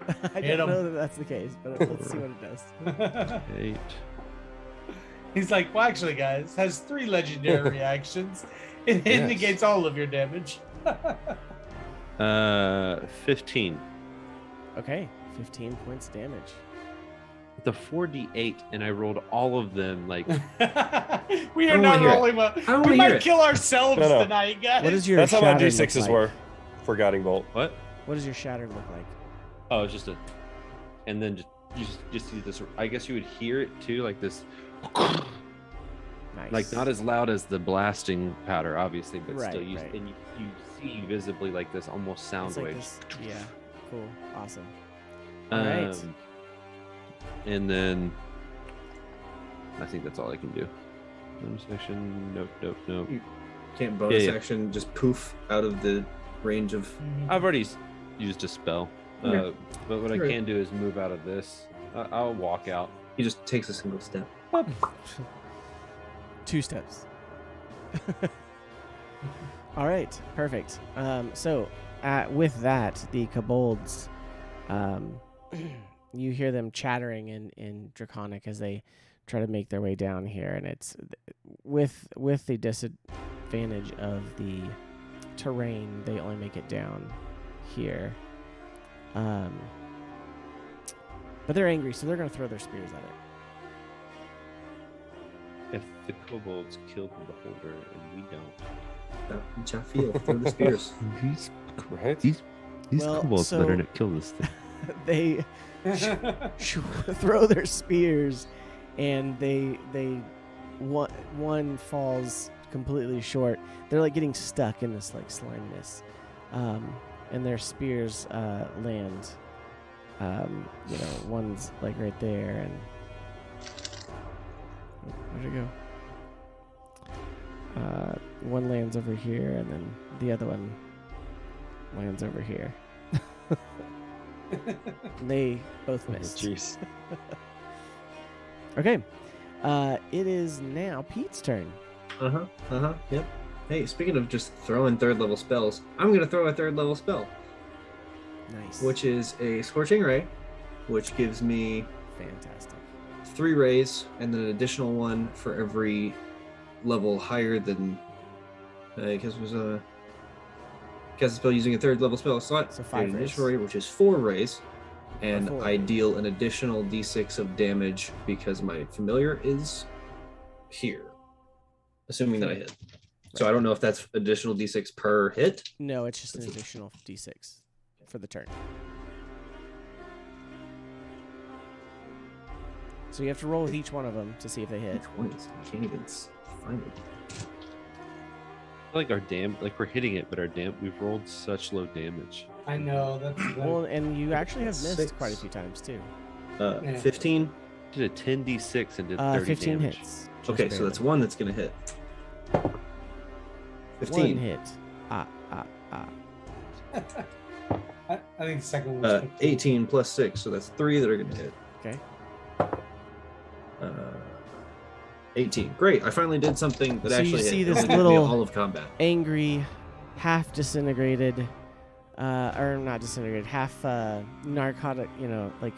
I Hit don't 'em. know that that's the case, but let's see what it does. 8. He's like, well, actually, guys, has 3 legendary reactions. It Yes. indicates all of your damage. 15. Okay, 15 points damage. with a 4d8, and I rolled all of them. Like, We I are don't not wanna hear it. rolling well. I don't We wanna hear might it. kill ourselves No. tonight, guys. What does your That's how my shatter D6s look like? were for Guiding Bolt. what? What does your shatter look like? Oh, it's just a, and then just see this. I guess you would hear it too, like this, Nice. like not as loud as the blasting powder, obviously, but Right, still, right. and you see visibly like this almost sound It's like waves. this. Yeah. Cool. Awesome. All right. And then I think that's all I can do. Bonus action. Nope. Can't bonus Yeah. action just poof out of the range of. I've already used a spell, Okay. but what I Alright. can do is move out of this. I'll walk out. He just takes a single step. 2 steps. All right, perfect. So with that, the kobolds, you hear them chattering in Draconic as they try to make their way down here, and it's with the disadvantage of the terrain, they only make it down here. But they're angry, so they're going to throw their spears at it. If the kobolds killed the beholder and we don't, That which I feel through the spears. Right? these Well, kobolds better not kill this thing. They throw their spears, and they one falls completely short. They're like getting stuck in this like sliminess, and their spears land. One's like right there, and where'd it go? One lands over here, and then the other one lands over here. They both missed. Jeez. Okay. It is now Pete's turn. Yep. Hey, speaking of just throwing 3rd level spells, I'm gonna throw a 3rd level spell, Nice. which is a Scorching Ray, which gives me Fantastic. 3 rays and then an additional one for every level higher than. Because it was a cast a spell using a 3rd level spell slot. So 5 an rays. additional ray, which is 4 rays, and 4 I rays. deal an additional d6 of damage because my familiar is here, assuming that I hit. So I don't know if that's additional d6 per hit. No, it's just an additional d6 for the turn. So you have to roll with each one of them to see if they hit. 20s. I can't even find it. Like we're hitting it, but we've rolled such low damage. I know that's Well, and you actually have missed 6. quite a few times too. Yeah. 15. Did a 10d6 and did 30 15 damage. hits. just Okay, so barely. that's one that's gonna hit. 15. One hit. I think the second one was 18 plus 6, so that's 3 that are gonna hit. Okay. 18. Great. I finally did something that So you actually see hit. this It only took me little- all of combat. Angry, half disintegrated, or not disintegrated, half narcotic. necrotic.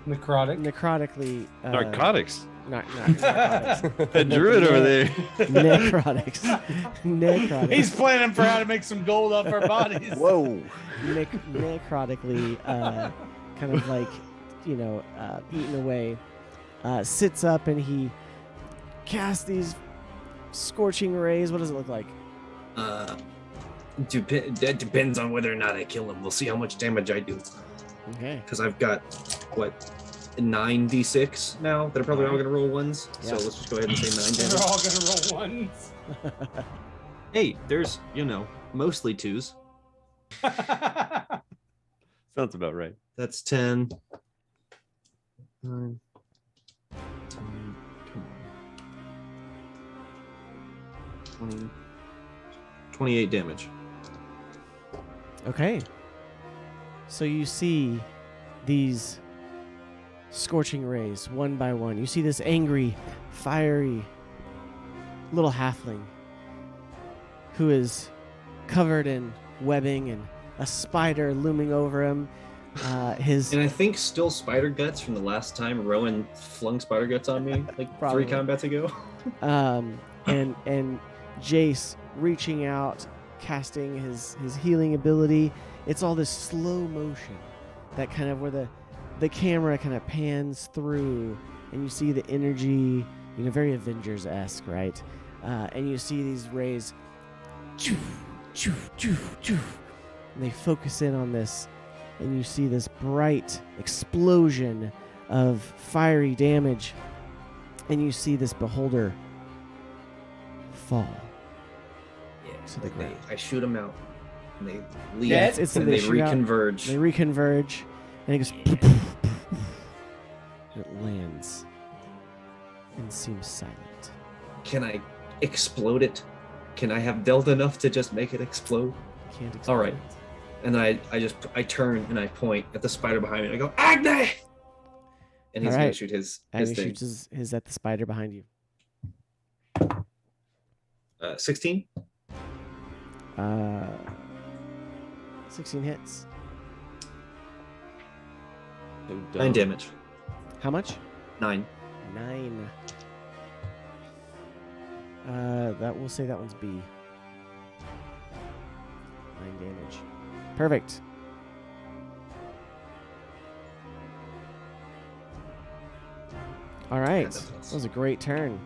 Necrotically. Narcotics. Not narcotics. A druid over there. Necrotics. Necrotics. He's planning for how to make some gold off our bodies. Whoa. Necrotically, kind of like, eaten away. Sits up and he casts these scorching rays. What does it look like? That depends on whether or not I kill him. We'll see how much damage I do. Okay. Because I've got, 9 d6 now that are probably all going to roll ones. So Yeah. let's just go ahead and say 9 They're damage. all gonna roll ones. Hey, there's, mostly 2s. Sounds about right. That's 10. 9, 10, come on. 20, 28 damage. Okay. So you see these scorching rays one by one. You see this angry, fiery little halfling who is covered in webbing and a spider looming over him. His And I think still spider guts from the last time Rowan flung spider guts on me, Probably. 3 combats ago. and Jace reaching out, casting his healing ability. It's all this slow motion, that kind of where the the camera kind of pans through, and you see the energy, very Avengers-esque, right? And you see these rays, and they focus in on this, and you see this bright explosion of fiery damage, and you see this beholder fall to the ground. I shoot them out, and they leave, Yeah, it's and they reconverge. They reconverge, and it goes, and it lands, and seems silent. Can I explode it? Can I have dealt enough to just make it explode? Can't explode. All right. And I turn and I point at the spider behind me. And I go, Agne! And he's All gonna right. shoot his And he thing. shoots his at the spider behind you. 16. 16 hits. So 9 damage. How much? 9. 9. That we'll say that one's B. 9 damage. Perfect. All right. That was a great turn.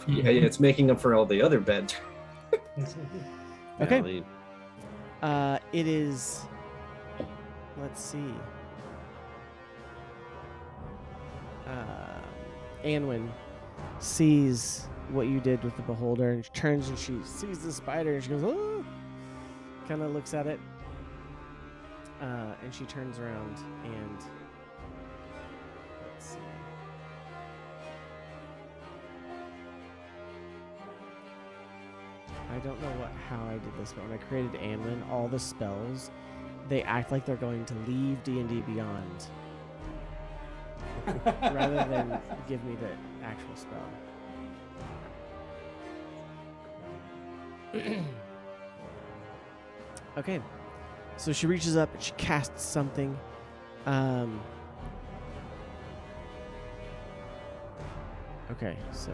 Yeah, it's making up for all the other bad turns. Okay. Valley. It is. Let's see. Anwin sees what you did with the beholder, and she turns and she sees the spider, and she goes, "Oh!" Kind of looks at it, and she turns around and let's see. I don't know how I did this, but when I created Anwin, all the spells, they act like they're going to leave D&D Beyond rather than give me the actual spell. Okay, so she reaches up and she casts something. Okay, so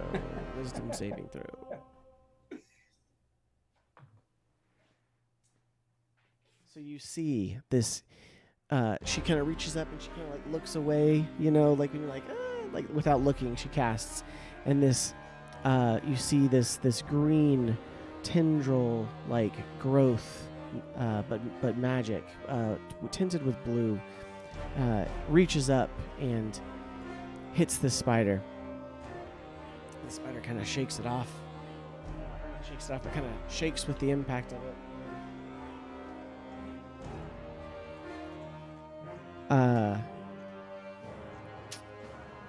wisdom saving throw. So you see this, she kind of reaches up and she kind of like looks away, like when you're like without looking, she casts. And this, you see this green tendril like growth, but magic, tinted with blue, reaches up and hits the spider. The spider kind of shakes it off. But kind of shakes with the impact of it.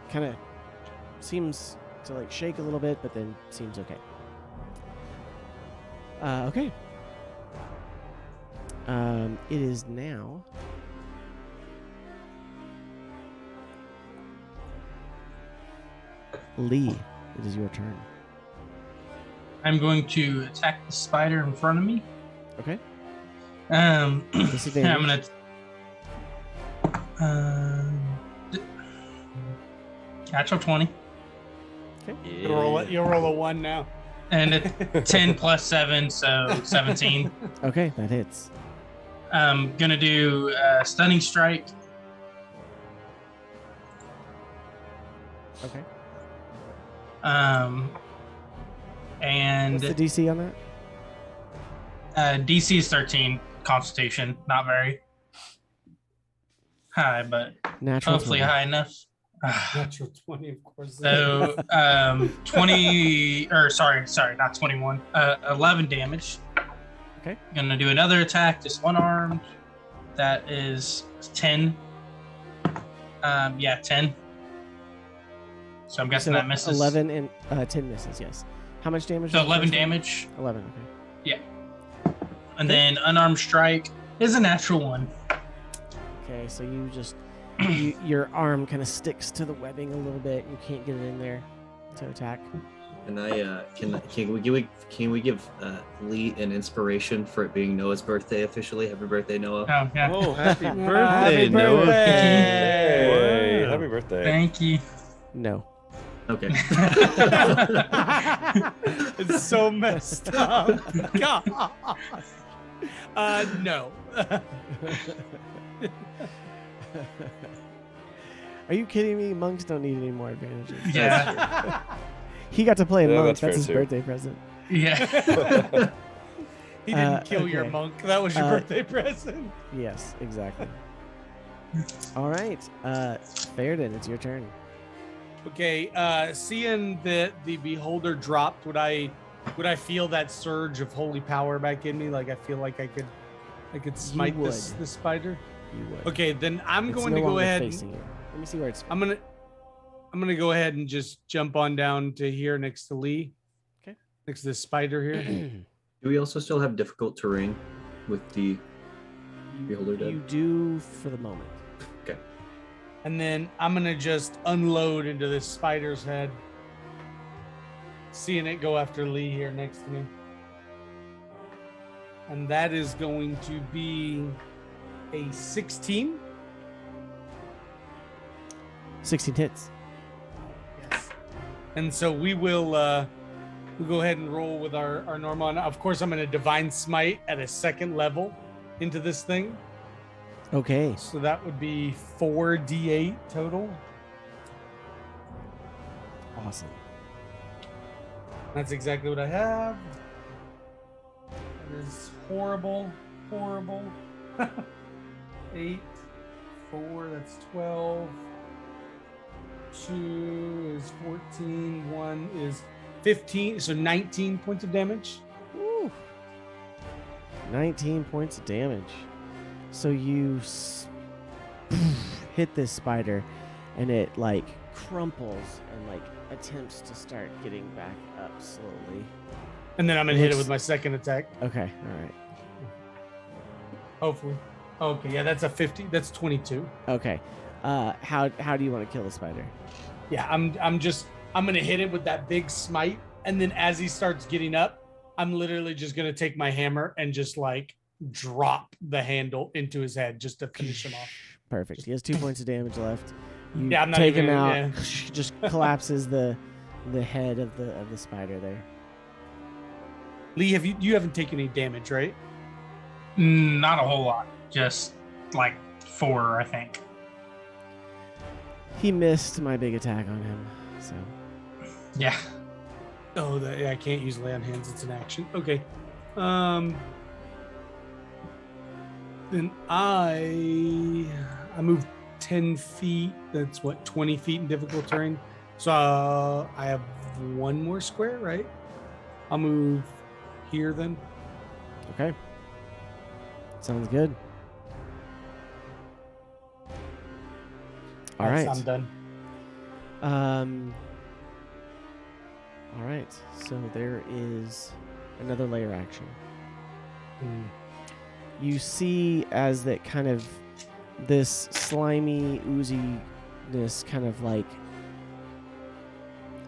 Kind of seems to like shake a little bit, but then seems okay. Okay. It is now Lee. It is your turn. I'm going to attack the spider in front of me. Okay. I'm Disadvantage. gonna natural 20 Yeah. You'll roll a 1 now. and a 10 plus 7, so 17. Okay, that hits. I'm gonna do stunning strike. Okay. And What's the DC on that? DC is 13. Constitution, not very high, but Natural. hopefully 20. high enough. Natural 20, of course. So 20, or sorry, not 21. 11 damage. Okay. Gonna do another attack, just one armed. That is 10. 10. So I'm guessing So that misses. 11 and 10 misses. Yes. How much damage? So was the 11 first one? damage, 11. Okay. and then unarmed strike is a natural 1. Okay, so you just your arm kind of sticks to the webbing a little bit. You can't get it in there to attack. And can we give Lee an inspiration for it being Noah's birthday officially? Happy birthday, Noah! Oh yeah. Oh, happy Happy birthday, Noah. Hey, Wow. happy birthday. Thank you. No. Okay. It's so messed up. God. No. Are you kidding me? Monks don't need any more advantages. Yeah. He got to play a Yeah, monk. that's That's fair his too. birthday present. Yeah. He didn't kill your okay. monk. That was your Uh, birthday present. Yes, exactly. All right, Fairden, it's your turn. Okay, seeing that the beholder dropped, would I feel that surge of holy power back in me? Like I feel like I could smite this spider. You would. Okay, then I'm It's going no to go longer ahead. facing you. Let me see where it's. I'm gonna go ahead and just jump on down to here next to Lee. Okay. Next to this spider here. Do we also still have difficult terrain with the beholder dead? You do for the moment. Okay. And then I'm gonna just unload into this spider's head. Seeing it go after Lee here next to me. And that is going to be a 16. 16 hits. Yes. And so we'll go ahead and roll with our normal. And of course, I'm going to divine smite at a second level into this thing. Okay. So that would be 4d8 total. Awesome. That's exactly what I have. That is horrible. 8, 4, that's 12. 2 is 14. 1 is 15. So 19 points of damage. Woo. 19 points of damage. So you hit this spider, and it like crumples and like attempts to start getting back up slowly. And then I'm going to hit it with my second attack. Okay. All right. Hopefully. Okay, yeah, that's a 50. That's 22. Okay. How do you want to kill the spider? Yeah, I'm gonna hit it with that big smite, and then as he starts getting up, I'm literally just gonna take my hammer and just like drop the handle into his head just to finish him off. Perfect. He has 2 points of damage left. You Yeah, I'm not take even- him out. yeah. Just collapses the head of the spider there. Lee, you haven't taken any damage, right? Not a whole lot. Just like 4, I think. He missed my big attack on him. So Yeah. Oh, yeah, I can't use lay on hands. It's an action. Okay. Then I moved 10 feet. That's what, 20 feet in difficult terrain. So I have one more square, right? I'll move here then. okay. Sounds good. All right. I'm done. All right. So there is another layer action. You see as that kind of this slimy ooziness kind of like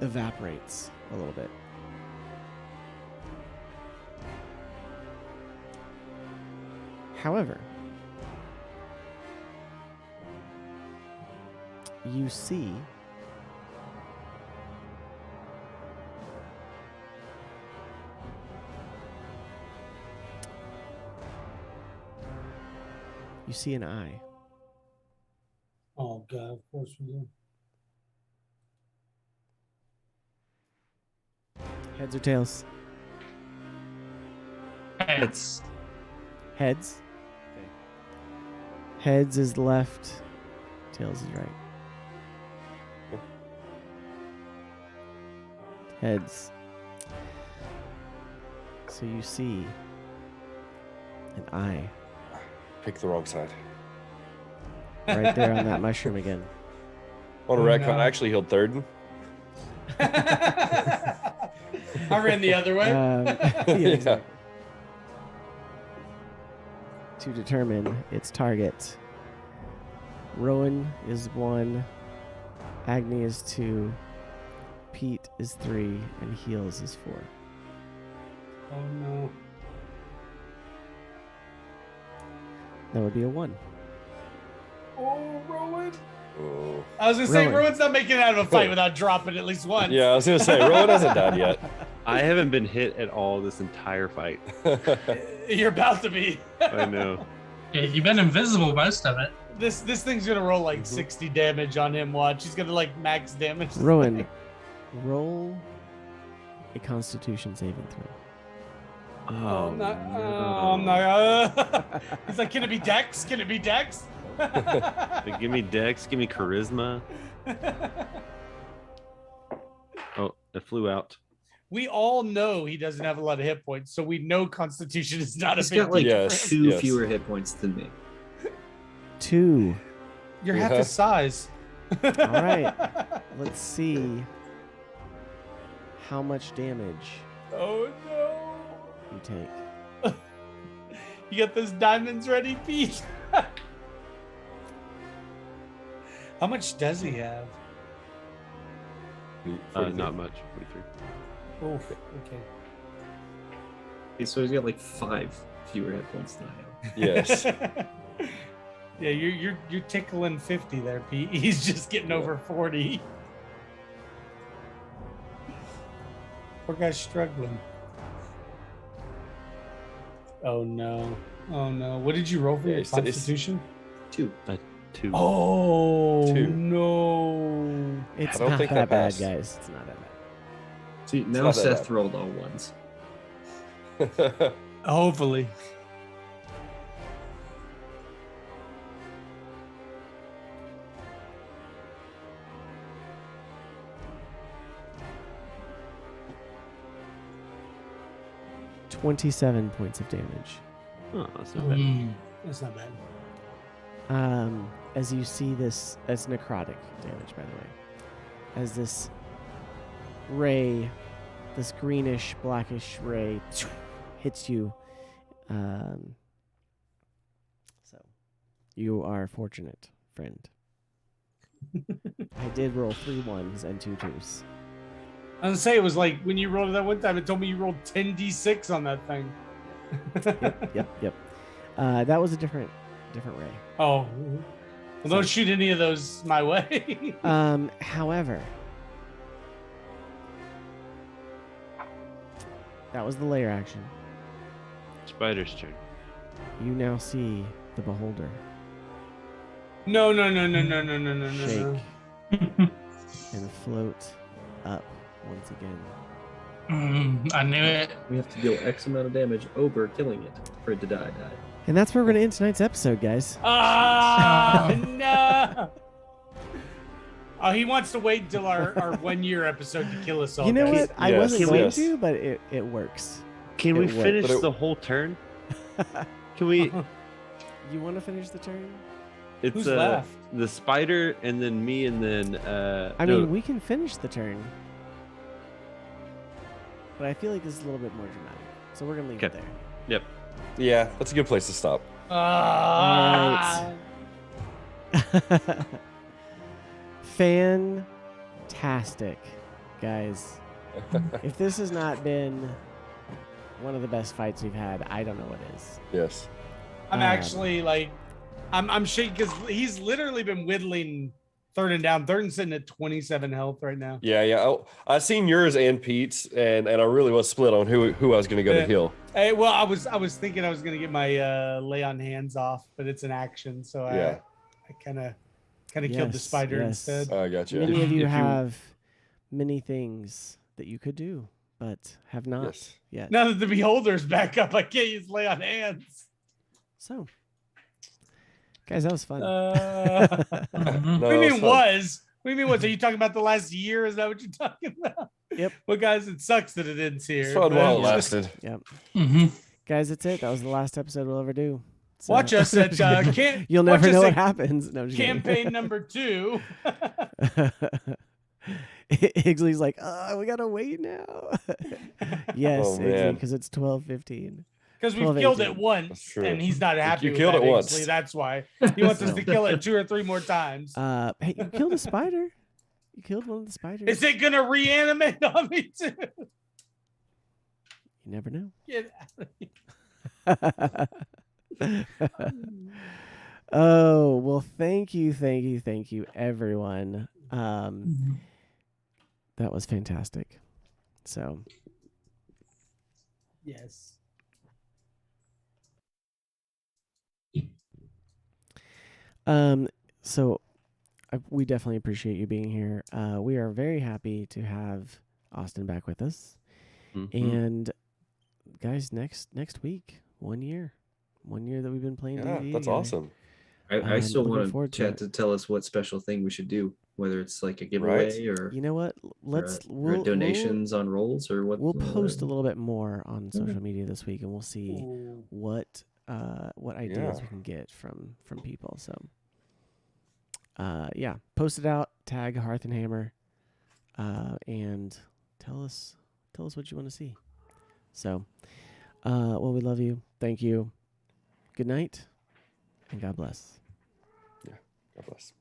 evaporates a little bit. However, you see an eye. Oh, God, of course we do. Heads or tails? Heads. Heads. Okay. Heads is left, tails is right. Heads. So you see an eye Pick the wrong side. right there on that mushroom again. On a Oh, retcon, no. I actually healed third. I ran the other way. Yeah, Yeah. exactly. To determine its target, Rowan is 1, Agni is 2, Pete is 3, and Heals is 4. Oh, no. That would be a 1. Oh, Rowan. Oh. I was going to say, Rowan. Rowan's not making it out of a fight without dropping at least once. Yeah, I was gonna say Rowan hasn't died yet. I haven't been hit at all this entire fight. You're about to be. I know. Yeah, you've been invisible most of it. This thing's gonna roll like 60 damage on him. Watch, he's gonna like max damage. this Rowan, thing. roll a Constitution saving throw. Oh, I'm not. no. I'm not. He's like, can it be Dex? Can it be Dex? Like, give me Dex, give me Charisma. Oh, it flew out. We all know he doesn't have a lot of hit points, so we know Constitution is not He's a big got like deal. Yes. 2 fewer hit points than me. 2. You're half Yeah. his size. All right. Let's see how much damage Oh no! you take. You got those diamonds ready, Pete? How much does he have? Not much. 43. Oh, okay. So he's got like 5 fewer hit points than I have. Yes. Yeah, you're tickling 50 there, Pete. He's just getting over 40. Poor guy's struggling. Oh no. Oh no. What did you roll for Yeah, your it's- Constitution? 2. 2. Oh 2. no. It's don't not think that that bad, passed. guys. It's not that bad. See, now not that Seth bad. rolled all ones. Hopefully. $27 points of damage. Oh, that's not bad. That's not bad. As you see this, as necrotic damage, by the way, as this ray, this greenish, blackish ray hits you. So you are fortunate, friend. I did roll 3 1s and 2 2s. I was gonna say it was like when you rolled it that one time, it told me you rolled 10d6 on that thing. Yep. That was a different ray. Oh. Well, don't shoot any of those my way. However, that was the layer action. Spider's turn. You now see the beholder No. shake and float up once again. I knew it. We have to deal X amount of damage over killing it for it to die. And that's where we're going to end tonight's episode, guys. Ah, no. Oh, he wants to wait until our 1 year episode to kill us all. You know guys. what? I Yes, wasn't going yes. to, but it works. Can It we worked. finish But it- the whole turn? Can we? You want to finish the turn? It's Who's left? the spider, and then me, and then I no, mean, we can finish the turn. But I feel like this is a little bit more dramatic. So we're going to leave it Okay. there. Yep. Yeah, that's a good place to stop. Ah. Fantastic, guys. If this has not been one of the best fights we've had, I don't know what is. Yes. I'm actually like, I'm shaking because he's literally been whittling third and down. Third and sitting at 27 health right now. Yeah. I seen yours and Pete's, and I really was split on who I was going to go Yeah. to heal. Hey, well, I was thinking I was gonna get my lay on hands off, but it's an action, so Yeah. I kind of killed the Yes, spider yes. instead. I got you. Many of you If you- have many things that you could do, but have not Yes. yet. Now that the beholder's back up, I can't use lay on hands. So, guys, that was fun. Mhm. No, What do you mean it's fun. was? What do you mean was? Are you talking about the last year? Is that what you're talking about? Yep. Well, guys, it sucks that it ends here. It's fun but while it it's just- lasted. Mhm. Guys, that's it. That was the last episode we'll ever do. So- Watch us at You'll watch never us know what at happens. No, I'm just kidding. campaign number 2. Iggsley's like, oh, we gotta wait now. Yes, Oh, Iggsley, man. because it's 12:15. Because we've 12, killed 18. it once, That's true. and he's not happy. You with killed that, it once. Iggsley, that's why he wants us to kill it 2 or 3 more times. Hey, you killed a spider. You killed one of the spiders. Is it gonna reanimate on me too? You never know. Get out of here. Oh, well, thank you, everyone. Mhm. That was fantastic. So, Yes. So we definitely appreciate you being here. We are very happy to have Austin back with us. Mhm. And guys, next week, 1 year that we've been playing Yeah, D&D that's together. awesome. I still looking want forward to Chat it. to tell us what special thing we should do, whether it's like a giveaway or You know what? or donations on rolls or what. We'll post a little bit more on social media this week, and we'll see Ooh. what ideas Yeah. we can get from people. So, yeah, post it out, tag Hearth and Hammer, and tell us what you want to see. So, well, we love you. Thank you. Good night, and God bless. God bless.